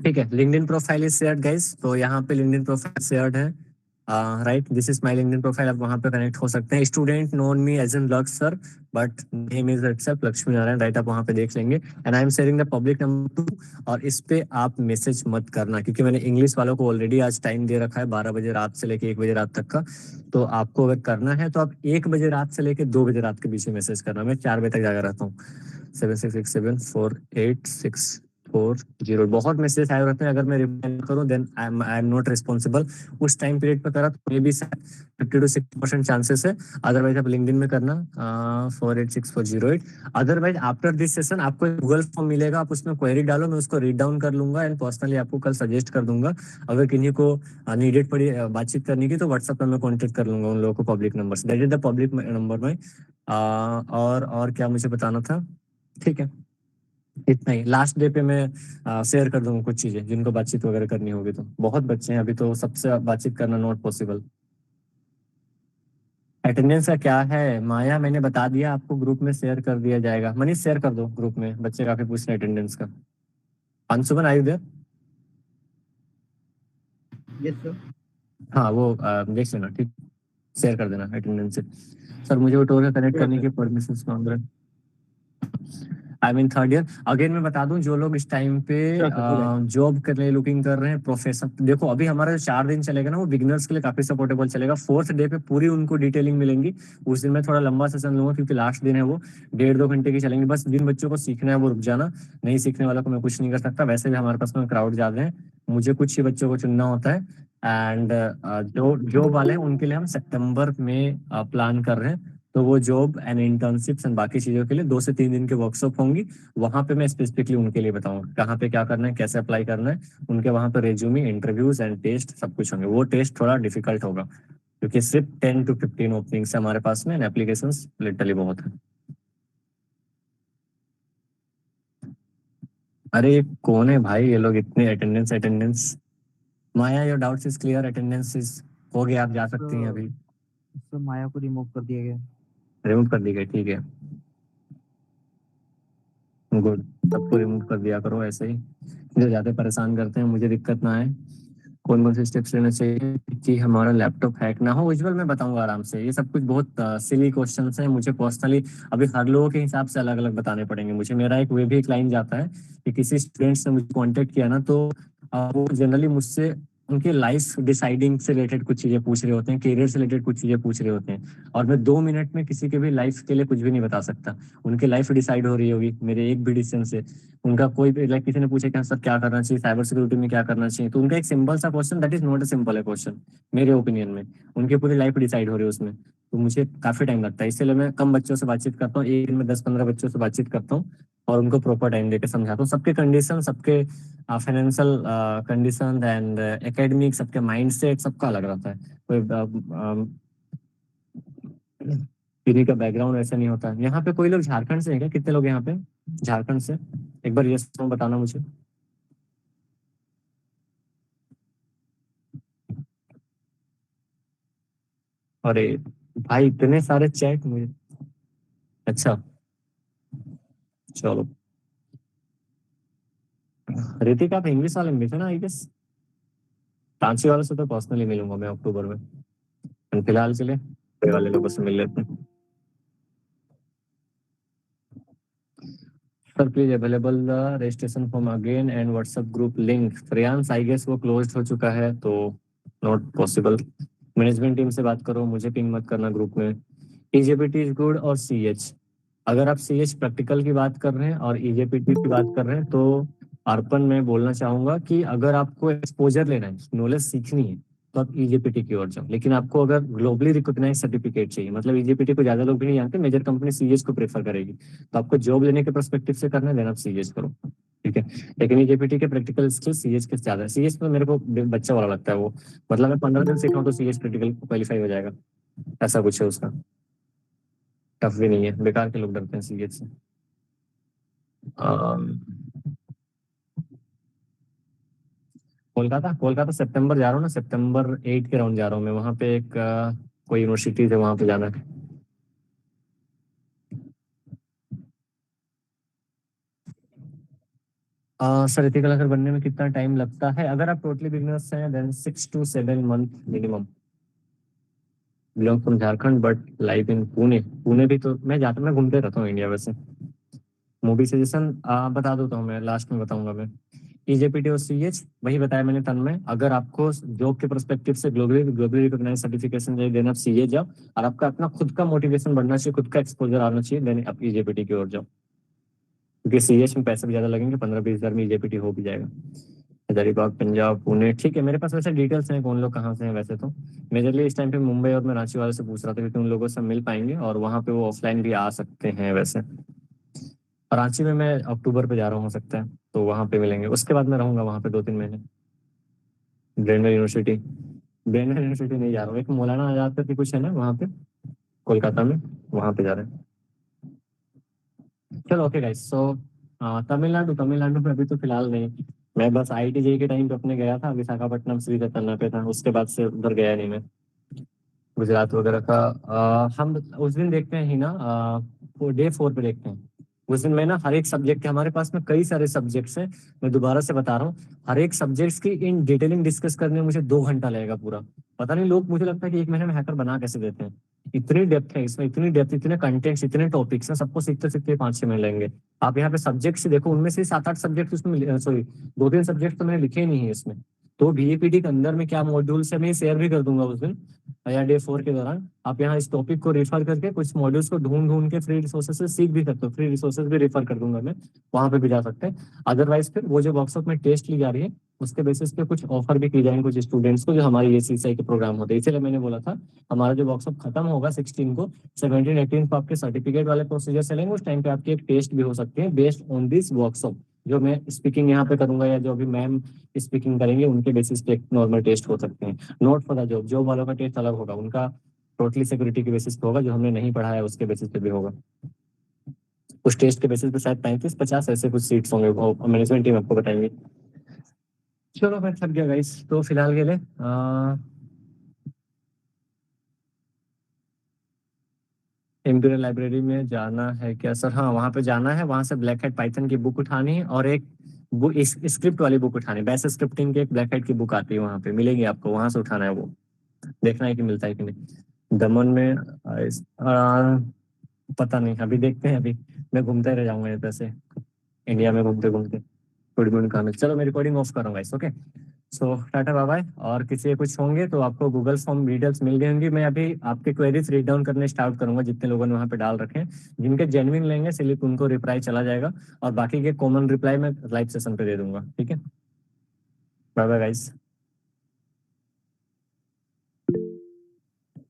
ठीक है, LinkedIn profile is shared guys, तो यहाँ पे लिंक्डइन प्रोफाइल शेयर्ड है। Right, this is my LinkedIn profile, आप वहां पे कनेक्ट हो सकते हैं। Student known me as an Lakshya sir, but name is itself Lakshmi Narayan, right, आप वहां पे देख लेंगे। And I am sharing the public number 2, और इस पे आप मैसेज मत करना, क्योंकि मैंने इंग्लिश वालों को ऑलरेडी आज टाइम दे रखा है 12 बजे रात से लेके 1 बजे रात तक का। तो आपको अगर करना है तो आप 1 बजे रात से लेके 2 बजे रात के बीच में मैसेज करना। मैं 4 बजे तक जागा रहता हूँ। 76674864 बहुत मैसेज आए रहते हैं, अगर मैं रिप्लाई ना करूं then I am not responsible. उस टाइम पीरियड पे करा तो मे बी 50 to 60% चांसेस है। अदरवाइज आप लिंक्डइन में करना 486408। अदरवाइज आफ्टर दिस सेशन आपको गूगल फॉर्म मिलेगा, आप उसमें क्वेरी डालो, मैं उसको रीड डाउन कर लूंगा एंड पर्सनली आपको कल सजेस्ट कर दूंगा। अगर किन्हीं को नीडेड पड़ी बातचीत करने की, तो व्हाट्सएप पे मैं कॉन्टेक्ट कर लूंगा उन लोगों को पब्लिक नंबर से, that is the public number में। और क्या मुझे बताना था, ठीक है, इतना ही। लास्ट डे पे मैं शेयर कर दूंगा कुछ चीजें जिनको बातचीत वगैरह करनी होगी, तो बहुत बच्चे हैं अभी, तो सबसे बातचीत करना नॉट पॉसिबल। अटेंडेंस का क्या है माया, मैंने बता दिया आपको, ग्रुप में शेयर कर दिया जाएगा। मनीष शेयर कर दो ग्रुप में, बच्चे काफी पूछ रहे हैं अटेंडेंस का। अंशुमन आयु देर, यस सर। हाँ वो देख लेना, ठीक, शेयर कर देना अटेंडेंस से। सर मुझे वो टोर कनेक्ट करने की परमिशन मांग रहे हैं। I mean third year. Again मैं बता दूं, जो लोग इस टाइम पे जॉब के लिए लुकिंग कर रहे हैं, प्रोफेशन, देखो अभी हमारा जो 4 दिन चलेगा ना, वो बिगनर्स के लिए काफी सपोर्टेबल चलेगा। 4th डे पे पूरी उनको डिटेलिंग मिलेंगी। उस दिन मैं थोड़ा लंबा सेशन लूंगा, क्योंकि लास्ट दिन है वो, 1.5-2 घंटे की चलेंगे। बस जिन बच्चों को सीखना है वो रुक जाना, नहीं सीखने वाला को मैं कुछ नहीं कर सकता। वैसे भी हमारे पास में क्राउड ज्यादा है, मुझे कुछ ही बच्चों को चुनना होता है। एंड जो जॉब वाले हैं उनके लिए हम सितंबर में प्लान कर रहे हैं। तो वो जॉब एंड इंटर्नशिप्स एंड बाकी चीजों के लिए 2 से 3 दिन की वर्कशॉप होंगी। वहां पे मैं स्पेसिफिकली उनके लिए बताऊंगा कहाँ पे क्या करना है, कैसे अप्लाई करना है। उनके वहां पे रेज्यूमे, इंटरव्यूज एंड टेस्ट सब कुछ होंगे। वो टेस्ट थोड़ा डिफिकल्ट होगा, क्योंकि सिर्फ 10 to 15 ओपनिंग्स है हमारे पास में, एप्लीकेशन लिटरली बहुत है। अरे ये कौन है भाई, ये लोग इतने attendance attendance. Maya your doubts is clear, attendance is हो गया, आप जा सकती हैं अभी। सर माया को रिमूव कर दिया गया। रिमूव कर दी गई, ठीक है, गुड। सबको रिमूव कर दिया करो ऐसे ही, जो ज्यादा परेशान करते हैं, मुझे दिक्कत ना आए। कौन कौन से स्टेप्स लेना चाहिए कि हमारा लैपटॉप हैक ना हो, विजुअल में बताऊंगा आराम से। ये सब कुछ बहुत सिली क्वेश्चंस हैं, मुझे पर्सनली अभी हर लोगों के हिसाब से अलग अलग बताने पड़ेंगे मुझे। मेरा एक वे भी एक लाइन जाता है कि किसी स्टूडेंट्स ने मुझे कांटेक्ट किया ना, तो वो जनरली मुझसे उनके लाइफ डिसाइडिंग से रिलेटेड कुछ चीजें पूछ रहे होते हैं, करियर से रिलेटेड कुछ चीजें पूछ रहे होते हैं, और मैं 2 मिनट में किसी के भी लाइफ के लिए कुछ भी नहीं बता सकता। उनकी लाइफ डिसाइड हो रही होगी मेरे एक भी डिसीजन से। उनका कोई भी, लाइक किसी ने पूछा कि सर क्या करना चाहिए साइबर सिक्योरिटी में, क्या करना चाहिए, तो उनका एक सिंपल सा question, that is not a simple question मेरे ओपिनियन में। उनकी पूरी लाइफ डिसाइड हो रही है उसमें, तो मुझे काफी टाइम लगता है। इसलिए मैं कम बच्चों से बातचीत करता हूँ, एक दिन में 10-15 बच्चों से बातचीत करता हूँ, और उनको प्रॉपर टाइम देकर समझाता हूँ। सबके कंडीशन, सबके फाइनेंशियल कंडीशन एंड एकेडमिक, सबके माइंड सेट सबका अलग रहता है। कोई किन्हीं का बैकग्राउंड ऐसा नहीं होता है। यहाँ पे कोई लोग झारखंड से हैं क्या, कितने लोग हैं यहाँ पे झारखंड से, एक बार यस नो बताना मुझे। अरे भाई इतने सारे चैट मुझे, अच्छा चलो। ऋतिक आप इंग्लिश वाले में भी थे ना आई गेस। रांची वाले से तो पर्सनली मिलूंगा मैं अक्टूबर में, फिलहाल के लिए कोई वाले लोगों से मिल लेते हैं। Sir please available the registration form again and WhatsApp group link. फ्रेयांस आई गेस वो क्लोज हो चुका है, तो नॉट पॉसिबल। मैनेजमेंट टीम से बात करो, मुझे पिंग मत करना ग्रुप में। ईजेपीटी इज गुड और सीएच, अगर आप सीएच प्रैक्टिकल की बात कर रहे हैं और ईजेपीटी की बात कर रहे हैं, तो अर्पण मैं बोलना चाहूंगा कि अगर आपको एक्सपोजर लेना है, नॉलेज सीखनी है, तो आप ईजेपीटी की ओर जाओ। लेकिन आपको अगर ग्लोबली रिकॉग्नाइज सर्टिफिकेट चाहिए, मतलब ईजेपीटी को ज्यादा लोग भी नहीं जानते, मेजर कंपनी सीएस को प्रेफर करेगी, तो आपको जॉब लेने के पर्सपेक्टिव से करना है, देन आप सीएस करो, ठीक है। लेकिन ईजेपीटी के प्रैक्टिकल स्किल सीएस के ज्यादा है। सीएस में मेरे को बच्चा वाला लगता है वो, मतलब मैं 15 दिन सीखाऊं तो सीएस प्रैक्टिकल क्वालिफाई हो जाएगा, ऐसा कुछ है उसका। टफ भी नहीं है, बेकार के लोग डरते हैं सीएस से। कोलकाता, कोलकाता सितंबर जा रहा हूँ ना, सितंबर 8 के राउंड जा रहा हूँ मैं। वहाँ पे एक कोई यूनिवर्सिटी है, वहाँ पे जाना है। सर एथिकल हैकर बनने में कितना टाइम लगता है? अगर आप टोटली बिगिनर्स हैं then 6 to 7 month minimum. Belong from Jharkhand but live in Pune. Pune भी तो मैं घूमते रहता हूँ इंडिया वैसे। मूवी सजेशन बता दो तो मैं लास्ट में बताऊंगा मैं। ईजेपीटी और सीएच वही बताया मैंने तन में। अगर आपको जॉब के पर्सपेक्टिव से ग्लोबली ग्लोबली रिकॉग्नाइज सर्टिफिकेशन चाहिए, देन आप सीए जाओ। और आपका अपना खुद का मोटिवेशन बढ़ना चाहिए, खुद का एक्सपोजर आना चाहिए, देन आप ईजेपीटी की ओर जाओ। क्योंकि सीएच में पैसे भी ज्यादा लगेंगे, 15-20 हजार में ईजेपीटी हो भी जाएगा। हजारीबाग, पंजाब, पुणे, ठीक है। मेरे पास वैसे डिटेल्स हैं कौन लोग कहाँ से हैं वैसे तो। मेजरली इस टाइम पे मुंबई और मैं रांची वाले से पूछ रहा था, क्योंकि उन लोगों से मिल पाएंगे और वहाँ पे वो ऑफलाइन भी आ सकते हैं वैसे। रांची में मैं अक्टूबर पे जा रहा हूँ, हो सकता है तो वहां पे मिलेंगे। उसके बाद मैं रहूंगा वहां पे 2-3 महीने। ब्रेनर यूनिवर्सिटी, ब्रेनर यूनिवर्सिटी नहीं जा रहा हूँ, एक मौलाना आजाद करके कुछ है ना वहाँ पे, कोलकाता में, वहां पे जा रहे हैं। चलो ओके गाइस, सो तमिलनाडु, तमिलनाडु में अभी तो फिलहाल नहीं। मैं बस आईटीजे के टाइम पे अपने गया था, विशाखापट्टनम श्री चैतन्य पे था, उसके बाद से उधर गया नहीं मैं, गुजरात वगैरह का। हम उस दिन देखते हैं ही ना, डे 4 पे देखते हैं। उस दिन मैं ना हर एक सब्जेक्ट के, हमारे पास में कई सारे सब्जेक्ट्स हैं, मैं दोबारा से बता रहा हूँ। हर एक सब्जेक्ट्स की इन डिटेलिंग डिस्कस करने में मुझे 2 घंटा लगेगा पूरा। पता नहीं लोग, मुझे लगता है कि 1 महीने में हैकर बना कैसे देते हैं। इतनी डेप्थ है इसमें, इतनी डेप्थ, इतने कंटेंट्स, इतने टॉपिक्स हैं, सबको सीखते सीखते 5-6 महीने लगेंगे। आप यहाँ पे सब्जेक्ट से देखो, उनमें से 7-8 सब्जेक्ट उसमें, सॉरी 2-3 सब्जेक्ट तो मैंने लिखे ही नहीं है इसमें। तो बीएपीटी के अंदर में क्या मॉड्यूल्स है, मैं शेयर भी कर दूंगा उस दिन या डे 4 के दौरान। आप यहाँ इस टॉपिक को रेफर करके कुछ मॉड्यूल्स को ढूंढ ढूंढ के फ्री रिसोर्सेज से सीख भी सकते हो। फ्री रिसोर्सेज भी रेफर कर दूंगा मैं, वहां पे भी जा सकते हैं। अदरवाइज फिर वो जो वर्कशॉप में टेस्ट ली जा रही है, उसके बेसिस पे कुछ ऑफर भी की जाएंगे कुछ स्टूडेंट्स को, जो हमारे ये सीसीआई के प्रोग्राम होते हैं। इसलिए मैंने बोला था हमारा जो वर्कशॉप खत्म होगा 16 को, 17-18 को आपके सर्टिफिकेट वाले प्रोसीजर चलेंगे। उस टाइम पे आपकी एक टेस्ट भी हो सकती है बेस्ड ऑन दिस वर्कशॉप। जो मैं स्पीकिंग यहाँ पे करूंगा या जो अभी मैम स्पीकिंग करेंगे, उनके बेसिस पे एक नॉर्मल टेस्ट हो सकते हैं। Note for the job, job वालों का टेस्ट अलग होगा, उनका टोटली सिक्योरिटी के बेसिस पे होगा, जो हमने नहीं पढ़ा है उसके बेसिस पे भी होगा। उस टेस्ट के बेसिस पे शायद 35-50 ऐसे कुछ सीट्स होंगे, मैनेजमेंट टीम आपको बताएंगे। चलो मैं थक गया गाइस, तो फिलहाल के लिए इम्पीरियल लाइब्रेरी में जाना है क्या सर? हाँ वहाँ पे जाना है, वहाँ से ब्लैक हेड पाइथन की बुक उठानी है, और एक स्क्रिप्ट वाली बुक उठानी है। बेस स्क्रिप्टिंग की एक ब्लैक हेड की बुक आती है, वहाँ पे मिलेगी आपको, वहाँ से उठाना है वो। देखना है कि मिलता है कि नहीं। दमन में पता नहीं, अभी देखते हैं। अभी मैं घूमते रह जाऊंगा इधर से, इंडिया में घूमते घूमते। गुड गुड काम है। चलो मैं रिकॉर्डिंग ऑफ कर रहा हूँ गाइस, ओके। सो टाटा बाय बाय। और किसी के कुछ होंगे तो आपको गूगल फॉर्म डिटेल्स मिल गई होंगी। मैं अभी आपके क्वेरीज रीड डाउन करने स्टार्ट करूंगा, जितने लोगों ने वहाँ पे डाल रखे हैं। जिनके जेन्युइन लेंगे सिर्फ उनको रिप्लाई चला जाएगा, और बाकी के कॉमन रिप्लाई मैं लाइव सेशन पे दे दूंगा, ठीक है। Bye bye guys.